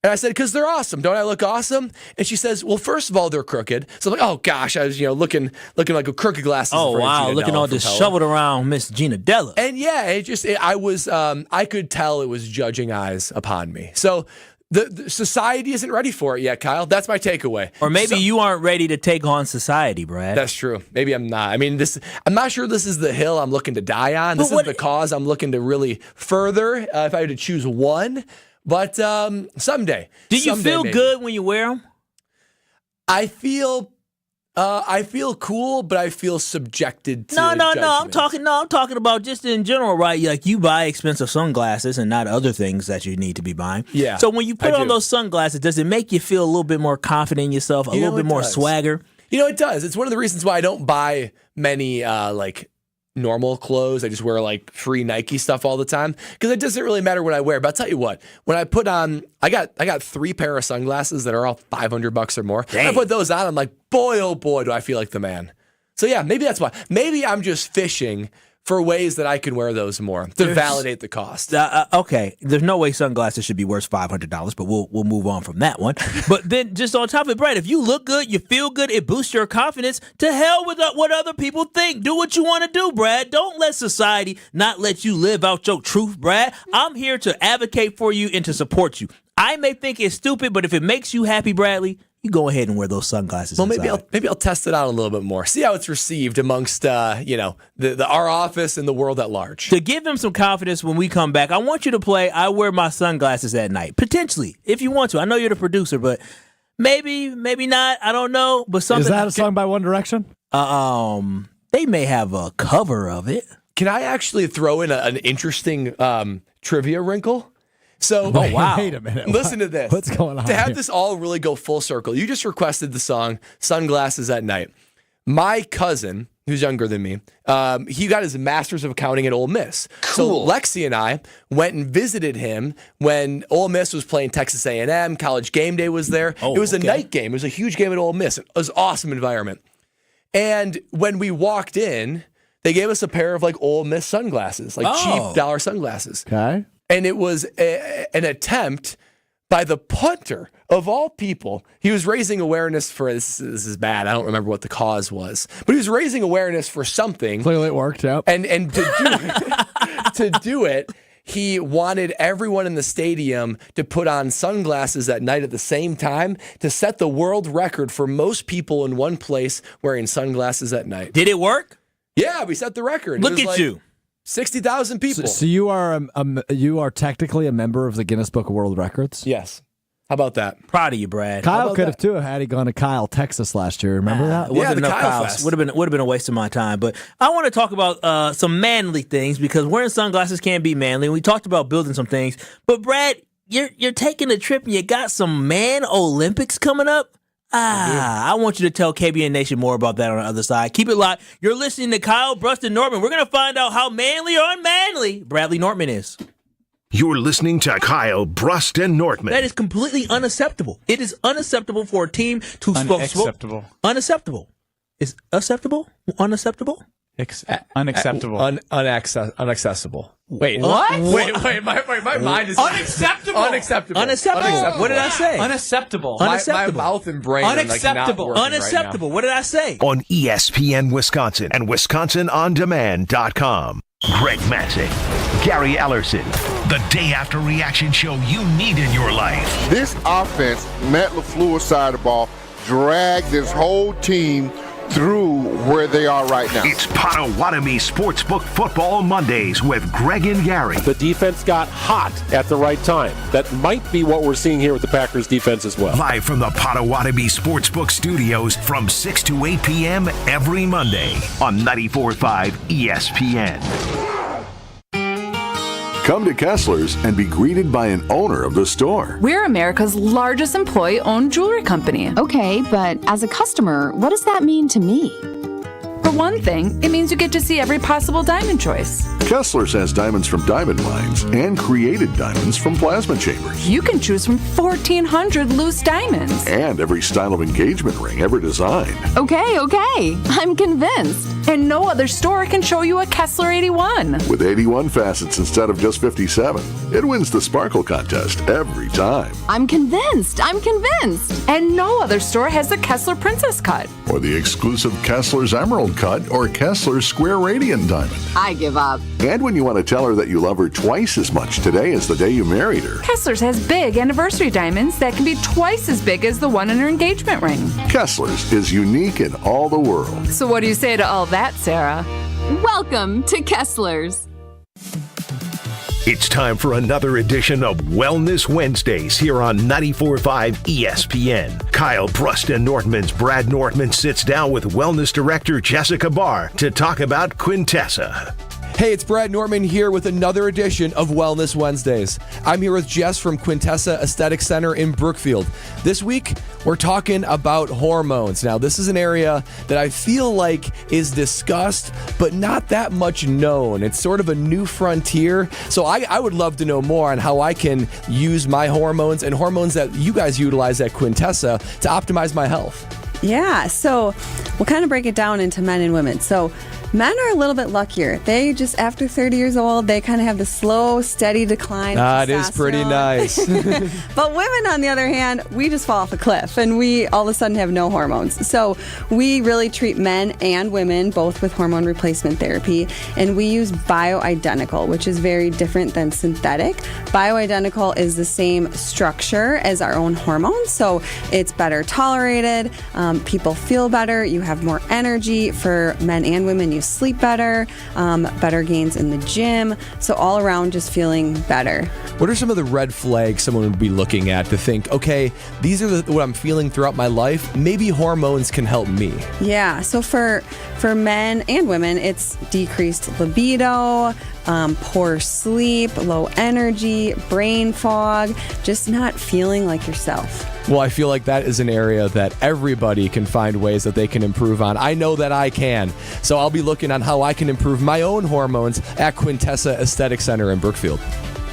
Speaker 2: And I said, because they're awesome. Don't I look awesome? And she says, well, first of all, they're crooked. So I'm like, oh, gosh, I was looking like a crooked glasses.
Speaker 1: Oh, wow,
Speaker 2: Gina
Speaker 1: looking
Speaker 2: Della
Speaker 1: all disheveled around Miss Gina Della.
Speaker 2: And yeah, I could tell it was judging eyes upon me. So the society isn't ready for it yet, Kyle. That's my takeaway.
Speaker 1: Or maybe you aren't ready to take on society, Brad.
Speaker 2: That's true. Maybe I'm not. I mean, I'm not sure this is the hill I'm looking to die on. This is the cause I'm looking to really further if I had to choose one. But someday.
Speaker 1: Do you feel
Speaker 2: maybe.
Speaker 1: good when you wear them?
Speaker 2: I feel cool, but I feel subjected to
Speaker 1: No.
Speaker 2: judgment.
Speaker 1: I'm talking about just in general, right? Like you buy expensive sunglasses and not other things that you need to be buying.
Speaker 2: Yeah.
Speaker 1: So when you put on those sunglasses, does it make you feel a little bit more confident in yourself, a little bit more swagger?
Speaker 2: You know, it does. It's one of the reasons why I don't buy many normal clothes. I just wear like free Nike stuff all the time because it doesn't really matter what I wear. But I'll tell you what, when I put on, I got 3 pair of sunglasses that are all $500 or more. When I put those on, I'm like, boy, oh boy, do I feel like the man. So yeah, maybe that's why. Maybe I'm just fishing for ways that I can wear those more to validate the cost.
Speaker 1: Okay, there's no way sunglasses should be worth $500, but we'll move on from that one. But then just on top of it, Brad, if you look good, you feel good, it boosts your confidence. To hell with what other people think. Do what you want to do, Brad. Don't let society not let you live out your truth, Brad. I'm here to advocate for you and to support you. I may think it's stupid, but if it makes you happy, Bradley, you go ahead and wear those sunglasses.
Speaker 2: Well,
Speaker 1: inside.
Speaker 2: maybe I'll test it out a little bit more. See how it's received amongst our office and the world at large.
Speaker 1: To give him some confidence when we come back, I want you to play I Wear My Sunglasses at Night. Potentially, if you want to. I know you're the producer, but maybe not. I don't know. But something.
Speaker 15: Is that a song by One Direction?
Speaker 1: They may have a cover of it.
Speaker 2: Can I actually throw in an interesting trivia wrinkle? So,
Speaker 15: Wait a minute.
Speaker 2: Listen to this.
Speaker 15: What's going on
Speaker 2: To have
Speaker 15: here?
Speaker 2: this all really go full circle, you just requested the song Sunglasses at Night. My cousin, who's younger than me, he got his master's of accounting at Ole Miss.
Speaker 1: Cool.
Speaker 2: So Lexi and I went and visited him when Ole Miss was playing Texas A&M. College game day was there. It was a night game. It was a huge game at Ole Miss. It was an awesome environment. And when we walked in, they gave us a pair of like Ole Miss sunglasses, like cheap dollar sunglasses.
Speaker 15: Okay.
Speaker 2: And it was an attempt by the punter of all people. He was raising awareness for this is bad. I don't remember what the cause was, but he was raising awareness for something.
Speaker 15: Clearly, it worked. Yep.
Speaker 2: And to do it, he wanted everyone in the stadium to put on sunglasses at night at the same time to set the world record for most people in one place wearing sunglasses at night.
Speaker 1: Did it work?
Speaker 2: Yeah, we set the record.
Speaker 1: Look at you.
Speaker 2: 60,000 people.
Speaker 15: So you are technically a member of the Guinness Book of World Records?
Speaker 2: Yes. How about that?
Speaker 1: Proud of you, Brad.
Speaker 15: Kyle could have too had he gone to Kyle, Texas last year. Remember that?
Speaker 1: Wasn't enough Kyle's. Would have been a waste of my time. But I want to talk about some manly things because wearing sunglasses can be manly. We talked about building some things. But Brad, you're taking a trip and you got some man Olympics coming up. I want you to tell KBN Nation more about that on the other side. Keep it locked. You're listening to Kyle, Brust, and Nortman. We're going to find out how manly or unmanly Bradley Nortman is.
Speaker 6: You're listening to Kyle, Brust, and Nortman.
Speaker 1: That is completely unacceptable. It is unacceptable for a team to
Speaker 16: Unacceptable.
Speaker 1: Unacceptable. Is acceptable? Unacceptable?
Speaker 16: Unacceptable.
Speaker 2: Unaccessible. Wait,
Speaker 16: what?
Speaker 2: Wait, my mind is
Speaker 16: unacceptable.
Speaker 2: Unacceptable.
Speaker 1: Unacceptable. What did I say?
Speaker 16: Unacceptable.
Speaker 2: My mouth and brain
Speaker 16: Unacceptable.
Speaker 2: are like not
Speaker 1: Unacceptable. What did I say?
Speaker 6: On ESPN Wisconsin and WisconsinOnDemand.com. Greg Matzek, Gary Ellerson, the day after reaction show you need in your life.
Speaker 11: This offense, Matt LaFleur's side of the ball, dragged this whole team through where they are right now.
Speaker 6: It's Potawatomi Sportsbook Football Mondays with Greg and Gary.
Speaker 12: The defense got hot at the right time. That might be what we're seeing here with the Packers defense as well.
Speaker 6: Live from the Potawatomi Sportsbook Studios from 6 to 8 p.m. every Monday on 94.5 ESPN.
Speaker 20: Come to Kessler's and be greeted by an owner of the store.
Speaker 3: We're America's largest employee-owned jewelry company.
Speaker 23: Okay, but as a customer, what does that mean to me?
Speaker 3: For one thing, it means you get to see every possible diamond choice.
Speaker 20: Kessler's has diamonds from diamond mines and created diamonds from plasma chambers.
Speaker 3: You can choose from 1,400 loose diamonds.
Speaker 20: And every style of engagement ring ever designed.
Speaker 23: Okay, I'm convinced.
Speaker 3: And no other store can show you a Kessler 81.
Speaker 20: With 81 facets instead of just 57, it wins the sparkle contest every time.
Speaker 23: I'm convinced.
Speaker 3: And no other store has the Kessler Princess Cut.
Speaker 20: Or the exclusive Kessler's Emerald Cut or Kessler's Square Radiant Diamond.
Speaker 23: I give up.
Speaker 20: And when you want to tell her that you love her twice as much today as the day you married her.
Speaker 3: Kessler's has big anniversary diamonds that can be twice as big as the one in her engagement ring.
Speaker 20: Kessler's is unique in all the world.
Speaker 3: So what do you say to all that, Sarah?
Speaker 23: Welcome to Kessler's.
Speaker 6: It's time for another edition of Wellness Wednesdays here on 94.5 ESPN. Kyle, Brust, and Nortman's Brad Nortman sits down with Wellness Director Jessica Barr to talk about Quintessa.
Speaker 2: Hey, it's Brad Nortman here with another edition of Wellness Wednesdays. I'm here with Jess from Quintessa Aesthetic Center in Brookfield. This week, we're talking about hormones. Now, this is an area that I feel like is discussed, but not that much known. It's sort of a new frontier. So I would love to know more on how I can use my hormones and hormones that you guys utilize at Quintessa to optimize my health.
Speaker 13: Yeah, so we'll kind of break it down into men and women. So men are a little bit luckier. They just, after 30 years old, they kind of have the slow, steady decline.
Speaker 2: It is pretty nice.
Speaker 13: But women, on the other hand, we just fall off a cliff and we all of a sudden have no hormones. So we really treat men and women both with hormone replacement therapy. And we use bioidentical, which is very different than synthetic. Bioidentical is the same structure as our own hormones. So it's better tolerated. People feel better. You have more energy. For men and women, you sleep better, better gains in the gym. So all around just feeling better.
Speaker 2: What are some of the red flags someone would be looking at to think, okay, these are what I'm feeling throughout my life. Maybe hormones can help me.
Speaker 13: Yeah. So for men and women, it's decreased libido, poor sleep, low energy, brain fog, just not feeling like yourself.
Speaker 2: Well, I feel like that is an area that everybody can find ways that they can improve on. I know that I can. So I'll be looking on how I can improve my own hormones at Quintessa Aesthetic Center in Brookfield.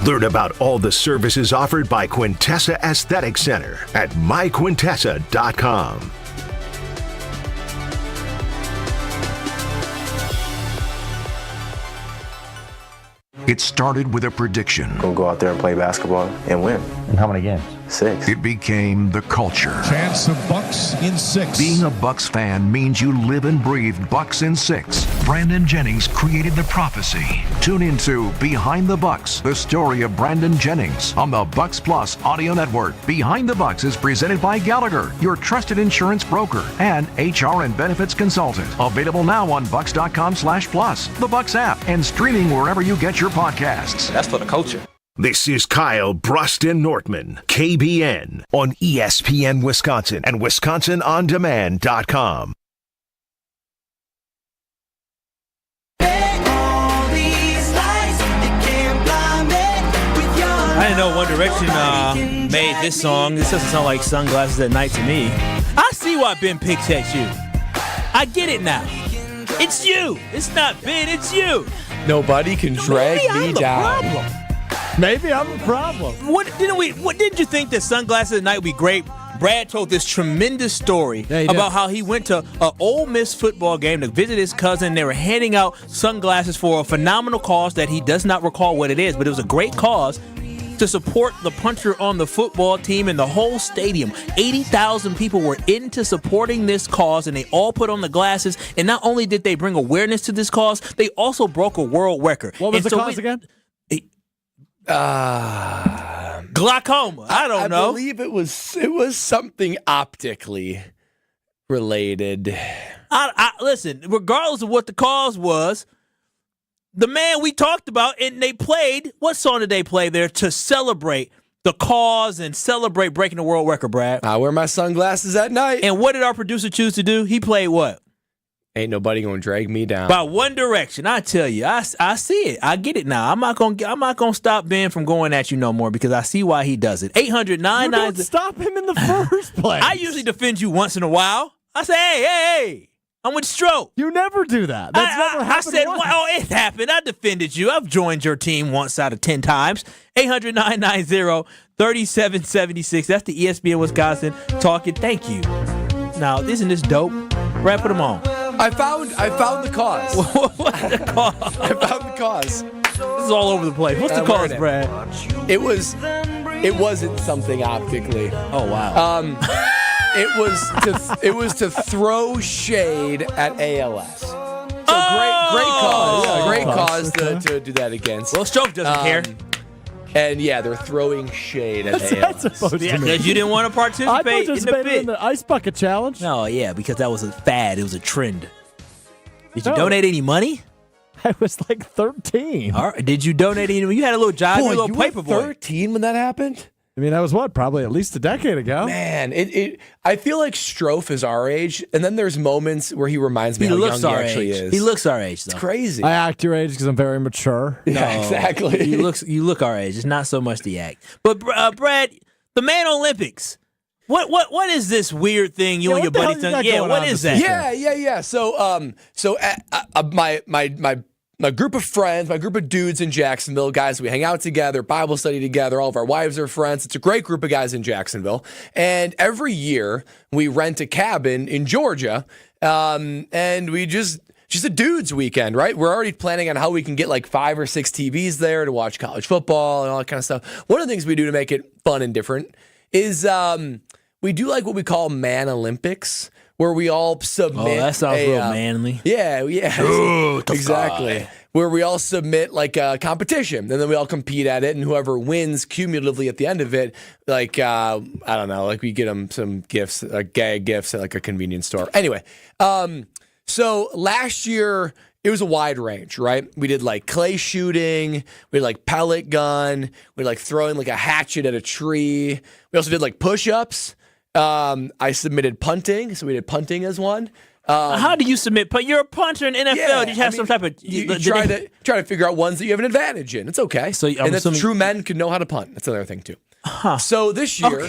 Speaker 6: Learn about all the services offered by Quintessa Aesthetic Center at myquintessa.com. It started with a prediction.
Speaker 21: We'll go out there and play basketball and win.
Speaker 22: And how many games?
Speaker 5: 6.
Speaker 6: It became the culture.
Speaker 7: Chance of Bucks in 6.
Speaker 6: Being a Bucks fan means you live and breathe Bucks in 6. Brandon Jennings created the prophecy. Tune into Behind the Bucks, the story of Brandon Jennings on the Bucks Plus audio network. Behind the Bucks is presented by Gallagher, your trusted insurance broker and HR and benefits consultant. Available now on bucks.com/plus, the Bucks app, and streaming wherever you get your podcasts.
Speaker 5: That's for the culture.
Speaker 6: This is Kyle, Brust, and Nortman, KBN, on ESPN Wisconsin and WisconsinOnDemand.com.
Speaker 1: I didn't know One Direction made this song. This doesn't sound like Sunglasses at Night to me. I see why Ben picks at you. I get it now. It's you. It's not Ben. It's you.
Speaker 2: Nobody can drag me down.
Speaker 15: Maybe I'm the problem.
Speaker 1: What didn't you think that Sunglasses at Night would be great? Brad told this tremendous story about how he went to an Ole Miss football game to visit his cousin. They were handing out sunglasses for a phenomenal cause that he does not recall what it is, but it was a great cause to support the puncher on the football team, and the whole stadium, 80,000 people were into supporting this cause, and they all put on the glasses. And not only did they bring awareness to this cause, they also broke a world record.
Speaker 15: What was the cause again?
Speaker 1: Glaucoma. I don't know.
Speaker 2: I believe it was something optically related.
Speaker 1: Listen, regardless of what the cause was, the man we talked about, and they played, what song did they play there to celebrate the cause and celebrate breaking the world record, Brad?
Speaker 2: I wear my sunglasses at night.
Speaker 1: And what did our producer choose to do? He played what?
Speaker 2: Ain't nobody gonna drag me down.
Speaker 1: By One Direction. I tell you, I see it. I get it now. I'm not gonna stop Ben from going at you no more because I see why he does it. 800-990.
Speaker 15: You don't stop him in the first place.
Speaker 1: I usually defend you once in a while. I say, hey, I'm with Stroke.
Speaker 15: You never do that. That's never happened.
Speaker 1: I said, well, it happened. I defended you. I've joined your team once out of 10 times. 800-990-3776. That's the ESPN Wisconsin talking. Thank you. Now, isn't this dope? Brad, put them on.
Speaker 2: I found the cause.
Speaker 1: What's the cause?
Speaker 2: I found the cause.
Speaker 1: This is all over the place. What's the cause, Brad?
Speaker 2: It wasn't something optically.
Speaker 1: Oh wow.
Speaker 2: It was to throw shade at ALS. So great cause.
Speaker 1: Yeah,
Speaker 2: great cause to do that against.
Speaker 1: Well, Stroke doesn't care.
Speaker 2: And yeah, they're throwing shade at ALS.
Speaker 15: That's supposed to mean.
Speaker 1: Because you didn't want to participate in the bit.
Speaker 15: In the Ice Bucket Challenge.
Speaker 1: No, yeah, because that was a fad. It was a trend. Did you donate any money?
Speaker 15: I was like 13.
Speaker 1: All right. Did you donate any? You had a little job,
Speaker 2: Boy,
Speaker 1: a little
Speaker 2: you
Speaker 1: paper
Speaker 2: were
Speaker 1: boy.
Speaker 2: 13 when that happened?
Speaker 15: I mean, that was probably at least a decade ago.
Speaker 2: Man, I feel like Strofe is our age, and then there's moments where he reminds me how young he actually is.
Speaker 1: He looks our age, though.
Speaker 2: It's crazy.
Speaker 15: I act your age because I'm very mature.
Speaker 2: Yeah, exactly.
Speaker 1: You look our age. It's not so much the act. But Brad, the Man Olympics. What is this weird thing you and your buddies done? Yeah, what is that?
Speaker 2: Yeah. So my group of friends, my group of dudes in Jacksonville, guys, we hang out together, Bible study together, all of our wives are friends. It's a great group of guys in Jacksonville. And every year we rent a cabin in Georgia, and we just a dudes weekend, right? We're already planning on how we can get like 5 or 6 TVs there to watch college football and all that kind of stuff. One of the things we do to make it fun and different is we do like what we call Man Olympics, where we all submit.
Speaker 1: Oh, that sounds real manly.
Speaker 2: Yeah.
Speaker 1: Ooh,
Speaker 2: exactly.
Speaker 1: guy.
Speaker 2: Where we all submit like a competition, and then we all compete at it, and whoever wins cumulatively at the end of it, like I don't know, like we get them some gifts, like gag gifts at like a convenience store. Anyway, so last year it was a wide range, right? We did like clay shooting, we did like pellet gun, we did like throwing like a hatchet at a tree. We also did like push-ups. I submitted punting, so we did punting as one.
Speaker 1: How do you submit? You're a punter in NFL.
Speaker 2: Yeah,
Speaker 1: Did you have some type of?
Speaker 2: You try to figure out ones that you have an advantage in. It's okay.
Speaker 1: So
Speaker 2: and that's true men can know how to punt. That's another thing too.
Speaker 1: Huh.
Speaker 2: So this year,
Speaker 1: I'm
Speaker 2: we're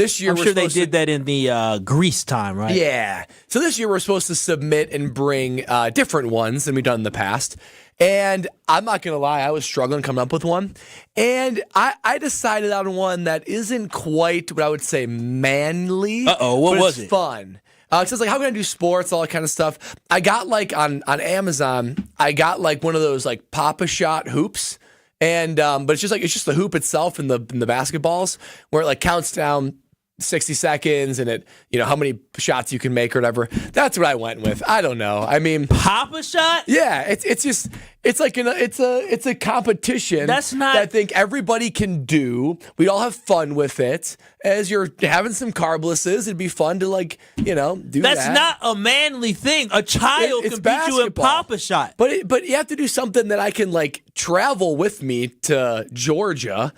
Speaker 1: sure they
Speaker 2: supposed
Speaker 1: did that in the Greece time, right?
Speaker 2: Yeah. So this year we're supposed to submit and bring different ones than we've done in the past. And I'm not going to lie, I was struggling coming up with one. And I decided on one that isn't quite what I would say manly.
Speaker 1: What was it?
Speaker 2: Fun. So it's like, how can I do sports, all that kind of stuff. I got like on Amazon, I got like one of those like Papa Shot hoops. And but it's just the hoop itself and the basketballs where it like counts down 60 seconds and it, how many shots you can make or whatever. That's what I went with. I don't know. I mean,
Speaker 1: pop a shot?
Speaker 2: Yeah, it's a competition.
Speaker 1: That's not.
Speaker 2: That I think everybody can do. We all have fun with it. As you're having some carblesses, it'd be fun to do that.
Speaker 1: That's not a manly thing. A child can beat you and pop a shot.
Speaker 2: But you have to do something that I can travel with me to Georgia.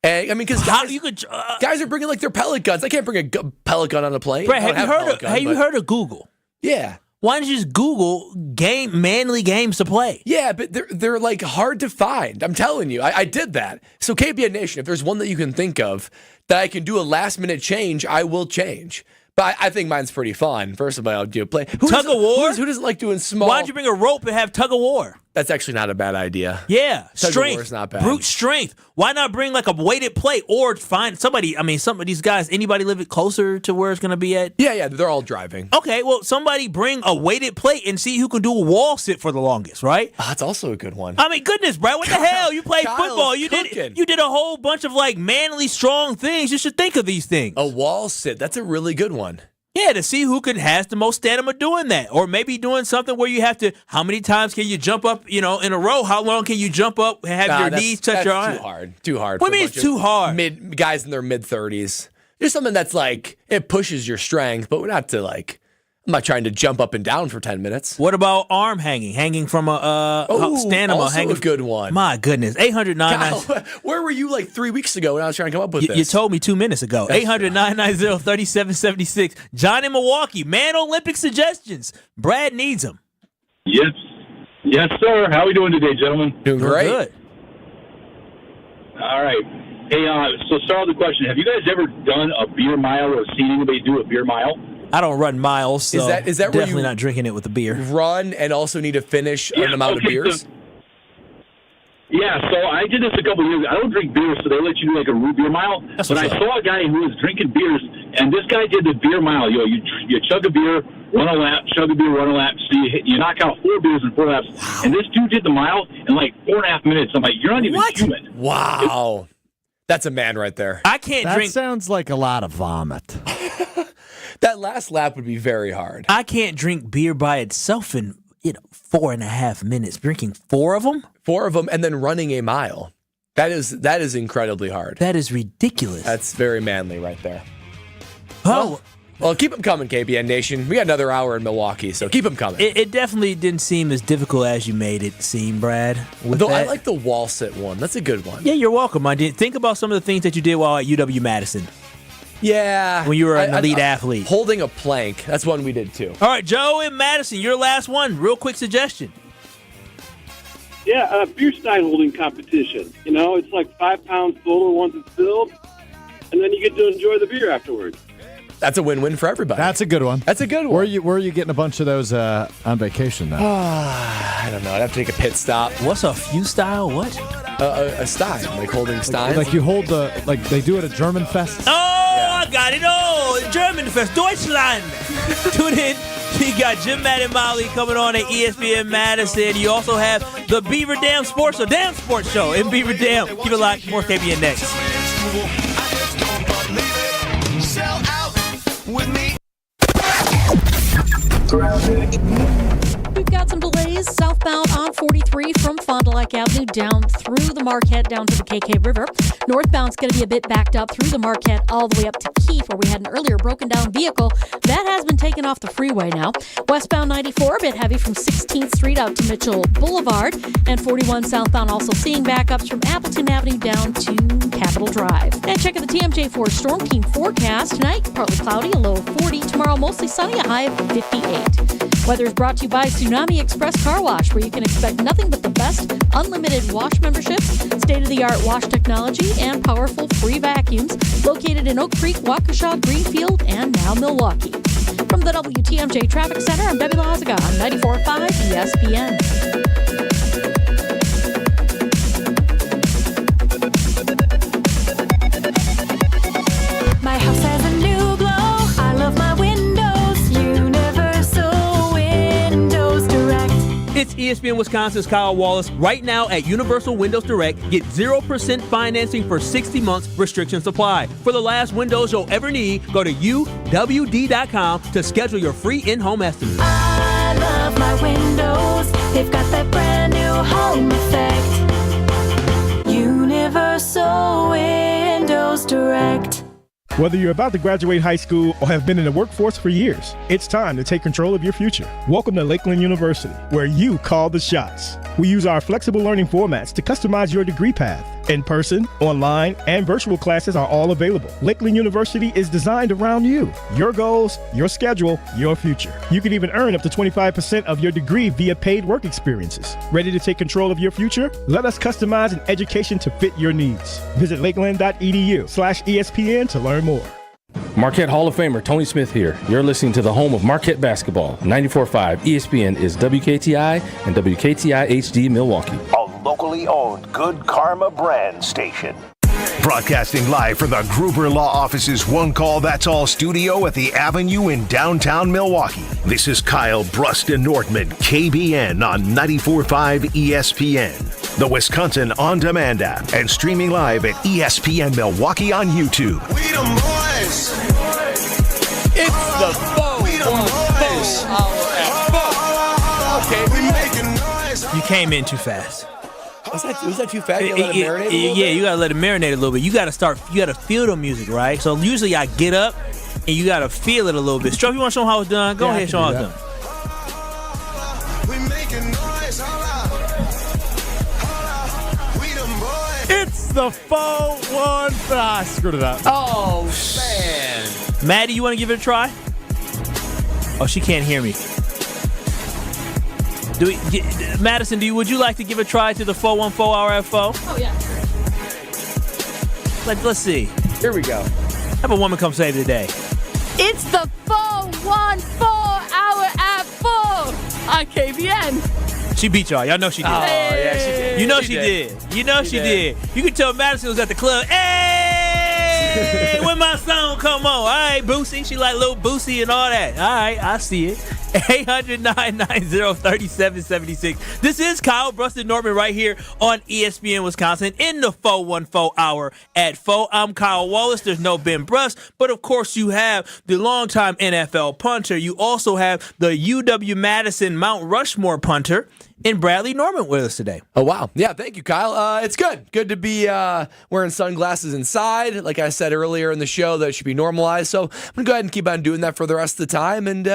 Speaker 2: And, I mean, because guys are bringing their pellet guns. I can't bring a pellet gun on a plane.
Speaker 1: Brett, have you heard of Google?
Speaker 2: Yeah.
Speaker 1: Why don't you just Google manly games to play?
Speaker 2: Yeah, but they're hard to find. I'm telling you, I did that. So KBN Nation, if there's one that you can think of that I can do a last minute change, I will change. But I think mine's pretty fun. First of all, I'll do play
Speaker 1: tug of war.
Speaker 2: Who doesn't like doing small?
Speaker 1: Why don't you bring a rope and have tug of war?
Speaker 2: That's actually not a bad idea.
Speaker 1: Yeah,
Speaker 2: tug
Speaker 1: strength,
Speaker 2: of war is not bad.
Speaker 1: Brute strength. Why not bring a weighted plate or find somebody? I mean, some of these guys. Anybody live it closer to where it's going to be at?
Speaker 2: Yeah, they're all driving.
Speaker 1: Okay, well, somebody bring a weighted plate and see who can do a wall sit for the longest, right?
Speaker 2: That's also a good one.
Speaker 1: I mean, goodness, Brad, what the hell? You played football. You did a whole bunch of manly strong things. You should think of these things.
Speaker 2: A wall sit. That's a really good one.
Speaker 1: Yeah, to see who has the most stamina doing that. Or maybe doing something where you have to, how many times can you jump up, in a row? How long can you jump up and have your knees touch your arm?
Speaker 2: Too hard.
Speaker 1: What do you mean it's too hard?
Speaker 2: Guys in their mid-30s. There's something that's it pushes your strength, but we're not to I'm not trying to jump up and down for 10 minutes.
Speaker 1: What about arm hanging from a stamina?
Speaker 2: Also a good one.
Speaker 1: My goodness, 800-990.
Speaker 2: Where were you 3 weeks ago when I was trying to come up with this?
Speaker 1: You told me 2 minutes ago. 800-990-3776. John in Milwaukee, man, Olympic suggestions. Brad needs them.
Speaker 4: Yes, sir. How are we doing today, gentlemen?
Speaker 2: Doing great.
Speaker 1: Good.
Speaker 4: All right. Hey, so start with the question: have you guys ever done a beer mile or seen anybody do a beer mile?
Speaker 1: I don't run miles, so
Speaker 2: is that
Speaker 1: definitely
Speaker 2: where you
Speaker 1: not drinking it with the beer.
Speaker 2: Run and also need to finish an amount of beers?
Speaker 4: So I did this a couple of years ago. I don't drink beer, so they let you do a root beer mile. But I saw a guy who was drinking beers, and this guy did the beer mile. You chug a beer, run a lap, chug a beer, run a lap. So you knock out 4 beers in 4 laps. Wow. And this dude did the mile in 4.5 minutes. I'm like, you're not even human.
Speaker 2: Wow. That's a man right there.
Speaker 1: I can't drink.
Speaker 15: That sounds like a lot of vomit.
Speaker 2: That last lap would be very hard.
Speaker 1: I can't drink beer by itself in 4.5 minutes. Drinking 4 of them?
Speaker 2: 4 of them and then running a mile. That is incredibly hard.
Speaker 1: That is ridiculous.
Speaker 2: That's very manly right there.
Speaker 1: Oh.
Speaker 2: Well, keep them coming, KBN Nation. We got another hour in Milwaukee, so keep them coming.
Speaker 1: It definitely didn't seem as difficult as you made it seem, Brad.
Speaker 2: Though I like the wall sit one. That's a good one.
Speaker 1: Yeah, you're welcome. I did. Think about some of the things that you did while at UW-Madison.
Speaker 2: Yeah.
Speaker 1: When you were an elite athlete.
Speaker 2: Holding a plank. That's one we did too.
Speaker 1: All right, Joe in Madison, your last one. Real quick suggestion.
Speaker 14: Yeah, beer stein holding competition. It's 5 pounds total once it's filled, and then you get to enjoy the beer afterwards.
Speaker 2: That's a win-win for everybody.
Speaker 15: That's a good one.
Speaker 2: That's a good one.
Speaker 15: Where are you getting a bunch of those on vacation now?
Speaker 2: I don't know. I'd have to take a pit stop.
Speaker 1: What's a few style? What?
Speaker 2: A stein, holding stein.
Speaker 15: Like you hold they do it at German Fest.
Speaker 1: Oh, yeah. I got it. Oh, German Fest, Deutschland. Tune in. You got Jim, Matt, and Molly coming on at ESPN Madison. You also have the Beaver Dam Sports Show in Beaver Dam. Keep it locked. More KBN next.
Speaker 17: We've got some delays southbound on 43 from Fond du Lac Avenue down through the Marquette down to the KK River. Northbound's going to be a bit backed up through the Marquette all the way up to Keefe, where we had an earlier broken down vehicle. That has been taken off the freeway now. Westbound 94 a bit heavy from 16th Street out to Mitchell Boulevard. And 41 southbound also seeing backups from Appleton Avenue down to Capitol Drive. And check out the TMJ4 Storm Team forecast. Tonight, partly cloudy, a low of 40. Tomorrow, mostly sunny, a high of 58. Weather is brought to you by Tsunami Express Car Wash, where you can expect nothing but the best unlimited wash memberships, state-of-the-art wash technology, and powerful free vacuums. Located in Oak Creek, Waukesha, Greenfield, and now Milwaukee. From the WTMJ Traffic Center, I'm Debbie Lazaga on 94.5 ESPN.
Speaker 9: My house has a new glow. I love my windows. Universal Windows Direct.
Speaker 1: It's ESPN Wisconsin's Kyle Wallace. Right now at Universal Windows Direct, get 0% financing for 60 months, restrictions apply. For the last windows you'll ever need, go to uwd.com to schedule your free in-home estimate.
Speaker 9: I love my windows. They've got that brand new home effect. Universal Windows Direct.
Speaker 8: Whether you're about to graduate high school or have been in the workforce for years, it's time to take control of your future. Welcome to Lakeland University, where you call the shots. We use our flexible learning formats to customize your degree path. In person, online, and virtual classes are all available. Lakeland University is designed around you, your goals, your schedule, your future. You can even earn up to 25% of your degree via paid work experiences. Ready to take control of your future? Let us customize an education to fit your needs. Visit lakeland.edu/ESPN to learn more.
Speaker 10: Marquette Hall of Famer Tony Smith here. You're listening to the home of Marquette basketball. 94.5 ESPN is WKTI and WKTI HD Milwaukee.
Speaker 6: A locally owned Good Karma brand station. Broadcasting live from the Gruber Law Office's One Call That's All studio at the Avenue in downtown Milwaukee. This is Kyle, Brust, and Nortman, KBN on 94.5 ESPN. The Wisconsin On Demand app and streaming live at ESPN Milwaukee on YouTube.
Speaker 9: We the boys.
Speaker 2: It's the Faux
Speaker 9: Okay, we making noise.
Speaker 1: You came in too fast.
Speaker 2: Was that too fast? You gotta let it marinate a little bit?
Speaker 1: You gotta let it marinate a little bit. You gotta feel the music, right? So usually I get up and you gotta feel it a little bit. Stroke, you wanna show them how it's done? Go ahead, show them how it's done.
Speaker 9: We making noise. We them boys.
Speaker 15: It's the faux one. I screwed it up.
Speaker 2: Oh, man.
Speaker 1: Maddie, you wanna give it a try? Oh, she can't hear me. Madison, would you like to give a try to the 414 hour at 4?
Speaker 17: Oh, yeah.
Speaker 1: Let's see.
Speaker 2: Here we go.
Speaker 1: Have a woman come save the day.
Speaker 3: It's the 414 hour at 4 on KBN.
Speaker 1: She beat y'all. Y'all know she did.
Speaker 2: Oh, yeah, she did.
Speaker 1: You know she did. You know she did. You can tell Madison was at the club. Hey, when my song come on. All right, Boosie. She like little Boosie and all that. All right, I see it. 800-990-3776. This is Kyle, Brust, and Nortman right here on ESPN Wisconsin in the 414 hour at 4. I'm Kyle Wallace. There's no Ben Brust, but of course you have the longtime NFL punter. You also have the UW-Madison Mount Rushmore punter in Bradley Norman with us today.
Speaker 2: Oh, wow. Yeah, thank you, Kyle. It's good. Good to be wearing sunglasses inside. Like I said earlier in the show, that should be normalized. So I'm going to go ahead and keep on doing that for the rest of the time and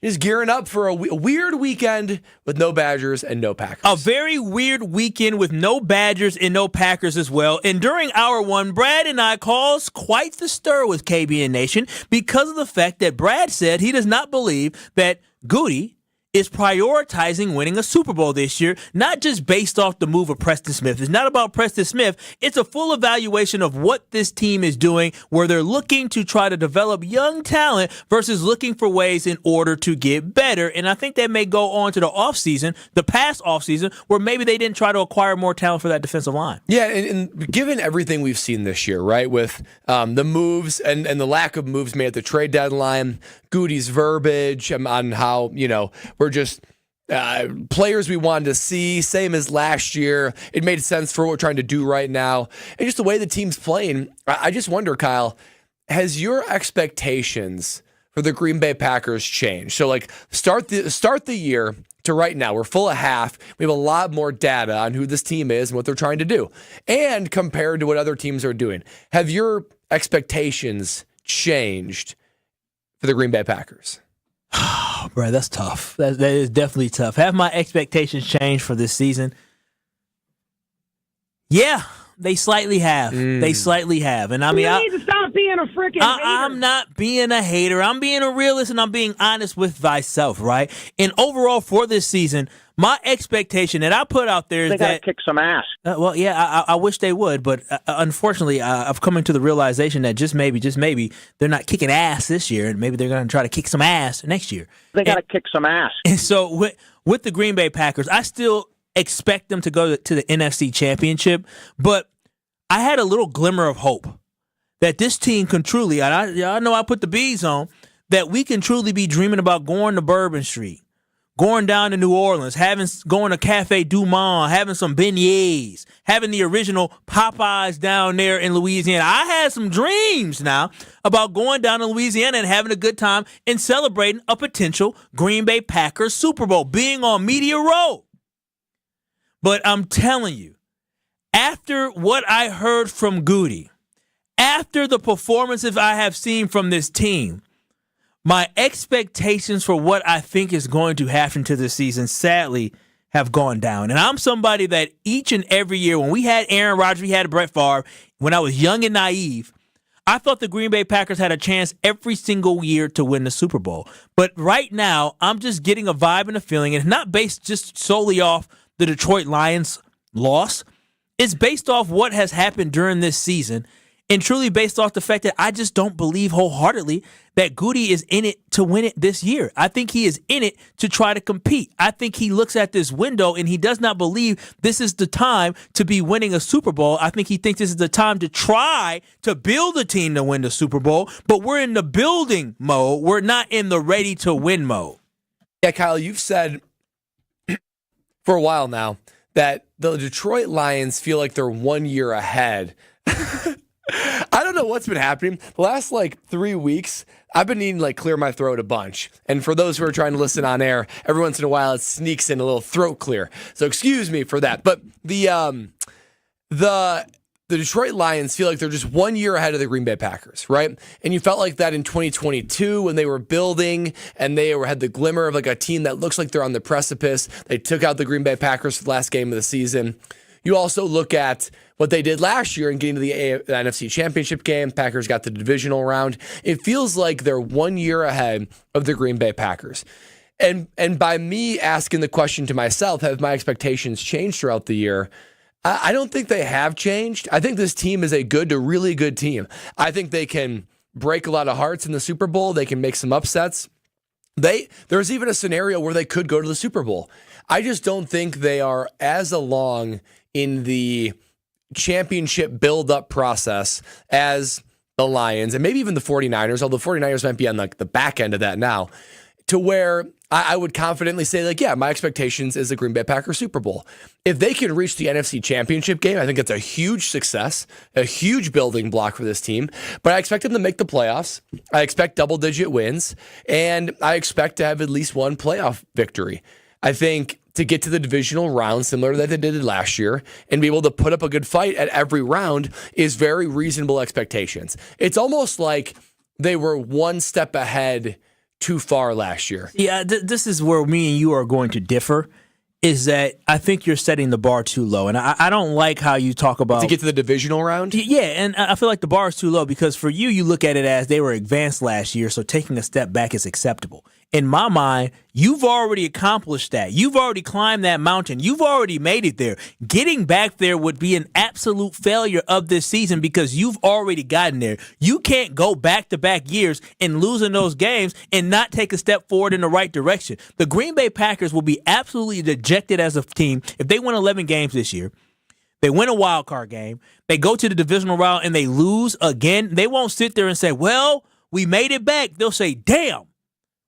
Speaker 2: just gearing up for a weird weekend with no Badgers and no Packers.
Speaker 1: A very weird weekend with no Badgers and no Packers as well. And during hour one, Brad and I caused quite the stir with KBN Nation because of the fact that Brad said he does not believe that Goody is prioritizing winning a Super Bowl this year, not just based off the move of Preston Smith. It's not about Preston Smith. It's a full evaluation of what this team is doing, where they're looking to try to develop young talent versus looking for ways in order to get better. And I think that may go on to the offseason, the past offseason, where maybe they didn't try to acquire more talent for that defensive line.
Speaker 2: Yeah, and given everything we've seen this year, right, with the moves and the lack of moves made at the trade deadline, Goody's verbiage on how, we're just players we wanted to see, same as last year. It made sense for what we're trying to do right now. And just the way the team's playing, I just wonder, Kyle, has your expectations for the Green Bay Packers changed? So, start the year to right now. We're full of half. We have a lot more data on who this team is and what they're trying to do. And compared to what other teams are doing, have your expectations changed for the Green Bay Packers?
Speaker 1: Bro, that's tough. That is definitely tough. Have my expectations changed for this season? Yeah, they slightly have. They slightly have. And I mean,
Speaker 18: you need to stop being a freaking hater.
Speaker 1: I'm not being a hater. I'm being a realist and I'm being honest with thyself, right? And overall for this season, my expectation that I put out there is that
Speaker 18: they gotta kick some ass.
Speaker 1: Well, yeah, I wish they would, but unfortunately, I've come into the realization that just maybe, they're not kicking ass this year, and maybe they're going to try to kick some ass next year.
Speaker 18: They got to kick some ass.
Speaker 1: And so with the Green Bay Packers, I still expect them to go to the NFC Championship, but I had a little glimmer of hope that this team can truly, and I know I put the bees on, that we can truly be dreaming about going to Bourbon Street, going down to New Orleans, going to Cafe Du Monde, having some beignets, having the original Popeyes down there in Louisiana. I had some dreams now about going down to Louisiana and having a good time and celebrating a potential Green Bay Packers Super Bowl, being on Media Row. But I'm telling you, after what I heard from Goody, after the performances I have seen from this team, my expectations for what I think is going to happen to this season, sadly, have gone down. And I'm somebody that each and every year, when we had Aaron Rodgers, we had Brett Favre, when I was young and naive, I thought the Green Bay Packers had a chance every single year to win the Super Bowl. But right now, I'm just getting a vibe and a feeling, and it's not based just solely off the Detroit Lions loss. It's based off what has happened during this season, and truly based off the fact that I just don't believe wholeheartedly that Goody is in it to win it this year. I think he is in it to try to compete. I think he looks at this window and he does not believe this is the time to be winning a Super Bowl. I think he thinks this is the time to try to build a team to win the Super Bowl, but we're in the building mode. We're not in the ready to win mode.
Speaker 2: Yeah, Kyle, you've said for a while now that the Detroit Lions feel like they're 1 year ahead. I don't know what's been happening. The last 3 weeks, I've been needing to clear my throat a bunch. And for those who are trying to listen on air, every once in a while it sneaks in a little throat clear. So excuse me for that. But the Detroit Lions feel like they're just 1 year ahead of the Green Bay Packers, right? And you felt like that in 2022 when they were building and they had the glimmer of a team that looks like they're on the precipice. They took out the Green Bay Packers for the last game of the season. You also look at what they did last year and getting to the NFC Championship game. Packers got the divisional round. It feels like they're 1 year ahead of the Green Bay Packers. And by me asking the question to myself, have my expectations changed throughout the year? I don't think they have changed. I think this team is a good to really good team. I think they can break a lot of hearts in the Super Bowl. They can make some upsets. There's even a scenario where they could go to the Super Bowl. I just don't think they are as along in the championship build-up process as the Lions and maybe even the 49ers, although 49ers might be on the back end of that now, to where I would confidently say, my expectations is the Green Bay Packers Super Bowl. If they can reach the NFC Championship game, I think it's a huge success, a huge building block for this team. But I expect them to make the playoffs. I expect double-digit wins, and I expect to have at least one playoff victory. I think to get to the divisional round, similar to that they did last year, and be able to put up a good fight at every round is very reasonable expectations. It's almost like they were one step ahead too far last year.
Speaker 1: Yeah, this is where me and you are going to differ, is that I think you're setting the bar too low. And I don't like how you talk about...
Speaker 2: To get to the divisional round?
Speaker 1: Yeah, and I feel like the bar is too low because for you look at it as they were advanced last year, so taking a step back is acceptable. In my mind, you've already accomplished that. You've already climbed that mountain. You've already made it there. Getting back there would be an absolute failure of this season because you've already gotten there. You can't go back-to-back years and losing those games and not take a step forward in the right direction. The Green Bay Packers will be absolutely dejected as a team if they win 11 games this year. They win a wild card game. They go to the divisional round and they lose again. They won't sit there and say, well, we made it back. They'll say, damn.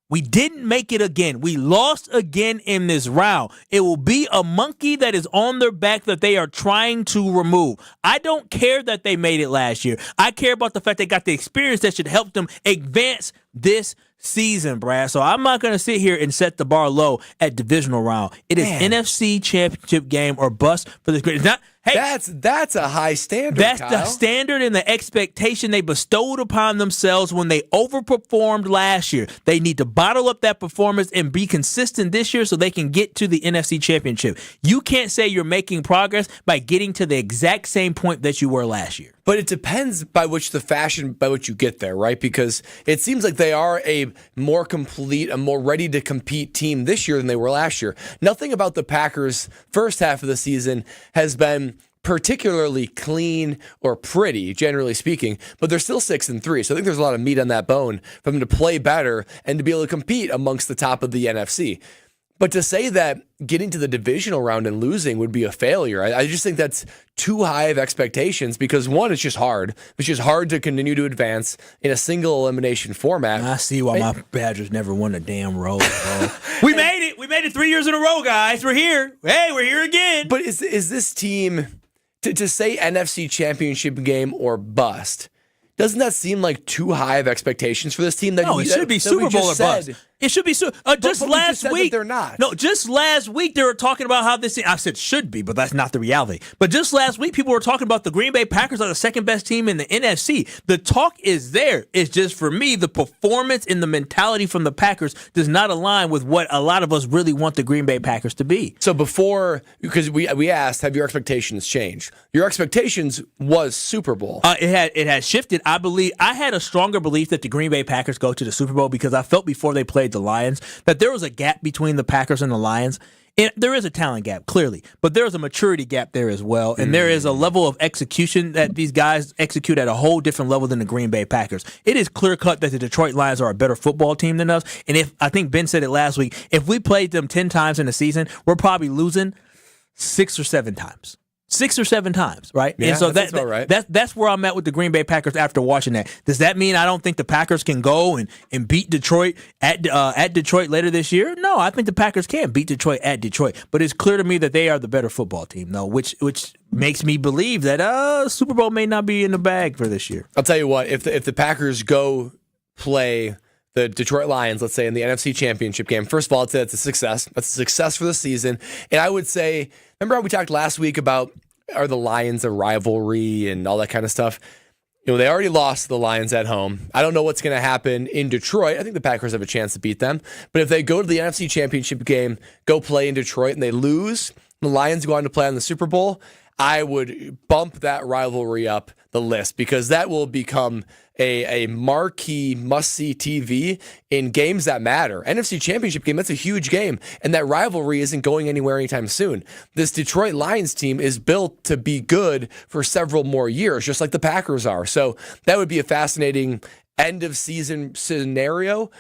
Speaker 1: We didn't make it again. We lost again in this round. It will be a monkey that is on their back that they are trying to remove. I don't care that they made it last year. I care about the fact they got the experience that should help them advance this season, Brad. So I'm not going to sit here and set the bar low at divisional round. It is NFC Championship game or bust for the Green. Hey,
Speaker 2: that's a high standard.
Speaker 1: That's
Speaker 2: Kyle.
Speaker 1: the standard and the expectation they bestowed upon themselves when they overperformed last year. They need to bottle up that performance and be consistent this year so they can get to the NFC Championship. You can't say you're making progress by getting to the exact same point that you were last year.
Speaker 2: But it depends by which you get there, right? Because it seems like they are a more complete, a more ready to compete team this year than they were last year. Nothing about the Packers' first half of the season has been particularly clean or pretty, generally speaking, but they're still 6-3. So I think there's a lot of meat on that bone for them to play better and to be able to compete amongst the top of the NFC. But to say that getting to the divisional round and losing would be a failure, I just think that's too high of expectations because, one, it's just hard. It's just hard to continue to advance in a single elimination format.
Speaker 1: I see why my Badgers never won a damn Rose Bowl. We made it. We made it 3 years in a row, guys. We're here. Hey, we're here again.
Speaker 2: But is this team, to say NFC Championship game or bust, doesn't that seem like too high of expectations for this team?
Speaker 1: No, it should be Super Bowl or bust. It should be just last week.
Speaker 2: They're not.
Speaker 1: No, just last week they were talking about how this. I said should be, but that's not the reality. But just last week, people were talking about the Green Bay Packers are the second best team in the NFC. The talk is there. It's just for me, the performance and the mentality from the Packers does not align with what a lot of us really want the Green Bay Packers to be.
Speaker 2: So before, because we asked, have your expectations changed? Your expectations was Super Bowl.
Speaker 1: It has shifted. I believe I had a stronger belief that the Green Bay Packers go to the Super Bowl because I felt before they played the Lions that there was a gap between the Packers and the Lions. And there is a talent gap, clearly, but there is a maturity gap there as well. And there is a level of execution that these guys execute at a whole different level than the Green Bay Packers. It is clear cut that the Detroit Lions are a better football team than us. And I think Ben said it last week, if we played them 10 times in a season, we're probably losing 6 or 7 times. 6 or 7 times, right?
Speaker 2: Yeah,
Speaker 1: and so
Speaker 2: that's about right.
Speaker 1: That's where I'm at with the Green Bay Packers after watching that. Does that mean I don't think the Packers can go and beat Detroit at Detroit later this year? No, I think the Packers can beat Detroit at Detroit. But it's clear to me that they are the better football team, though, which makes me believe that Super Bowl may not be in the bag for this year.
Speaker 2: I'll tell you what, if the Packers go play the Detroit Lions, let's say, in the NFC Championship game, first of all, I'd say that's a success. That's a success for the season. And I would say, remember how we talked last week about are the Lions a rivalry and all that kind of stuff? You know, they already lost to the Lions at home. I don't know what's going to happen in Detroit. I think the Packers have a chance to beat them. But if they go to the NFC Championship game, go play in Detroit, and they lose, the Lions go on to play on the Super Bowl, I would bump that rivalry up the list because that will become a marquee must-see TV in games that matter. NFC Championship game, that's a huge game, and that rivalry isn't going anywhere anytime soon. This Detroit Lions team is built to be good for several more years, just like the Packers are. So that would be a fascinating end-of-season scenario.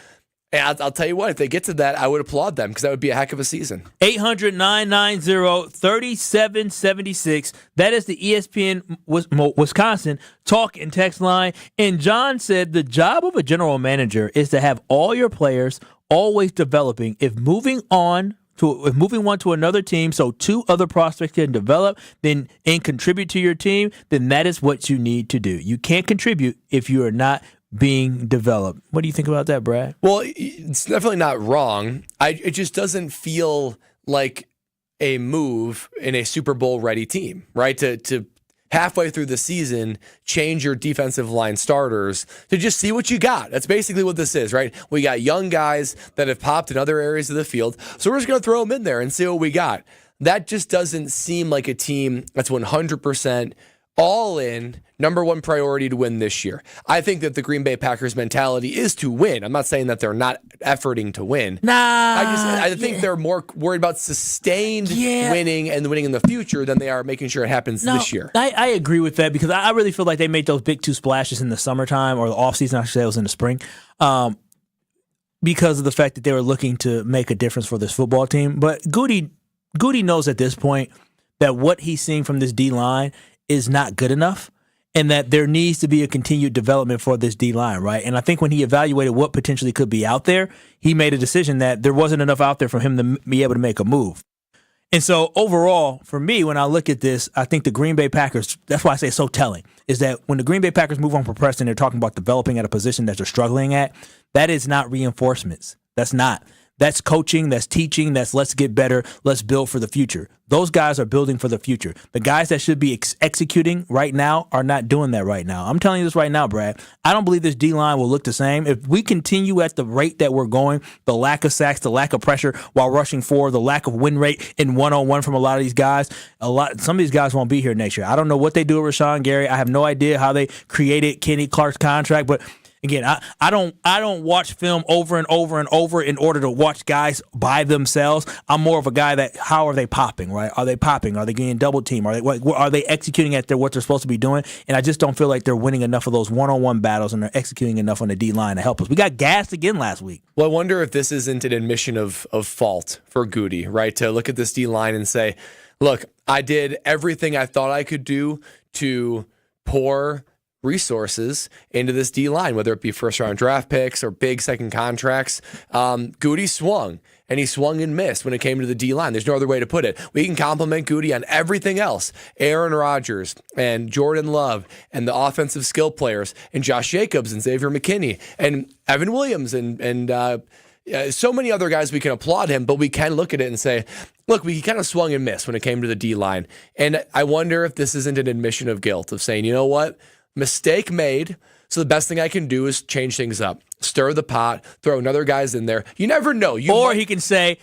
Speaker 2: And I'll tell you what, if they get to that, I would applaud them because that would be a heck of a season.
Speaker 1: 800-990-3776. That is the ESPN Wisconsin talk and text line. And John said the job of a general manager is to have all your players always developing. If moving one to another team so 2 other prospects can develop and contribute to your team, then that is what you need to do. You can't contribute if you are not being developed. What do you think about that, Brad?
Speaker 2: Well, it's definitely not wrong. It just doesn't feel like a move in a Super Bowl ready team, right? To halfway through the season, change your defensive line starters to just see what you got. That's basically what this is, right? We got young guys that have popped in other areas of the field, so we're just going to throw them in there and see what we got. That just doesn't seem like a team that's 100% all in, number one priority to win this year. I think that the Green Bay Packers mentality is to win. I'm not saying that they're not efforting to win. I think they're more worried about sustained winning and winning in the future than they are making sure it happens this year.
Speaker 1: I agree with that because I really feel like they made those big 2 splashes in the summertime or the offseason. I should say it was in the spring. Because of the fact that they were looking to make a difference for this football team. But Goody knows at this point that what he's seeing from this D-line is not good enough and that there needs to be a continued development for this D-line, right? And I think when he evaluated what potentially could be out there, he made a decision that there wasn't enough out there for him to be able to make a move. And so overall, for me, when I look at this, I think the Green Bay Packers, that's why I say it's so telling, is that when the Green Bay Packers move on from Preston, they're talking about developing at a position that they're struggling at. That is not reinforcements. That's not. That's coaching, that's teaching, that's let's get better, let's build for the future. Those guys are building for the future. The guys that should be executing right now are not doing that right now. I'm telling you this right now, Brad. I don't believe this D-line will look the same. If we continue at the rate that we're going, the lack of sacks, the lack of pressure while rushing forward, the lack of win rate in one-on-one from a lot of these guys, some of these guys won't be here next year. I don't know what they do with Rashawn Gary. I have no idea how they created Kenny Clark's contract, but Again, I don't watch film over and over and over in order to watch guys by themselves. I'm more of a guy that how are they popping, right? Are they popping? Are they getting double team? Are they executing at what they're supposed to be doing? And I just don't feel like they're winning enough of those one-on-one battles and they're executing enough on the D line to help us. We got gassed again last week.
Speaker 2: Well, I wonder if this isn't an admission of fault for Goody, right? To look at this D line and say, look, I did everything I thought I could do to pour resources into this D line, whether it be first round draft picks or big second contracts. Goody swung, and he swung and missed when it came to the D line. There's no other way to put it. We can compliment Goody on everything else. Aaron Rodgers and Jordan Love and the offensive skill players and Josh Jacobs and Xavier McKinney and Evan Williams and so many other guys. We can applaud him, but we can look at it and say, look, we kind of swung and missed when it came to the D line. And I wonder if this isn't an admission of guilt of saying, you know what? Mistake made. So the best thing I can do is change things up, stir the pot, throw another guys in there. You never know.
Speaker 1: He can say,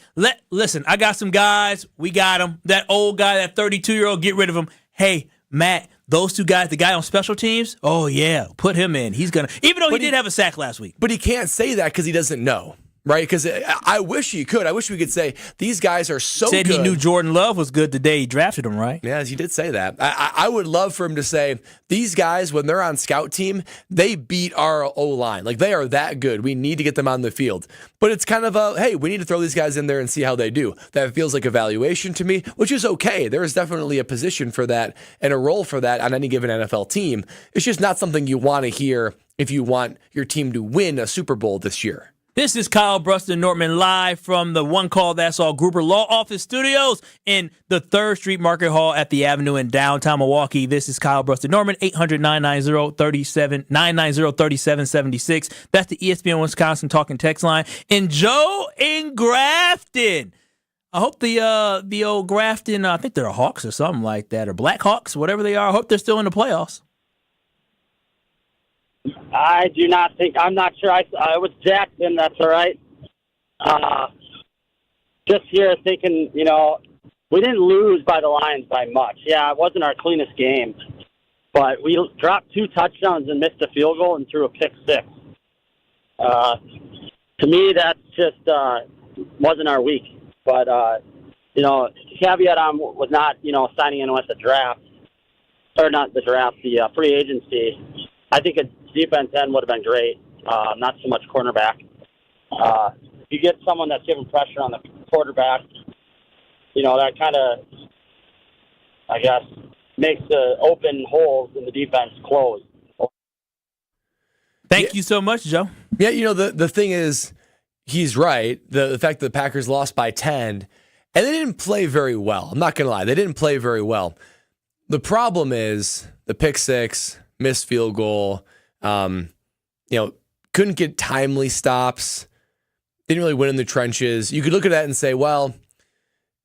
Speaker 1: listen, I got some guys. We got them. That old guy, that 32-year-old, get rid of him. Hey, Matt, those two guys, the guy on special teams, oh, yeah, put him in. He's going to, even though he did have a sack last week.
Speaker 2: But he can't say that because he doesn't know. Right, because I wish he could. I wish we could say these guys are so good.
Speaker 1: Said he knew Jordan Love was good the day he drafted him, right?
Speaker 2: Yeah, he did say that. I would love for him to say, these guys, when they're on scout team, they beat our O-line. Like, they are that good. We need to get them on the field. But it's kind of a, hey, we need to throw these guys in there and see how they do. That feels like evaluation to me, which is okay. There is definitely a position for that and a role for that on any given NFL team. It's just not something you want to hear if you want your team to win a Super Bowl this year.
Speaker 1: This is Kyle Brust and Nortman live from the One Call That's All Grouper Law Office Studios in the 3rd Street Market Hall at the Avenue in downtown Milwaukee. This is Kyle Brust and Nortman, 800-990-3776. That's the ESPN Wisconsin talking text line. And Joe in Grafton. I hope the old Grafton, I think they're Hawks or something like that, or Black Hawks, whatever they are. I hope they're still in the playoffs.
Speaker 19: I do not think. I'm not sure. It was Jackson. That's all right. Just here thinking, we didn't lose by the Lions by much. Yeah, it wasn't our cleanest game, but we dropped 2 touchdowns and missed a field goal and threw a pick 6. To me, that's just wasn't our week. But caveat on was not signing in with the draft, or not the draft, the free agency. I think a defense end would have been great, not so much cornerback. If you get someone that's giving pressure on the quarterback, that kind of, I guess, makes the open holes in the defense close.
Speaker 1: Thank you so much, Joe.
Speaker 2: Yeah, the thing is, he's right. The fact that the Packers lost by 10, and they didn't play very well. I'm not going to lie. They didn't play very well. The problem is the pick 6, missed field goal, couldn't get timely stops, didn't really win in the trenches. You could look at that and say, well,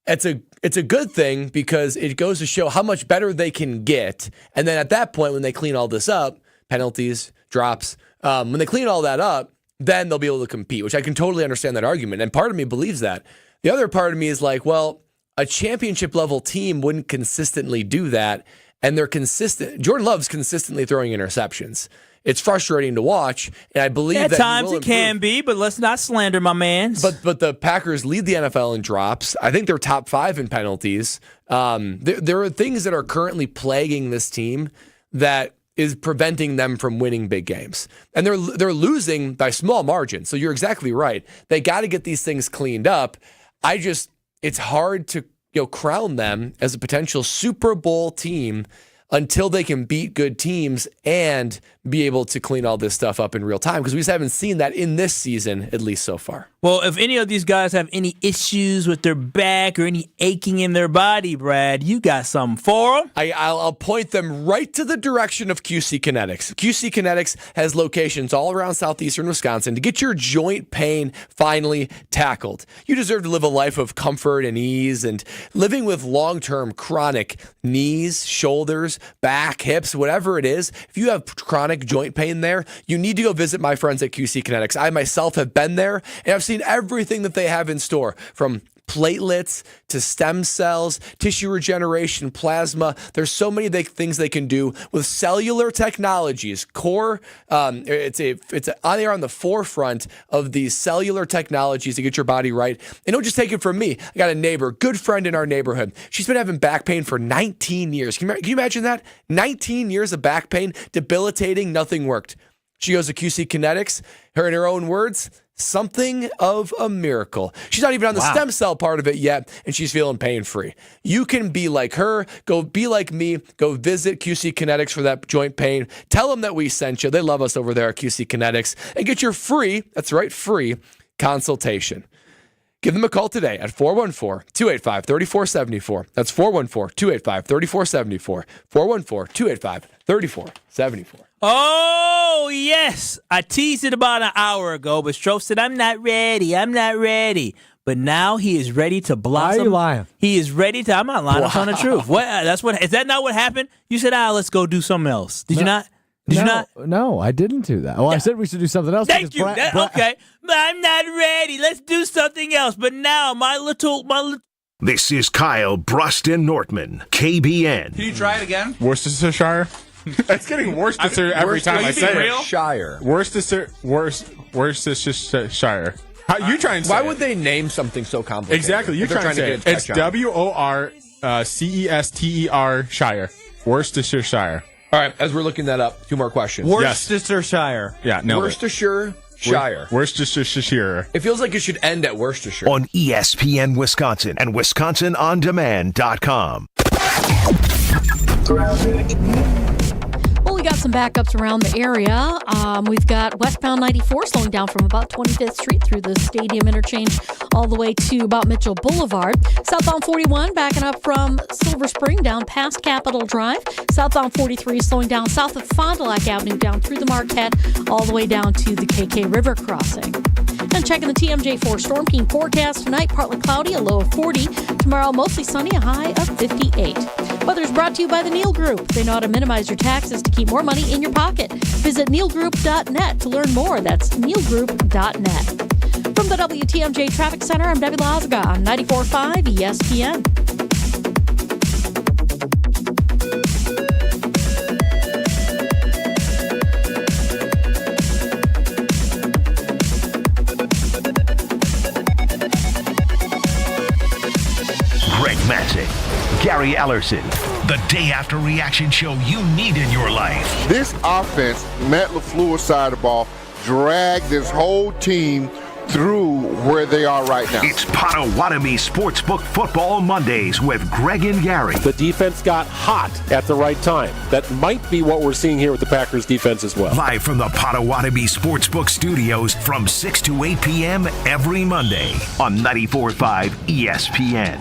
Speaker 2: it's a good thing because it goes to show how much better they can get. And then at that point, when they clean all this up, penalties, drops, when they clean all that up, then they'll be able to compete, which I can totally understand that argument. And part of me believes that. The other part of me is like, well, a championship level team wouldn't consistently do that. And they're consistent. Jordan Love's consistently throwing interceptions. It's frustrating to watch, and I believe
Speaker 1: at
Speaker 2: that
Speaker 1: times it can be, but let's not slander my man.
Speaker 2: But the Packers lead the NFL in drops. I think they're top 5 in penalties. There are things that are currently plaguing this team that is preventing them from winning big games, and they're losing by small margins. So you're exactly right. They got to get these things cleaned up. It's hard to crown them as a potential Super Bowl team until they can beat good teams and be able to clean all this stuff up in real time, because we just haven't seen that in this season, at least so far.
Speaker 1: Well, if any of these guys have any issues with their back or any aching in their body, Brad, you got something for them?
Speaker 2: I'll point them right to the direction of QC Kinetics. QC Kinetics has locations all around southeastern Wisconsin to get your joint pain finally tackled. You deserve to live a life of comfort and ease, and living with long-term chronic knees, shoulders, back, hips, whatever it is. If you have chronic joint pain there, you need to go visit my friends at QC Kinetics. I myself have been there, and I've seen everything that they have in store, from platelets to stem cells, tissue regeneration, plasma. There's so many things they can do with cellular technologies. Core, it's on the forefront of these cellular technologies to get your body right. And don't just take it from me. I got a neighbor, good friend in our neighborhood. She's been having back pain for 19 years. Can you imagine that? 19 years of back pain, debilitating, nothing worked. She goes to QC Kinetics. In her own words, something of a miracle. She's not even on the stem cell part of it yet, and she's feeling pain-free. You can be like her. Go be like me. Go visit QC Kinetics for that joint pain. Tell them that we sent you. They love us over there at QC Kinetics. And get your free, that's right, free consultation. Give them a call today at 414-285-3474. That's 414-285-3474. 414-285-3474.
Speaker 1: Oh, yes. I teased it about an hour ago, but Stroh said, I'm not ready. But now he is ready to blossom.
Speaker 15: Why are you lying?
Speaker 1: He is ready to. I'm not lying. I'm telling the truth. Is that not what happened? You said, let's go do something else. Did you not? Did you not?
Speaker 15: No, I didn't do that. Well, I said we should do something else.
Speaker 1: Thank you. Okay. But I'm not ready. Let's do something else. But now my little.
Speaker 6: This is Kyle, Brust, and Nortman, KBN.
Speaker 16: Can you try it again?
Speaker 21: Worcestershire. It's getting Worcestershire every time I say it.
Speaker 2: Shire.
Speaker 21: Worcestershire. How you trying to say
Speaker 2: Why would they name something so complicated?
Speaker 21: Exactly. You're trying to say it. It's WORCESTER Shire. Worcestershire.
Speaker 2: All right, as we're looking that up, 2 more questions.
Speaker 1: Worcestershire.
Speaker 21: Yeah, no.
Speaker 2: Worcestershire.
Speaker 21: Worcestershire.
Speaker 2: It feels like it should end at Worcestershire.
Speaker 6: On ESPN Wisconsin and WisconsinOnDemand.com.
Speaker 17: Well, we got some backups around the area. We've got westbound 94 slowing down from about 25th Street through the Stadium Interchange all the way to about Mitchell Boulevard. Southbound 41 backing up from Silver Spring down past Capitol Drive. Southbound 43 slowing down south of Fond du Lac Avenue down through the Marquette all the way down to the KK River crossing. And checking the TMJ4 Storm King forecast tonight, partly cloudy, a low of 40. Tomorrow, mostly sunny, a high of 58. Weather is brought to you by the Neal Group. They know how to minimize your taxes to keep more money in your pocket. Visit nealgroup.net to learn more. That's nealgroup.net. From the WTMJ Traffic Center, I'm Debbie Lazaga on 94.5 ESPN.
Speaker 6: Greg Matzek, Gary Ellerson, the day after reaction show you need in your life.
Speaker 11: This offense, Matt LaFleur's side of the ball, dragged this whole team through where they are right now.
Speaker 6: It's Potawatomi Sportsbook Football Mondays with Greg and Gary.
Speaker 12: The defense got hot at the right time. That might be what we're seeing here with the Packers defense as well.
Speaker 6: Live from the Potawatomi Sportsbook Studios from 6 to 8 p.m. every Monday on 94.5 ESPN.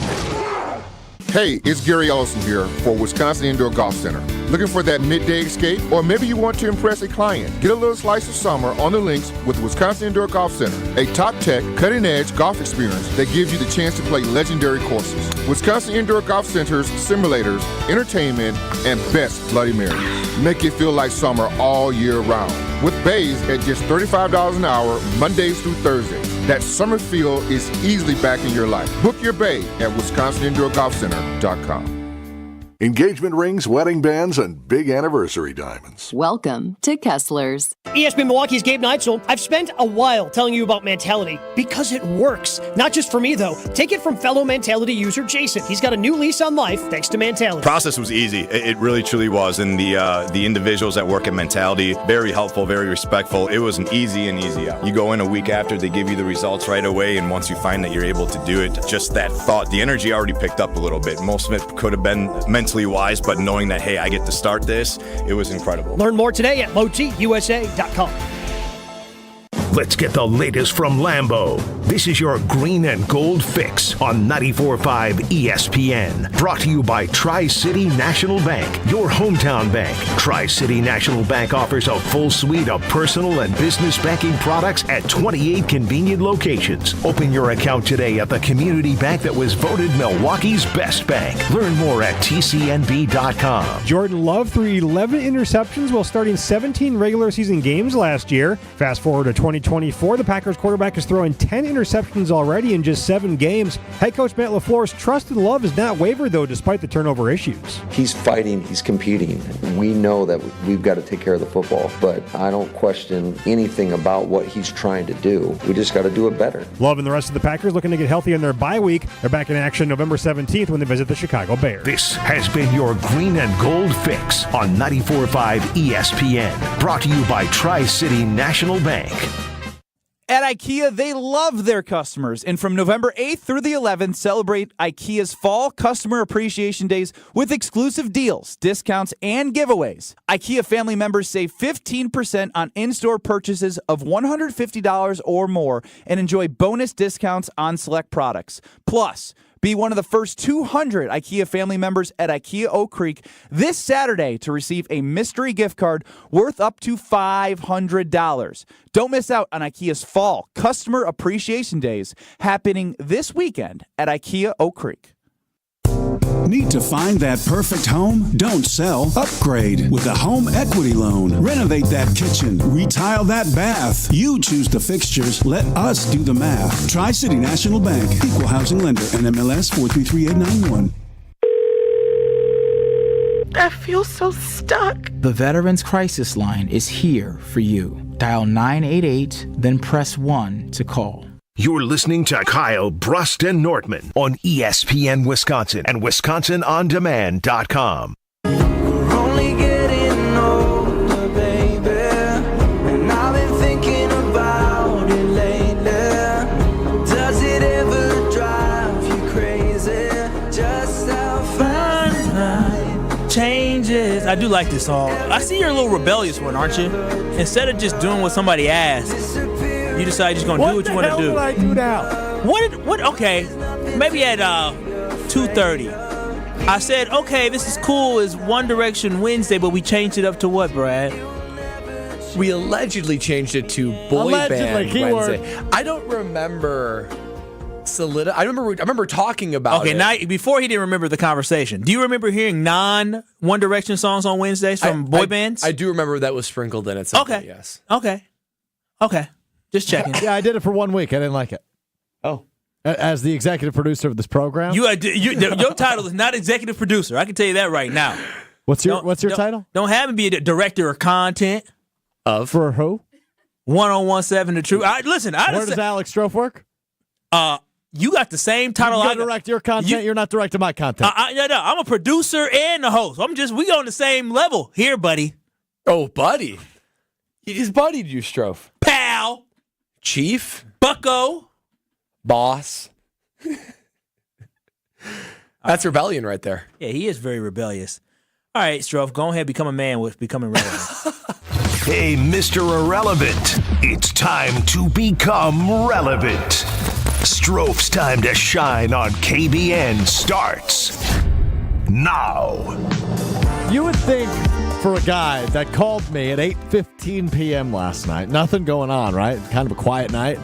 Speaker 11: Hey, it's Gary Ellison here for Wisconsin Indoor Golf Center. Looking for that midday escape? Or maybe you want to impress a client. Get a little slice of summer on the links with Wisconsin Indoor Golf Center, a top-tech, cutting-edge golf experience that gives you the chance to play legendary courses. Wisconsin Indoor Golf Center's simulators, entertainment, and best Bloody Marys make it feel like summer all year round. With bays at just $35 an hour, Mondays through Thursdays. That summer feel is easily back in your life. Book your bay at WisconsinIndoorGolfCenter.com.
Speaker 20: Engagement rings, wedding bands, and big anniversary diamonds.
Speaker 23: Welcome to Kessler's.
Speaker 22: ESPN Milwaukee's Gabe Neitzel. I've spent a while telling you about Mentality because it works. Not just for me, though. Take it from fellow Mentality user Jason. He's got a new lease on life thanks to Mentality.
Speaker 24: Process was easy. It really, truly was. And the individuals that work at Mentality, very helpful, very respectful. It was an easy out. You go in a week after, they give you the results right away. And once you find that you're able to do it, just that thought, the energy already picked up a little bit. Most of it could have been mentally wise, but knowing that, hey, I get to start this, it was incredible.
Speaker 22: Learn more today at LowTUSA.com.
Speaker 6: Let's get the latest from Lambeau. This is your green and gold fix on 94.5 ESPN. Brought to you by Tri-City National Bank, your hometown bank. Tri-City National Bank offers a full suite of personal and business banking products at 28 convenient locations. Open your account today at the community bank that was voted Milwaukee's best bank. Learn more at tcnb.com.
Speaker 25: Jordan Love threw 11 interceptions while starting 17 regular season games last year. Fast forward to 2020.
Speaker 5: 2024. The Packers quarterback is throwing 10 interceptions already in just 7 games. Head coach Matt LaFleur's trust and love has not wavered, though, despite the turnover issues.
Speaker 7: He's fighting, he's competing. We know that we've got to take care of the football, but I don't question anything about what he's trying to do. We just got to do it better.
Speaker 5: Love and the rest of the Packers looking to get healthy in their bye week. They're back in action November 17th when they visit the Chicago Bears.
Speaker 6: This has been your Green and Gold Fix on 94.5 ESPN. Brought to you by Tri-City National Bank.
Speaker 13: At IKEA, they love their customers. And from November 8th through the 11th, celebrate IKEA's Fall Customer Appreciation Days with exclusive deals, discounts, and giveaways. IKEA family members save 15% on in-store purchases of $150 or more and enjoy bonus discounts on select products. Plus, be one of the first 200 IKEA family members at IKEA Oak Creek this Saturday to receive a mystery gift card worth up to $500. Don't miss out on IKEA's Fall Customer Appreciation Days happening this weekend at IKEA Oak Creek.
Speaker 16: Need to find that perfect home? Don't sell. Upgrade with a home equity loan. Renovate that kitchen. Retile that bath. You choose the fixtures. Let us do the math. Tri-City National Bank. Equal housing lender. NMLS 433891.
Speaker 25: I feel so stuck.
Speaker 26: The Veterans Crisis Line is here for you. Dial 988, then press 1 to call.
Speaker 6: You're listening to Kyle, Brust, and Nortman on ESPN Wisconsin and WisconsinOnDemand.com.
Speaker 9: We're only getting older, baby, and I've been thinking about it lately. Does it ever drive you crazy? Just how fun
Speaker 1: changes. I do like this song. I see you're a little rebellious one, aren't you? Instead of just doing what somebody asks, you decide you're just gonna do what you want to do.
Speaker 5: What the hell did I do now?
Speaker 1: What? Okay, maybe at 2:30. I said, okay, this is cool. It's One Direction Wednesday, but we changed it up to what, Brad?
Speaker 2: We allegedly changed it to Boy Band Wednesday. I don't remember. I remember talking about it.
Speaker 1: Okay, now before he didn't remember the conversation. Do you remember hearing non-One Direction songs on Wednesdays from boy bands?
Speaker 2: I do remember that was sprinkled in at some point, yes.
Speaker 1: Okay. Just checking.
Speaker 15: Yeah, I did it for 1 week. I didn't like it.
Speaker 2: Oh.
Speaker 15: As the executive producer of this program?
Speaker 1: Your title is not executive producer. I can tell you that right now.
Speaker 15: What's your title?
Speaker 1: Don't have me be a director of content.
Speaker 15: For who?
Speaker 1: 1017 The Truth.
Speaker 15: Where does Alex Strofe work?
Speaker 1: You got the same title.
Speaker 15: You direct your content. You're not directing my content.
Speaker 1: No. I'm a producer and a host. We on the same level here, buddy.
Speaker 2: Oh, buddy. He just buddied you, Strofe.
Speaker 1: Pal.
Speaker 2: Chief.
Speaker 1: Bucko.
Speaker 2: Boss. That's rebellion right there.
Speaker 1: Yeah, he is very rebellious. All right, Strofe, go ahead, become a man with becoming relevant.
Speaker 6: Hey, Mr. Irrelevant, it's time to become relevant. Strofe's time to shine on KBN starts now.
Speaker 15: You would think for a guy that called me at 8:15 p.m. last night, nothing going on, right? Kind of a quiet night.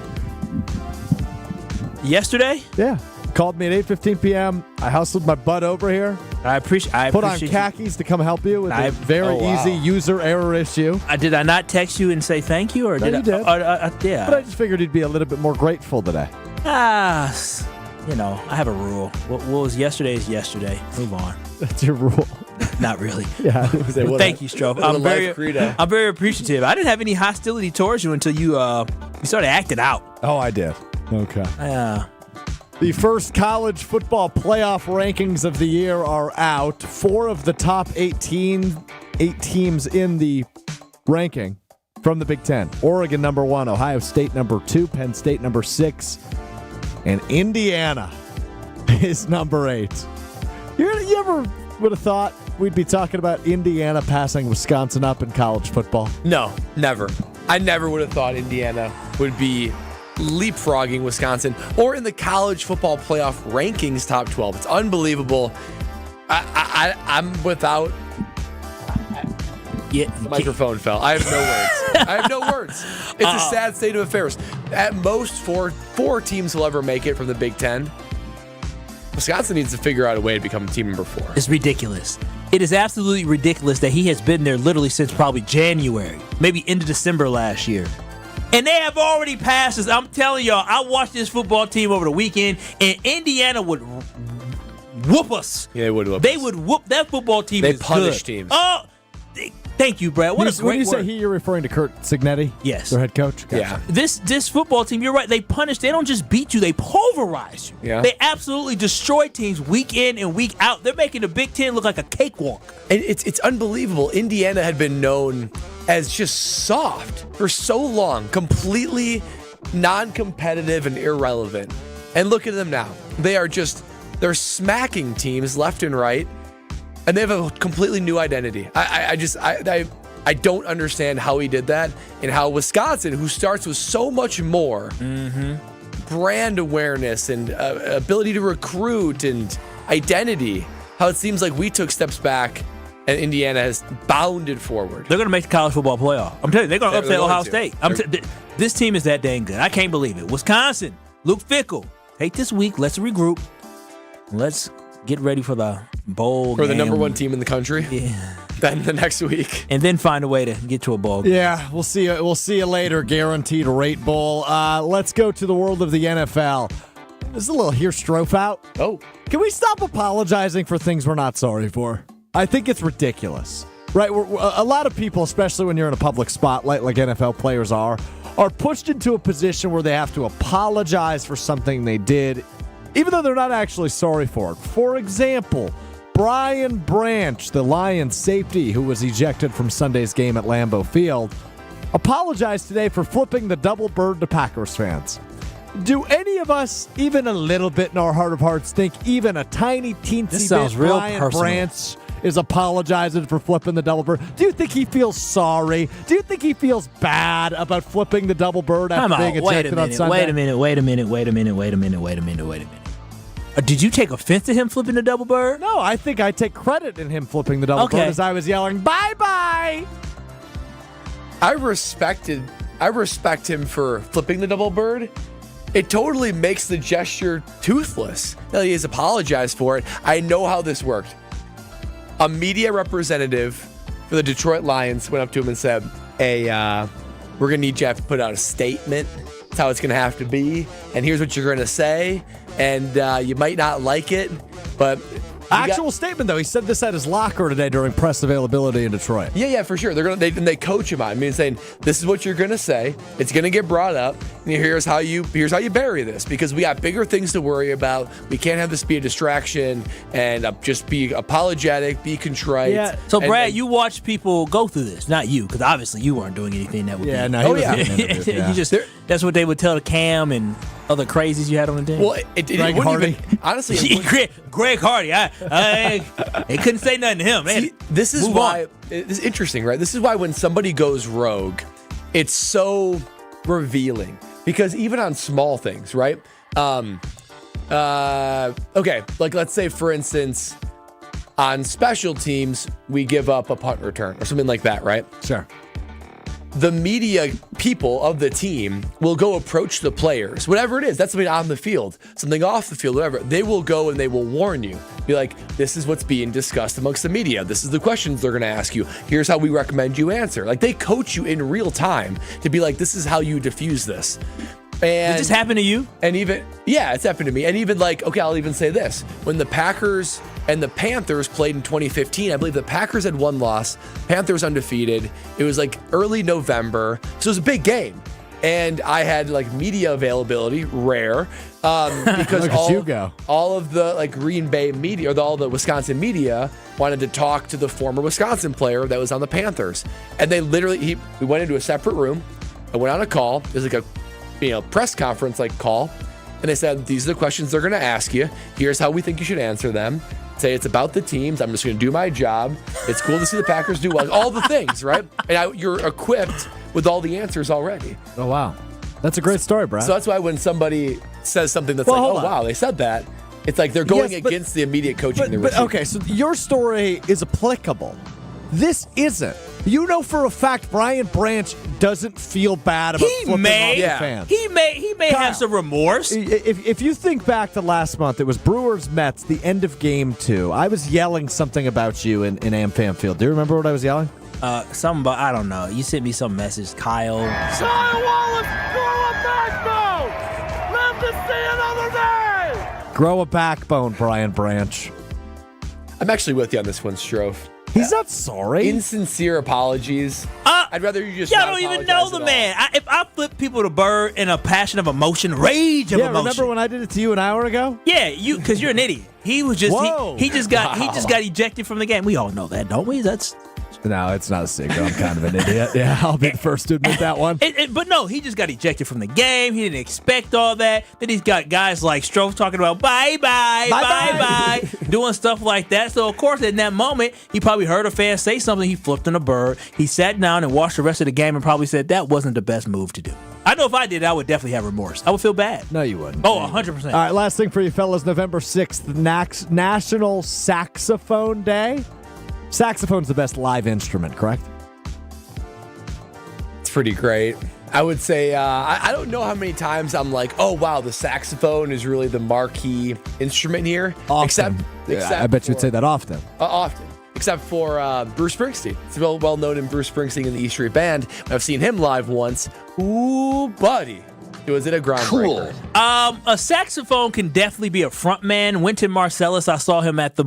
Speaker 1: Yesterday?
Speaker 15: Yeah. Called me at 8:15 p.m. I hustled my butt over here.
Speaker 1: I appreciate
Speaker 15: Put on khakis to come help you with a very easy user error issue.
Speaker 1: Did I not text you and say thank you? Or
Speaker 15: no, you did.
Speaker 1: Yeah.
Speaker 15: But I just figured you'd be a little bit more grateful today.
Speaker 1: I have a rule. What was yesterday is yesterday. Move on.
Speaker 15: That's your rule.
Speaker 1: Not really.
Speaker 15: Yeah.
Speaker 1: Well, thank you, Strofe. I'm very appreciative. I didn't have any hostility towards you until you started acting out.
Speaker 15: Oh, I did. Okay. The first college football playoff rankings of the year are out. 4 of the top 8 teams in the ranking from the Big Ten. Oregon number 1, Ohio State number 2, Penn State number 6, and Indiana is number 8. You ever would have thought we'd be talking about Indiana passing Wisconsin up in college football?
Speaker 2: No, never. I never would have thought Indiana would be leapfrogging Wisconsin or in the college football playoff rankings top 12. It's unbelievable. I'm without. The microphone fell. I have no words. I have no words. It's a sad state of affairs. At most, four teams will ever make it from the Big Ten. Wisconsin needs to figure out a way to become team number 4.
Speaker 1: It's ridiculous. It is absolutely ridiculous that he has been there literally since probably January, maybe into December last year. And they have already passed us. I'm telling y'all, I watched this football team over the weekend, and Indiana would whoop us.
Speaker 2: Yeah, they would whoop
Speaker 1: They
Speaker 2: us.
Speaker 1: would whoop that football team.
Speaker 2: They
Speaker 1: is
Speaker 2: punish
Speaker 1: good.
Speaker 2: teams.
Speaker 1: Oh, thank you, Brad. What a
Speaker 15: When
Speaker 1: great
Speaker 15: you say
Speaker 1: word.
Speaker 15: he, you're referring to Kurt Signetti?
Speaker 1: Yes.
Speaker 15: Their head coach? Gotcha.
Speaker 2: Yeah.
Speaker 1: This football team, you're right, they punish. They don't just beat you, they pulverize you.
Speaker 2: Yeah.
Speaker 1: They absolutely destroy teams week in and week out. They're making the Big Ten look like a cakewalk.
Speaker 2: And it's unbelievable. Indiana had been known as just soft for so long, completely non-competitive and irrelevant. And look at them now. They're smacking teams left and right, and they have a completely new identity. I don't understand how he did that, and how Wisconsin, who starts with so much more brand awareness and ability to recruit and identity, how it seems like we took steps back and Indiana has bounded forward.
Speaker 1: They're going to make the college football playoff. I'm telling you, they're going to upset Ohio State.
Speaker 2: They're-
Speaker 1: This team is that dang good. I can't believe it. Wisconsin, Luke Fickell. Take this week. Let's regroup. Let's get ready for the bowl
Speaker 2: For the
Speaker 1: game.
Speaker 2: number one team in the country.
Speaker 1: Yeah.
Speaker 2: Then the next week.
Speaker 1: And then find a way to get to a bowl game.
Speaker 15: Yeah, we'll see you. We'll see you later. Guaranteed rate bowl. Let's go to the world of the NFL. There's a little here strofe out.
Speaker 2: Oh,
Speaker 15: can we stop apologizing for things we're not sorry for? I think it's ridiculous, right? A lot of people, especially when you're in a public spotlight like NFL players are pushed into a position where they have to apologize for something they did, even though they're not actually sorry for it. For example, Brian Branch, the Lions safety who was ejected from Sunday's game at Lambeau Field, apologized today for flipping the double bird to Packers fans. Do any of us, even a little bit in our heart of hearts, think even a tiny teensy
Speaker 1: This sounds
Speaker 15: bit
Speaker 1: real
Speaker 15: Brian
Speaker 1: personal.
Speaker 15: Branch is apologizing for flipping the double bird? Do you think he feels sorry? Do you think he feels bad about flipping the double bird after
Speaker 1: Come on,
Speaker 15: being ejected on Sunday?
Speaker 1: wait a minute. Did you take offense to him flipping the double bird?
Speaker 15: No, I think I take credit in him flipping the double bird as I was yelling, bye-bye!
Speaker 2: I respect him for flipping the double bird. It totally makes the gesture toothless. Now he has apologized for it. I know how this worked. A media representative for the Detroit Lions went up to him and said, hey, we're going to need you to have to put out a statement. That's how it's going to have to be. And here's what you're going to say. And you might not like it, but...
Speaker 15: Actual statement, though. He said this at his locker today during press availability in Detroit.
Speaker 2: Yeah, for sure. They coach him on it. I mean, saying, this is what you're going to say. It's going to get brought up. And here's how you bury this, because we got bigger things to worry about. We can't have this be a distraction, and just be apologetic, be contrite.
Speaker 1: Yeah. So, Brad, you watch people go through this, not you, because obviously you weren't doing anything that would
Speaker 15: Yeah,
Speaker 1: be...
Speaker 15: no, he wasn't doing anything, yeah.
Speaker 1: You just, that's what they would tell the Cam and other crazies you had on the team.
Speaker 2: Well, it wouldn't even... Honestly...
Speaker 1: Greg Hardy. They couldn't say nothing to him.
Speaker 2: See, this is why... It's interesting, right? This is why when somebody goes rogue, it's so revealing. Because even on small things, right? Okay, like let's say, for instance, on special teams, we give up a punt return or something like that, right?
Speaker 15: Sure.
Speaker 2: The media people of the team will go approach the players, whatever it is. That's something on the field, something off the field, whatever. They will go and they will warn you. Be like, this is what's being discussed amongst the media. This is the questions they're going to ask you. Here's how we recommend you answer. Like, they coach you in real time to be like, this is how you diffuse this. And
Speaker 1: did this happen to you?
Speaker 2: And even, yeah, it's happened to me. And even like, okay, I'll even say this. When the Packers and the Panthers played in 2015, I believe the Packers had one loss, Panthers undefeated. It was like early November. So it was a big game. And I had like media availability, rare, because all of the like Green Bay media, or all the Wisconsin media wanted to talk to the former Wisconsin player that was on the Panthers. And they literally, we went into a separate room. I went on a call. It was like a press conference like call, and they said, these are the questions they're going to ask you. Here's how we think you should answer them. Say it's about the teams. I'm just going to do my job. It's cool to see the Packers do well. All the things, right? And you're equipped with all the answers already.
Speaker 15: Oh, wow. That's a great story, Brad.
Speaker 2: So that's why when somebody says something that's like, oh, wow, they said that, it's like they're going against the immediate coaching they received.
Speaker 15: Okay, so your story is applicable. This isn't. You know for a fact Brian Branch doesn't feel bad about flipping off the fans.
Speaker 1: He may have some remorse.
Speaker 15: If you think back to last month, it was Brewers-Mets, the end of Game 2. I was yelling something about you in AmFam Field. Do you remember what I was yelling?
Speaker 1: Something about, I don't know. You sent me some message, Kyle.
Speaker 9: Kyle Wallace, grow a backbone! Live to see another day!
Speaker 15: Grow a backbone, Brian Branch.
Speaker 2: I'm actually with you on this one, Strofe.
Speaker 15: He's not sorry.
Speaker 2: Insincere apologies. I'd rather you just.
Speaker 1: Y'all
Speaker 2: not
Speaker 1: don't even
Speaker 2: apologize
Speaker 1: know the
Speaker 2: at all.
Speaker 1: man. If I flip people the bird in a passion of emotion, rage of
Speaker 15: Yeah,
Speaker 1: emotion.
Speaker 15: remember when I did it to you an hour ago?
Speaker 1: Yeah, because you're an idiot. He was just
Speaker 15: Whoa.
Speaker 1: he just got ejected from the game. We all know that, don't we?
Speaker 15: No, it's not a secret. I'm kind of an idiot. Yeah, I'll be the first to admit that one.
Speaker 1: But no, he just got ejected from the game. He didn't expect all that. Then he's got guys like Strofe talking about bye, doing stuff like that. So, of course, in that moment, he probably heard a fan say something. He flipped on a bird. He sat down and watched the rest of the game and probably said that wasn't the best move to do. I know if I did, I would definitely have remorse. I would feel bad.
Speaker 15: No, you wouldn't.
Speaker 1: Oh, 100%.
Speaker 15: All right, last thing for you fellas, November 6th, National Saxophone Day. Saxophone's the best live instrument, correct?
Speaker 2: It's pretty great. I would say, I don't know how many times I'm like, oh, wow, the saxophone is really the marquee instrument here.
Speaker 15: Often.
Speaker 2: Except
Speaker 15: I bet you'd say that often.
Speaker 2: Often. Except for Bruce Springsteen. It's well known in Bruce Springsteen and the E Street Band. I've seen him live once. Ooh, buddy. Was it a groundbreaker?
Speaker 1: Cool. A saxophone can definitely be a front man. Wynton Marsalis, I saw him at the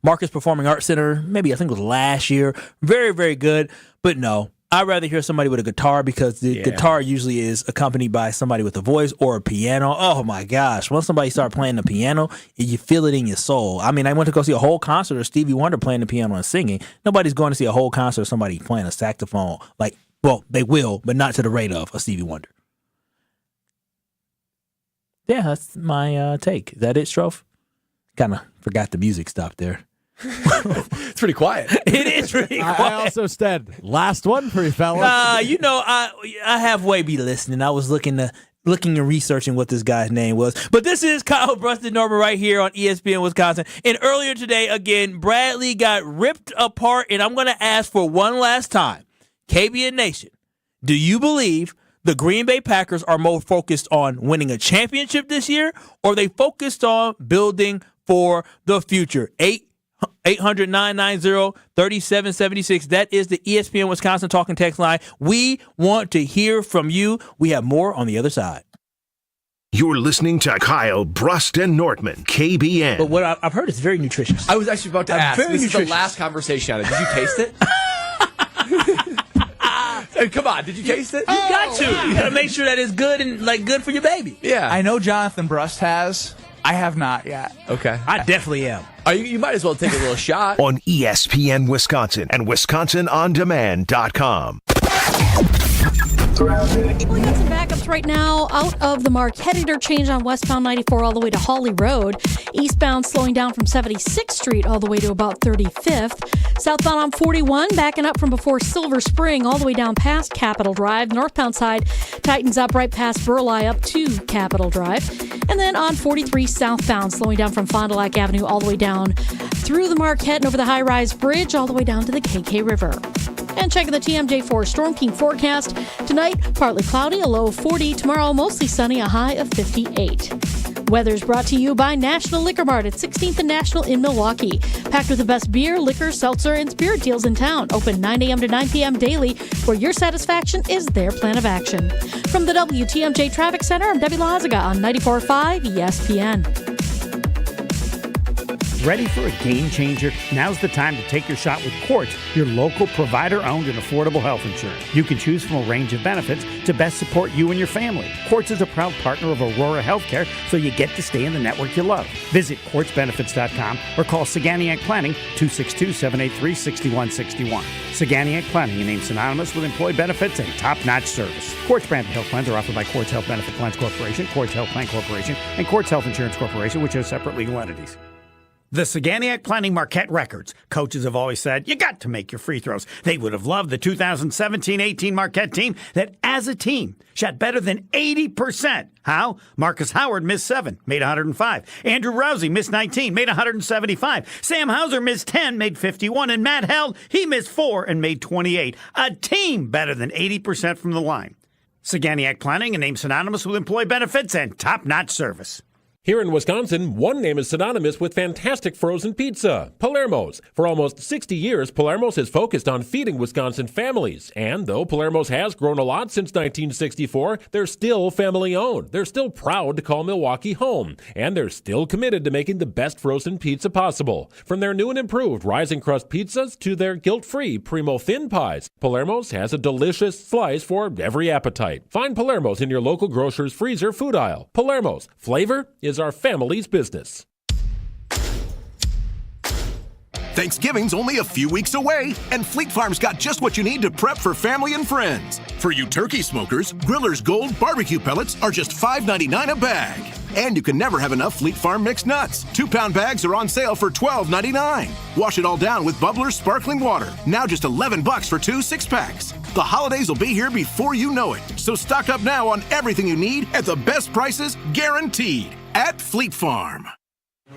Speaker 1: Marcus Performing Arts Center, maybe I think it was last year. Very, very good. But no, I'd rather hear somebody with a guitar because the guitar usually is accompanied by somebody with a voice or a piano. Oh my gosh. Once somebody starts playing the piano, you feel it in your soul. I mean, I went to go see a whole concert of Stevie Wonder playing the piano and singing. Nobody's going to see a whole concert of somebody playing a saxophone. Well, they will, but not to the rate of a Stevie Wonder. Yeah, that's my take. Is that it, Strofe? Kind of forgot the music stopped there.
Speaker 2: It's pretty quiet.
Speaker 1: It is pretty quiet.
Speaker 15: I also said, last one for you fellas.
Speaker 1: I halfway be listening. I was looking and researching what this guy's name was. But this is Kyle Brust and Nortman right here on ESPN Wisconsin. And earlier today, again, Bradley got ripped apart. And I'm going to ask for one last time. KBN Nation, do you believe the Green Bay Packers are more focused on winning a championship this year, or are they focused on building for the future? 800-990-3776. That is the ESPN Wisconsin talking text line. We want to hear from you. We have more on the other side.
Speaker 6: You're listening to Kyle Brust and Nortman, KBN.
Speaker 1: But what I've heard is very nutritious.
Speaker 2: I was actually about to ask.
Speaker 1: Very
Speaker 2: This is the
Speaker 1: nutritious.
Speaker 2: last conversation on it. Did you taste it? Come on, did you taste it?
Speaker 1: You got to. You got to make sure that it's good and good for your baby.
Speaker 2: Yeah.
Speaker 13: I know Jonathan Brust has. I have not yet.
Speaker 2: Okay.
Speaker 1: I definitely am.
Speaker 2: You might as well take a little shot.
Speaker 6: On ESPN Wisconsin and WisconsinOnDemand.com.
Speaker 17: We got some backups right now out of the Marquette interchange on westbound 94 all the way to Hawley Road. Eastbound slowing down from 76th Street all the way to about 35th. Southbound on 41 backing up from before Silver Spring all the way down past Capitol Drive. Northbound side tightens up right past Burleigh up to Capitol Drive. And then on 43 southbound slowing down from Fond du Lac Avenue all the way down through the Marquette and over the high-rise bridge all the way down to the KK River. And checking the TMJ4 Storm King forecast. Tonight, partly cloudy, a low of 40. Tomorrow, mostly sunny, a high of 58. Weather's brought to you by National Liquor Mart at 16th and National in Milwaukee. Packed with the best beer, liquor, seltzer, and spirit deals in town. Open 9 a.m. to 9 p.m. daily, where your satisfaction is their plan of action. From the WTMJ Traffic Center, I'm Debbie Loziga on 94.5 ESPN.
Speaker 3: Ready for a game changer? Now's the time to take your shot with Quartz, your local provider-owned and affordable health insurance. You can choose from a range of benefits to best support you and your family. Quartz is a proud partner of Aurora Healthcare, so you get to stay in the network you love. Visit quartzbenefits.com or call Saganiac Planning 262-783-6161. Saganiac Planning, a name synonymous with employee benefits and top-notch service. Quartz branded health plans are offered by Quartz Health Benefit Plans Corporation, Quartz Health Plan Corporation, and Quartz Health Insurance Corporation, which are separate legal entities. The Saganiac Planning Marquette Records. Coaches have always said, you got to make your free throws. They would have loved the 2017-18 Marquette team that, as a team, shot better than 80%. How? Marcus Howard missed 7, made 105. Andrew Rousey missed 19, made 175. Sam Hauser missed 10, made 51. And Matt Held, he missed 4 and made 28. A team better than 80% from the line. Saganiac Planning, a name synonymous with employee benefits and top-notch service.
Speaker 12: Here in Wisconsin, one name is synonymous with fantastic frozen pizza, Palermo's. For almost 60 years, Palermo's has focused on feeding Wisconsin families. And though Palermo's has grown a lot since 1964, they're still family-owned. They're still proud to call Milwaukee home. And they're still committed to making the best frozen pizza possible. From their new and improved rising crust pizzas to their guilt-free Primo thin pies, Palermo's has a delicious slice for every appetite. Find Palermo's in your local grocer's freezer food aisle. Palermo's. Flavor is our family's business.
Speaker 4: Thanksgiving's only a few weeks away, and Fleet Farm's got just what you need to prep for family and friends. For you turkey smokers, Griller's Gold barbecue pellets are just $5.99 a bag. And you can never have enough Fleet Farm mixed nuts. 2-pound bags are on sale for $12.99. Wash it all down with Bubbler's sparkling water. Now just $11 for 2 6-packs. The holidays will be here before you know it. So stock up now on everything you need at the best prices guaranteed at Fleet Farm.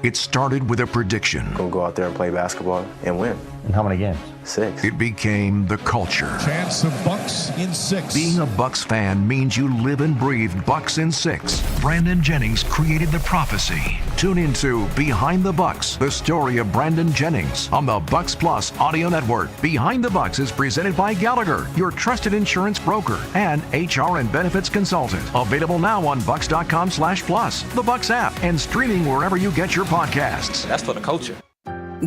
Speaker 6: It started with a prediction.
Speaker 8: Gonna go out there and play basketball and win.
Speaker 6: And how many games?
Speaker 8: 6.
Speaker 6: It became the culture.
Speaker 10: Chance of Bucks in 6.
Speaker 6: Being a Bucks fan means you live and breathe Bucks in 6. Brandon Jennings created the prophecy. Tune into Behind the Bucks, the story of Brandon Jennings on the Bucks Plus audio network. Behind the Bucks is presented by Gallagher, your trusted insurance broker and HR and benefits consultant. Available now on bucks.com/plus, the Bucks app, and streaming wherever you get your podcasts.
Speaker 8: That's for the culture.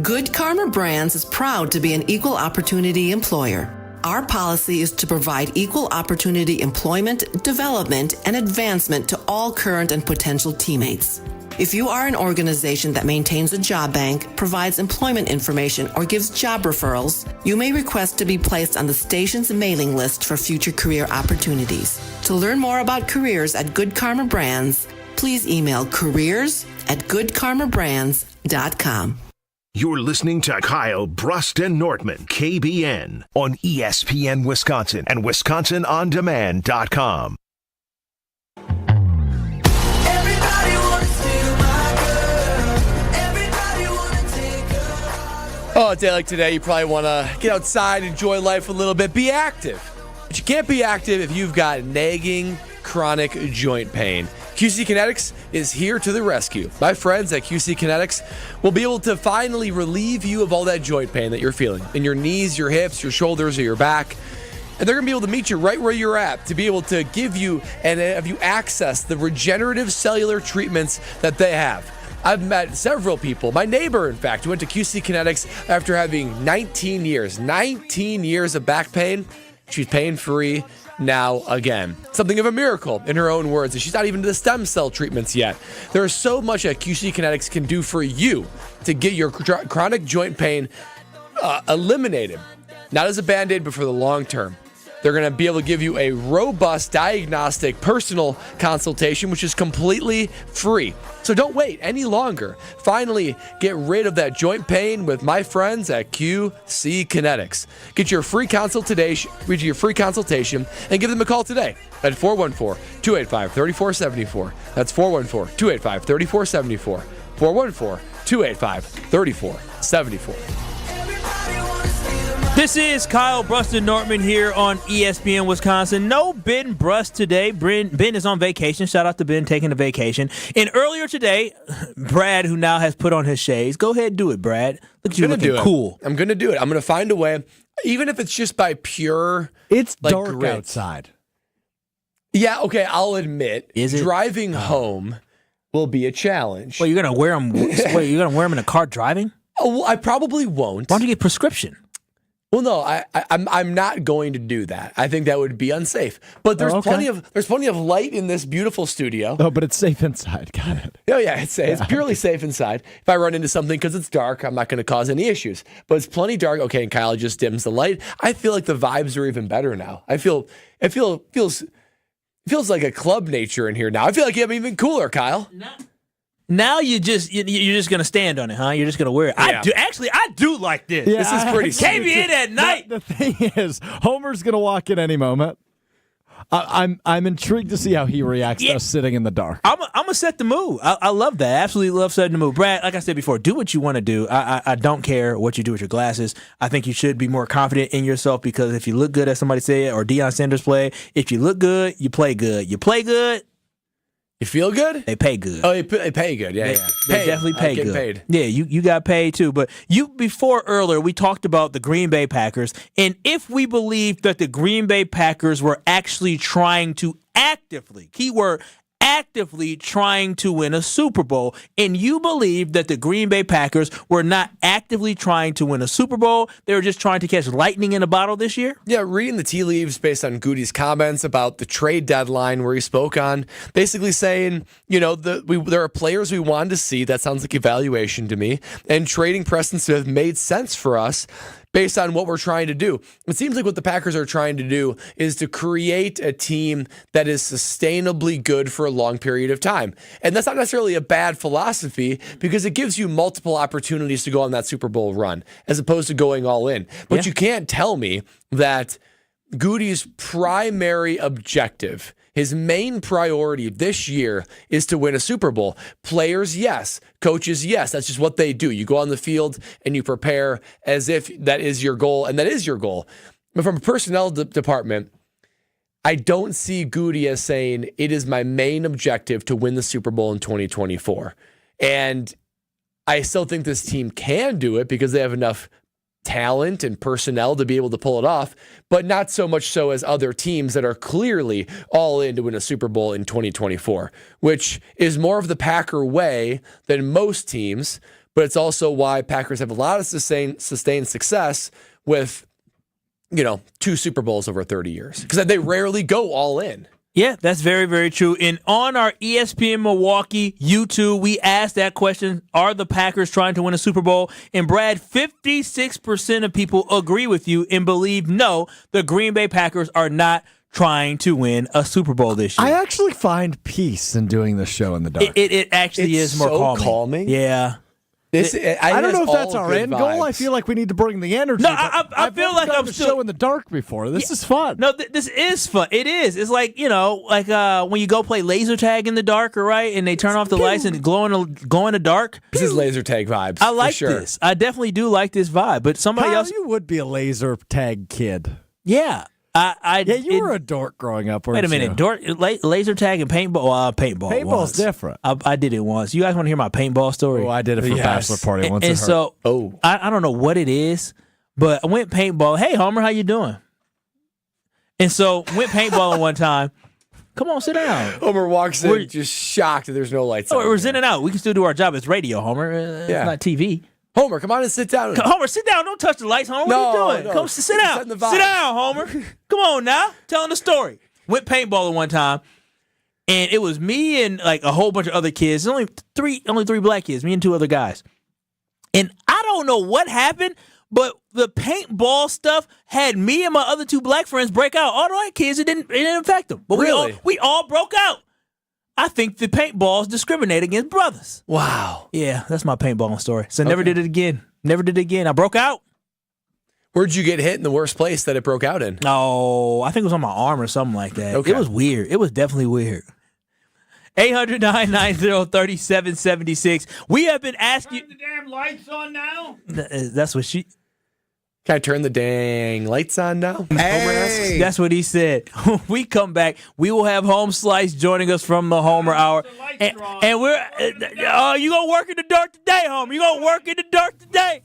Speaker 14: Good Karma Brands is proud to be an equal opportunity employer. Our policy is to provide equal opportunity employment, development, and advancement to all current and potential teammates. If you are an organization that maintains a job bank, provides employment information, or gives job referrals, you may request to be placed on the station's mailing list for future career opportunities. To learn more about careers at Good Karma Brands, please email careers@goodkarmabrands.com.
Speaker 6: You're listening to Kyle, Brust, and Nortman, KBN, on ESPN Wisconsin and WisconsinOnDemand.com.
Speaker 2: Oh, a day like today, you probably want to get outside, enjoy life a little bit, be active. But you can't be active if you've got nagging, chronic joint pain. QC Kinetics is here to the rescue. My friends at QC Kinetics will be able to finally relieve you of all that joint pain that you're feeling in your knees, your hips, your shoulders, or your back. And they're going to be able to meet you right where you're at to be able to give you and have you access the regenerative cellular treatments that they have. I've met several people, my neighbor, in fact, who went to QC Kinetics after having 19 years of back pain. She's pain-free now again. Something of a miracle, in her own words, and she's not even to the stem cell treatments yet. There is so much that QC Kinetics can do for you to get your chronic joint pain eliminated. Not as a Band-Aid, but for the long term. They're going to be able to give you a robust diagnostic personal consultation, which is completely free. So don't wait any longer. Finally, get rid of that joint pain with my friends at QC Kinetics. Get your free consultation, and give them a call today at 414-285-3474. That's 414-285-3474. 414-285-3474.
Speaker 1: This is Kyle, Brust, and Nortman here on ESPN Wisconsin. No Ben Brust today. Ben is on vacation. Shout out to Ben taking a vacation. And earlier today, Brad, who now has put on his shades. Go ahead and do it, Brad. Look at you looking cool.
Speaker 2: I'm going to do it. I'm going to find a way, even if it's just by pure
Speaker 15: It's
Speaker 2: like,
Speaker 15: dark
Speaker 2: grit.
Speaker 15: outside.
Speaker 2: Yeah, okay, I'll admit.
Speaker 1: Is it?
Speaker 2: Driving home will be a challenge.
Speaker 1: Well, you're going to wear them in a car driving?
Speaker 2: Oh, well, I probably won't.
Speaker 1: Why don't you get prescription?
Speaker 2: Well, no, I'm not going to do that. I think that would be unsafe. But there's plenty of light in this beautiful studio.
Speaker 15: Oh, but it's safe inside. Got it.
Speaker 2: Oh yeah, it's purely safe inside. If I run into something because it's dark, I'm not going to cause any issues. But it's plenty dark. Okay, and Kyle just dims the light. I feel like the vibes are even better now. It feels like a club nature in here now. I feel like I'm even cooler, Kyle.
Speaker 1: Now you're just gonna stand on it, huh? You're just gonna wear it.
Speaker 2: Yeah.
Speaker 1: I do like this.
Speaker 15: Yeah,
Speaker 2: this is pretty
Speaker 1: KBN at night.
Speaker 15: The thing is, Homer's gonna walk in any moment. I'm intrigued to see how he reacts to us sitting in the dark.
Speaker 1: I'm gonna set the mood. I love that. Absolutely love setting the mood. Brad, like I said before, do what you want to do. I don't care what you do with your glasses. I think you should be more confident in yourself because if you look good, as somebody said, or Deion Sanders play, if you look good, you play good. You play good,
Speaker 2: You feel good?
Speaker 1: They pay good.
Speaker 2: Oh, they pay good. Yeah, yeah.
Speaker 1: They definitely pay
Speaker 2: Getting
Speaker 1: good.
Speaker 2: paid.
Speaker 1: Yeah, you got paid too. But before earlier, we talked about the Green Bay Packers, and if we believe that the Green Bay Packers were actually trying to actively trying to win a Super Bowl, and you believe that the Green Bay Packers were not actively trying to win a Super Bowl, they were just trying to catch lightning in a bottle this year?
Speaker 2: Yeah, reading the tea leaves based on Goody's comments about the trade deadline where he spoke on basically saying, there are players we wanted to see. That sounds like evaluation to me. And trading Preston Smith made sense for us based on what we're trying to do. It seems like what the Packers are trying to do is to create a team that is sustainably good for a long period of time. And that's not necessarily a bad philosophy because it gives you multiple opportunities to go on that Super Bowl run as opposed to going all in. But you can't tell me that Goody's primary objective, his main priority this year, is to win a Super Bowl. Players, yes. Coaches, yes. That's just what they do. You go on the field and you prepare as if that is your goal, and that is your goal. But from a personnel department, I don't see Goody as saying it is my main objective to win the Super Bowl in 2024. And I still think this team can do it because they have enough talent and personnel to be able to pull it off, but not so much so as other teams that are clearly all in to win a Super Bowl in 2024, which is more of the Packer way than most teams, but it's also why Packers have a lot of sustained success with, 2 Super Bowls over 30 years, because they rarely go all in.
Speaker 1: Yeah, that's very, very true. And on our ESPN Milwaukee YouTube, we asked that question, are the Packers trying to win a Super Bowl? And Brad, 56% of people agree with you and believe, no, the Green Bay Packers are not trying to win a Super Bowl this year.
Speaker 15: I actually find peace in doing this show in the dark.
Speaker 1: It actually is more calming. Yeah.
Speaker 15: I don't know if that's our end goal. I feel like we need to bring the energy.
Speaker 1: No, I feel like I'm
Speaker 15: still show in the dark before. This is fun.
Speaker 1: No, this is fun. It is. It's like when you go play laser tag in the dark, right? And they turn off the lights and glow in the dark.
Speaker 2: This is laser tag vibes.
Speaker 1: I like this. I definitely do like this vibe. But somebody else,
Speaker 15: you would be a laser tag kid.
Speaker 1: Yeah.
Speaker 15: You were a dork growing up.
Speaker 1: Wait a minute, dork, laser tag and paintball. Paintball.
Speaker 15: Paintball's
Speaker 1: once.
Speaker 15: different.
Speaker 1: I did it once. You guys want to hear my paintball story?
Speaker 15: Oh, I did it for a bachelor party once.
Speaker 1: And so, I don't know what it is, but I went paintball. Hey, Homer, how you doing? And so went paintballing one time. Come on, sit down.
Speaker 2: Homer walks in just shocked that there's no lights.
Speaker 1: We're in and out. We can still do our job. It's radio, Homer. It's not TV.
Speaker 2: Homer, come on and sit down.
Speaker 1: Homer, sit down. Don't touch the lights, Homer. What are you doing? Come sit down. Sit down, Homer. Come on now. Telling the story. Went paintballing one time, and it was me and like a whole bunch of other kids. Only three black kids, me and 2 other guys. And I don't know what happened, but the paintball stuff had me and my other 2 black friends break out. All the white kids, it didn't affect them. But we all broke out. I think the paintballs discriminate against brothers.
Speaker 2: Wow.
Speaker 1: Yeah, that's my paintballing story. So never did it again. Never did it again. I broke out.
Speaker 2: Where'd you get hit in the worst place that it broke out in?
Speaker 1: No, I think it was on my arm or something like that. Okay. It was weird. It was definitely weird. 800-990-3776. We have been asking.
Speaker 3: Turn the damn lights on now?
Speaker 1: That's what she.
Speaker 2: Can I turn the dang lights on now?
Speaker 1: Hey. That's what he said. When we come back, we will have Home Slice joining us from the Homer Hour. And we're, you going to work in the dark today, Homer? You going to work in the dark today?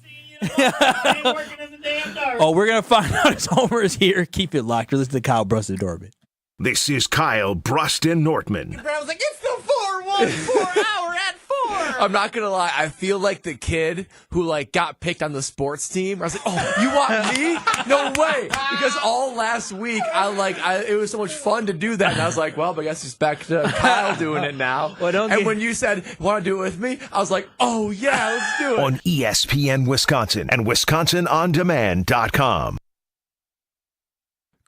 Speaker 1: Oh, we're going to find out as Homer is here. Keep it locked. You're listening to Kyle, Brust, and Nortman.
Speaker 6: This is Kyle, Brust, and Nortman.
Speaker 9: I was like, it's the 4-1-4 hour at 4.
Speaker 2: I'm not gonna lie, I feel like the kid who got picked on the sports team. I was like, oh, you want me? No way. Because all last week it was so much fun to do that. And I was like, well, I guess it's back to Kyle doing it now. When you said, want to do it with me? I was like, oh yeah, let's do it.
Speaker 6: On ESPN Wisconsin and WisconsinOnDemand.com.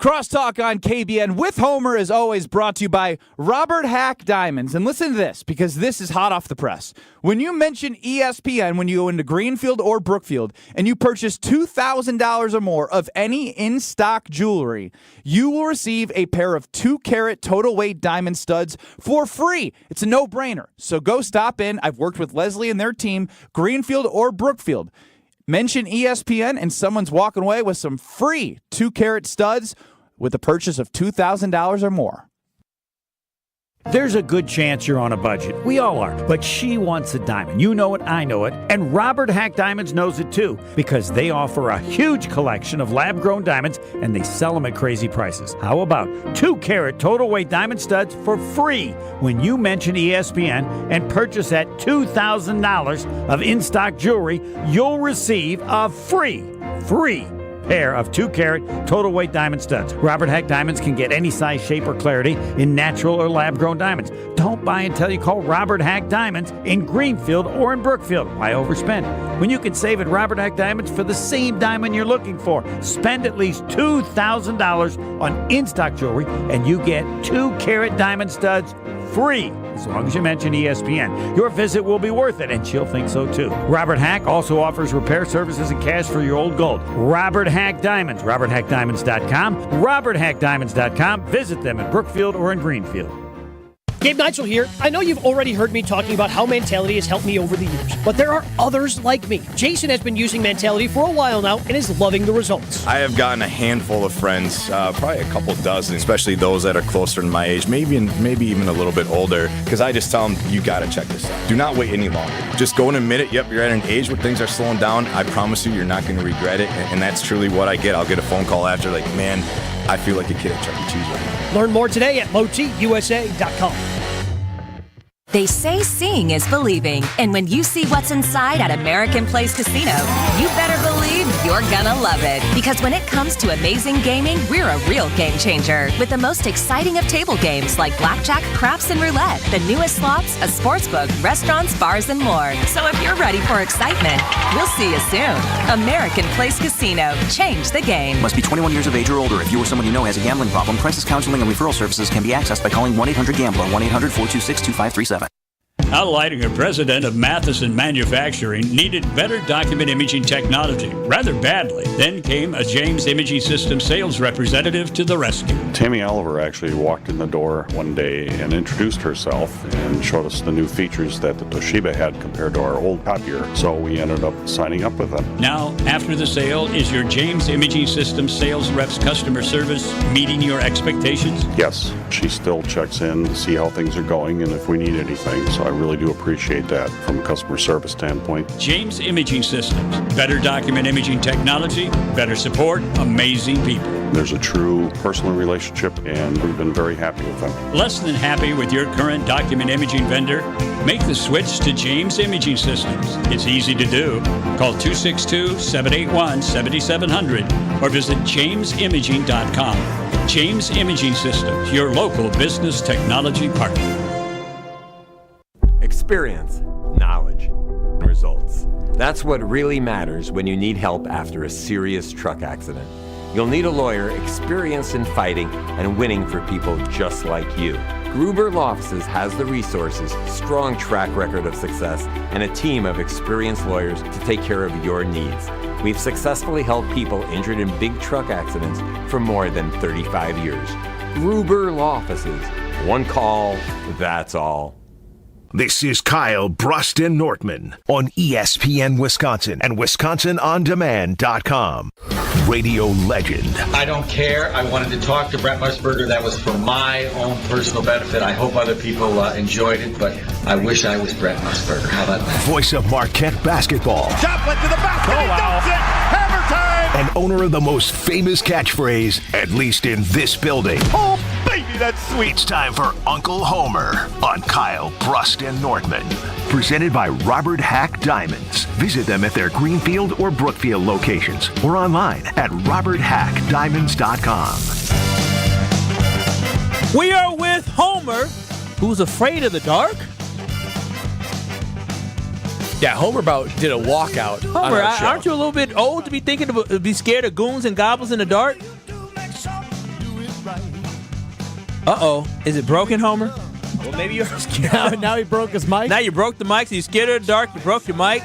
Speaker 13: Crosstalk on KBN with Homer is always brought to you by Robert Hack Diamonds. And listen to this, because this is hot off the press. When you mention ESPN, when you go into Greenfield or Brookfield, and you purchase $2,000 or more of any in-stock jewelry, you will receive a pair of 2-carat total weight diamond studs for free. It's a no-brainer. So go stop in. I've worked with Leslie and their team, Greenfield or Brookfield. Mention ESPN and someone's walking away with some free 2-carat studs with a purchase of $2,000 or more.
Speaker 3: There's a good chance you're on a budget. We all are. But she wants a diamond. You know it, I know it. And Robert Hack Diamonds knows it too, because they offer a huge collection of lab-grown diamonds and they sell them at crazy prices. How about 2-carat total weight diamond studs for free when you mention ESPN and purchase at $2,000 of in-stock jewelry? You'll receive a free pair of 2-carat total weight diamond studs. Robert Hack Diamonds can get any size, shape, or clarity in natural or lab-grown diamonds. Don't buy until you call Robert Hack Diamonds in Greenfield or in Brookfield. Why overspend when you can save at Robert Hack Diamonds for the same diamond you're looking for? Spend at least $2,000 on in-stock jewelry and you get 2-carat diamond studs free, as long as you mention ESPN. Your visit will be worth it, and she'll think so too. Robert Hack also offers repair services and cash for your old gold. Robert Hack Diamonds, RobertHackDiamonds.com, RobertHackDiamonds.com. Visit them in Brookfield or in Greenfield.
Speaker 22: Gabe Neitzel here. I know you've already heard me talking about how Mentality has helped me over the years, but there are others like me. Jason has been using Mentality for a while now and is loving the results.
Speaker 24: I have gotten a handful of friends, probably a couple dozen, especially those that are closer to my age, maybe even a little bit older, because I just tell them, you got to check this out. Do not wait any longer. Just go and admit it. Yep, you're at an age where things are slowing down. I promise you, you're not going to regret it, and that's truly what I get. I'll get a phone call after, like, man, I feel like a kid at Chuck E. Cheese right now.
Speaker 22: Learn more today at LowTUSA.com.
Speaker 11: They say seeing is believing, and when you see what's inside at American Place Casino, you better believe you're gonna love it. Because when it comes to amazing gaming, we're a real game changer. With the most exciting of table games like blackjack, craps, and roulette, the newest slots, a sportsbook, restaurants, bars, and more. So if you're ready for excitement, we'll see you soon. American Place Casino. Change the game.
Speaker 18: Must be 21 years of age or older. If you or someone you know has a gambling problem, crisis counseling and referral services can be accessed by calling 1-800-GAMBLER, 1-800-426-2537.
Speaker 19: Al Leidinger, president of Matheson Manufacturing, needed better document imaging technology rather badly. Then came a James Imaging System sales representative to the rescue.
Speaker 20: Tammy Oliver actually walked in the door one day and introduced herself and showed us the new features that the Toshiba had compared to our old copier. So we ended up signing up with them.
Speaker 19: Now, after the sale, is your James Imaging System sales rep's customer service meeting your expectations?
Speaker 20: Yes, she still checks in to see how things are going and if we need anything. So I really do appreciate that from a customer service standpoint.
Speaker 19: James Imaging Systems. Better document imaging technology, better support, amazing people.
Speaker 20: There's a true personal relationship, and we've been very happy with them.
Speaker 19: Less than happy with your current document imaging vendor? Make the switch to James Imaging Systems. It's easy to do. Call 262-781-7700 or visit jamesimaging.com. James Imaging Systems, your local business technology partner.
Speaker 21: Experience, knowledge, results. That's what really matters when you need help after a serious truck accident. You'll need a lawyer experienced in fighting and winning for people just like you. Gruber Law Offices has the resources, strong track record of success, and a team of experienced lawyers to take care of your needs. We've successfully helped people injured in big truck accidents for more than 35 years. Gruber Law Offices. One call, that's all.
Speaker 6: This is Kyle, Brust, and Nortman on ESPN Wisconsin and WisconsinOnDemand.com. Radio legend.
Speaker 23: I don't care. I wanted to talk to Brett Musburger. That was for my own personal benefit. I hope other people enjoyed it, but I wish I was Brett Musburger. How about that?
Speaker 6: Voice of Marquette basketball.
Speaker 9: Joplin to the basket. He dumps it. Hammer time.
Speaker 6: And owner of the most famous catchphrase, at least in this building.
Speaker 9: Oh, baby, that's sweet.
Speaker 6: It's time for Uncle Homer on Kyle, Brust, and Nortman. Presented by Robert Hack Diamonds. Visit them at their Greenfield or Brookfield locations or online at roberthackdiamonds.com.
Speaker 1: We are with Homer, who's afraid of the dark.
Speaker 2: Yeah, Homer did a walkout.
Speaker 1: Homer, aren't you a little bit old to be be scared of goons and goblins in the dark? Uh-oh. Is it broken, Homer? Well, maybe you're scared.
Speaker 15: Now he broke his mic?
Speaker 1: Now you broke the mic, so you're scared of the dark, you broke your mic.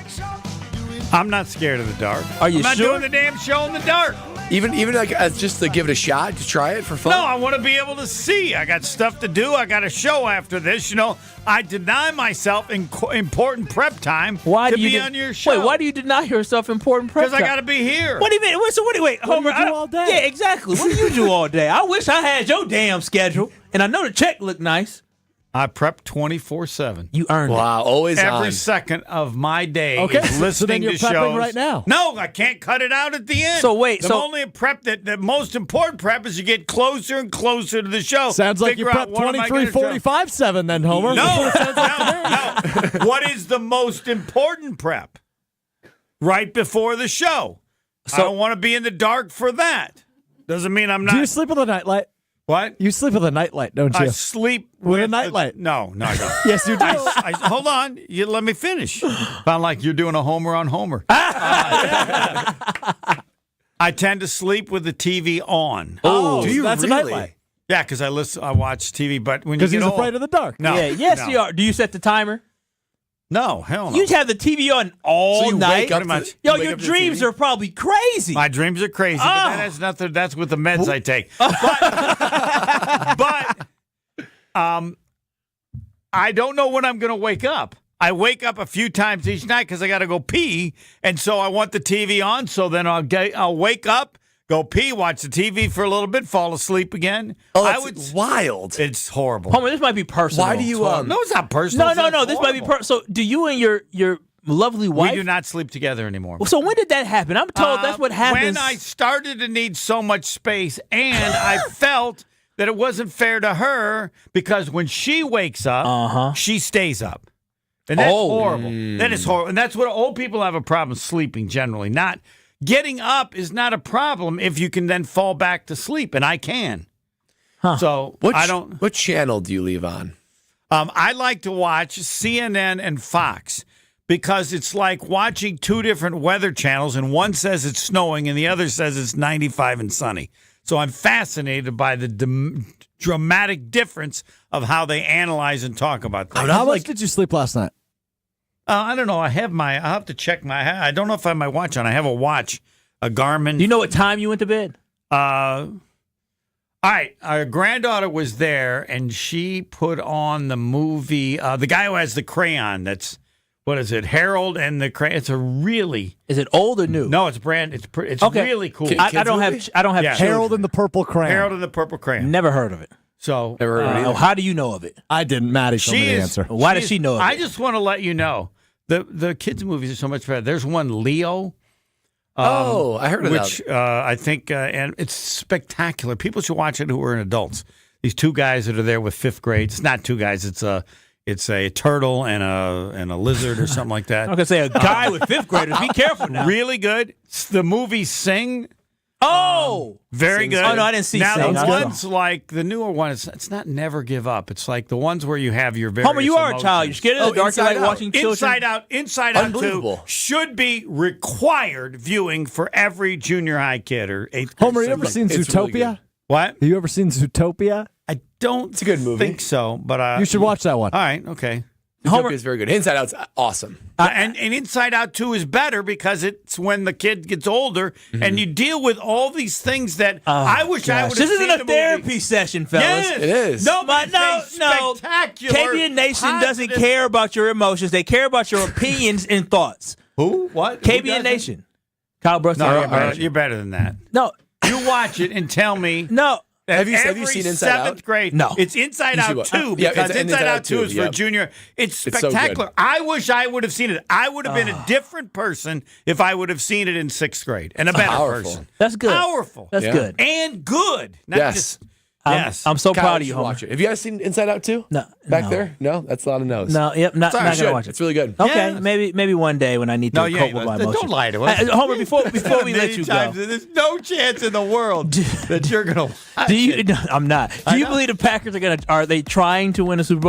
Speaker 3: I'm not scared of the dark.
Speaker 1: Are you
Speaker 3: I'm not
Speaker 1: sure?
Speaker 3: doing the damn show in the dark.
Speaker 2: Even like just to give it a shot, to try it for fun?
Speaker 3: No, I want to be able to see. I got stuff to do. I got a show after this. You know, I deny myself important prep time to be on your show.
Speaker 1: Wait, why do you deny yourself important prep time?
Speaker 3: Because I got to be here.
Speaker 1: What do you mean? Wait, Homer,
Speaker 15: do you do all day?
Speaker 1: Yeah, exactly. What do you do all day? I wish I had your damn schedule, and I know the check looked nice.
Speaker 5: I prep 24/7.
Speaker 1: You earned it.
Speaker 2: Wow, always
Speaker 5: Every
Speaker 2: on.
Speaker 5: second of my day
Speaker 15: Okay,
Speaker 5: is
Speaker 15: so then
Speaker 5: listening
Speaker 15: you're
Speaker 5: to
Speaker 15: prepping
Speaker 5: shows.
Speaker 15: right now.
Speaker 5: No, I can't cut it out at the end.
Speaker 1: So wait,
Speaker 5: the only prep the most important prep is you get closer and closer to the show.
Speaker 15: Sounds like you
Speaker 5: Figure out
Speaker 15: prepped
Speaker 5: what am I gonna
Speaker 15: 23-45-7 then, Homer.
Speaker 5: No, no. What is the most important prep? Right before the show. I don't want to be in the dark for that. Doesn't mean I'm not.
Speaker 15: Do you sleep with a nightlight?
Speaker 5: What?
Speaker 15: You sleep with a nightlight, don't you?
Speaker 5: I sleep
Speaker 15: with a nightlight.
Speaker 5: No, I don't.
Speaker 15: Yes, you do.
Speaker 5: Hold on. You let me finish. Sound like you're doing a Homer on Homer. I tend to sleep with the TV on.
Speaker 15: Oh, do you that's really? A nightlight.
Speaker 5: Yeah, because I watch TV, but when you
Speaker 15: Because
Speaker 5: get
Speaker 15: he's
Speaker 5: old,
Speaker 15: afraid of the dark.
Speaker 5: No.
Speaker 1: Yeah, yes,
Speaker 5: no.
Speaker 1: you are. Do you set the timer?
Speaker 5: No, hell no.
Speaker 1: You have the TV on all
Speaker 5: So you
Speaker 1: night.
Speaker 5: wake up to-
Speaker 1: Yo,
Speaker 5: you wake
Speaker 1: your
Speaker 5: up to
Speaker 1: dreams
Speaker 5: TV?
Speaker 1: are probably crazy.
Speaker 5: My dreams are crazy, but that has nothing. That's with the meds I take. But I don't know when I'm going to wake up. I wake up a few times each night because I got to go pee, and so I want the TV on. So then I'll wake up, go pee, watch the TV for a little bit, fall asleep again.
Speaker 2: Oh, that's wild.
Speaker 5: It's horrible.
Speaker 1: Homer, this might be personal.
Speaker 2: Why do you?
Speaker 5: No, it's not personal.
Speaker 1: No. This might be personal. So, do you and your lovely wife?
Speaker 5: We do not sleep together anymore.
Speaker 1: So when did that happen? I'm told that's what happens.
Speaker 5: When I started to need so much space, and I felt that it wasn't fair to her because when she wakes up, she stays up. And that's horrible. That is horrible. And that's what old people have a problem sleeping generally. Not getting up is not a problem if you can then fall back to sleep, and I can. So
Speaker 2: What channel do you leave on?
Speaker 5: I like to watch CNN and Fox because it's like watching two different weather channels, and one says it's snowing and the other says it's 95 and sunny. So I'm fascinated by the dramatic difference of how they analyze and talk about things.
Speaker 15: How much did you sleep last night?
Speaker 5: I don't know. I'll have to check I don't know if I have my watch on. I have a watch, a Garmin.
Speaker 1: Do you know what time you went to bed?
Speaker 5: All right. Our granddaughter was there, and she put on the movie, the guy who has the crayon that's, what is it, Harold and the Crayon. It's a really...
Speaker 1: Is it old or new?
Speaker 5: No, it's it's
Speaker 1: okay.
Speaker 5: really cool.
Speaker 1: I don't have children.
Speaker 15: Harold and the Purple Crayon.
Speaker 5: Harold and the Purple Crayon.
Speaker 1: Never heard of it.
Speaker 5: So,
Speaker 2: never heard of it either.
Speaker 1: How do you know of it?
Speaker 15: I didn't. Maddie told me the answer.
Speaker 1: Why does she know of it?
Speaker 5: I just want to let you know, the kids' movies are so much better. There's one, Leo.
Speaker 2: I heard of that.
Speaker 5: Which I think, and it's spectacular. People should watch it who are adults. These two guys that are there with fifth grade. It's not two guys. It's a turtle and a lizard or something like that.
Speaker 1: I'm gonna say a guy with fifth graders. Be careful now.
Speaker 5: Really good. The movie Sing. Very good.
Speaker 1: Oh no, I didn't see
Speaker 5: now
Speaker 1: Sing.
Speaker 5: the ones like the newer one. It's not Never Give Up. It's like the ones where you have your various
Speaker 1: Homer, you are
Speaker 5: emotions.
Speaker 1: a child. You're scared of the dark. You like watching children. Inside Out 2
Speaker 5: should be required viewing for every junior high kid or eighth grade.
Speaker 15: Homer, you ever seen Zootopia?
Speaker 5: What?
Speaker 15: Have you ever seen Zootopia?
Speaker 5: I don't
Speaker 2: It's a good movie.
Speaker 5: think so, but
Speaker 15: You should watch that one.
Speaker 5: all right, okay.
Speaker 2: Zootopia is very good. Inside Out's awesome.
Speaker 5: And Inside Out 2 is better because it's when the kid gets older and you deal with all these things that I wish I would have
Speaker 1: This
Speaker 5: seen
Speaker 1: isn't a
Speaker 5: the
Speaker 1: therapy
Speaker 5: movie.
Speaker 1: session, fellas.
Speaker 5: Yes.
Speaker 2: It is.
Speaker 5: No, but
Speaker 1: no.
Speaker 5: spectacular.
Speaker 1: KBN Nation doesn't care about your emotions. They care about your opinions and thoughts.
Speaker 5: Who? What?
Speaker 1: KBN Nation. Kyle Brust.
Speaker 5: No, you're better than that.
Speaker 1: No.
Speaker 5: You watch it and tell me.
Speaker 1: No.
Speaker 2: Have you
Speaker 5: Every
Speaker 2: seen Inside
Speaker 5: seventh
Speaker 2: Out?
Speaker 5: grade.
Speaker 1: No.
Speaker 5: It's Inside
Speaker 2: You should
Speaker 5: Out
Speaker 2: watch-
Speaker 5: 2
Speaker 2: yeah,
Speaker 5: because
Speaker 2: it's
Speaker 5: Inside Out 2 is for
Speaker 2: yeah.
Speaker 5: junior. It's
Speaker 2: It's so good.
Speaker 5: spectacular. I wish I would have seen it. I would have been a different person if I would have seen it in sixth grade and a better
Speaker 2: Powerful.
Speaker 5: person.
Speaker 1: That's good.
Speaker 5: Powerful.
Speaker 1: That's
Speaker 2: Yeah.
Speaker 1: good.
Speaker 5: And good. Not
Speaker 2: Yes.
Speaker 5: just
Speaker 1: Yes. I'm so
Speaker 2: Kyle,
Speaker 1: proud of
Speaker 2: you
Speaker 1: you,
Speaker 2: should
Speaker 1: Homer.
Speaker 2: watch it. Have you guys seen Inside Out 2?
Speaker 1: No.
Speaker 2: Back
Speaker 1: no.
Speaker 2: there? No? That's a lot of no's.
Speaker 1: No, yep, not
Speaker 2: Sorry,
Speaker 1: gonna
Speaker 2: should.
Speaker 1: watch it.
Speaker 2: It's really good.
Speaker 1: Okay,
Speaker 5: Yes.
Speaker 1: maybe one day when I need to
Speaker 5: No, you
Speaker 1: cope
Speaker 5: ain't
Speaker 1: with my
Speaker 5: listening.
Speaker 1: emotions.
Speaker 5: Don't lie to us.
Speaker 1: Homer, before we let you go,
Speaker 5: There's no chance in the world that you're going to watch
Speaker 1: do you?
Speaker 5: it.
Speaker 1: No, I'm not. Do you believe the Packers are they trying to win a Super Bowl?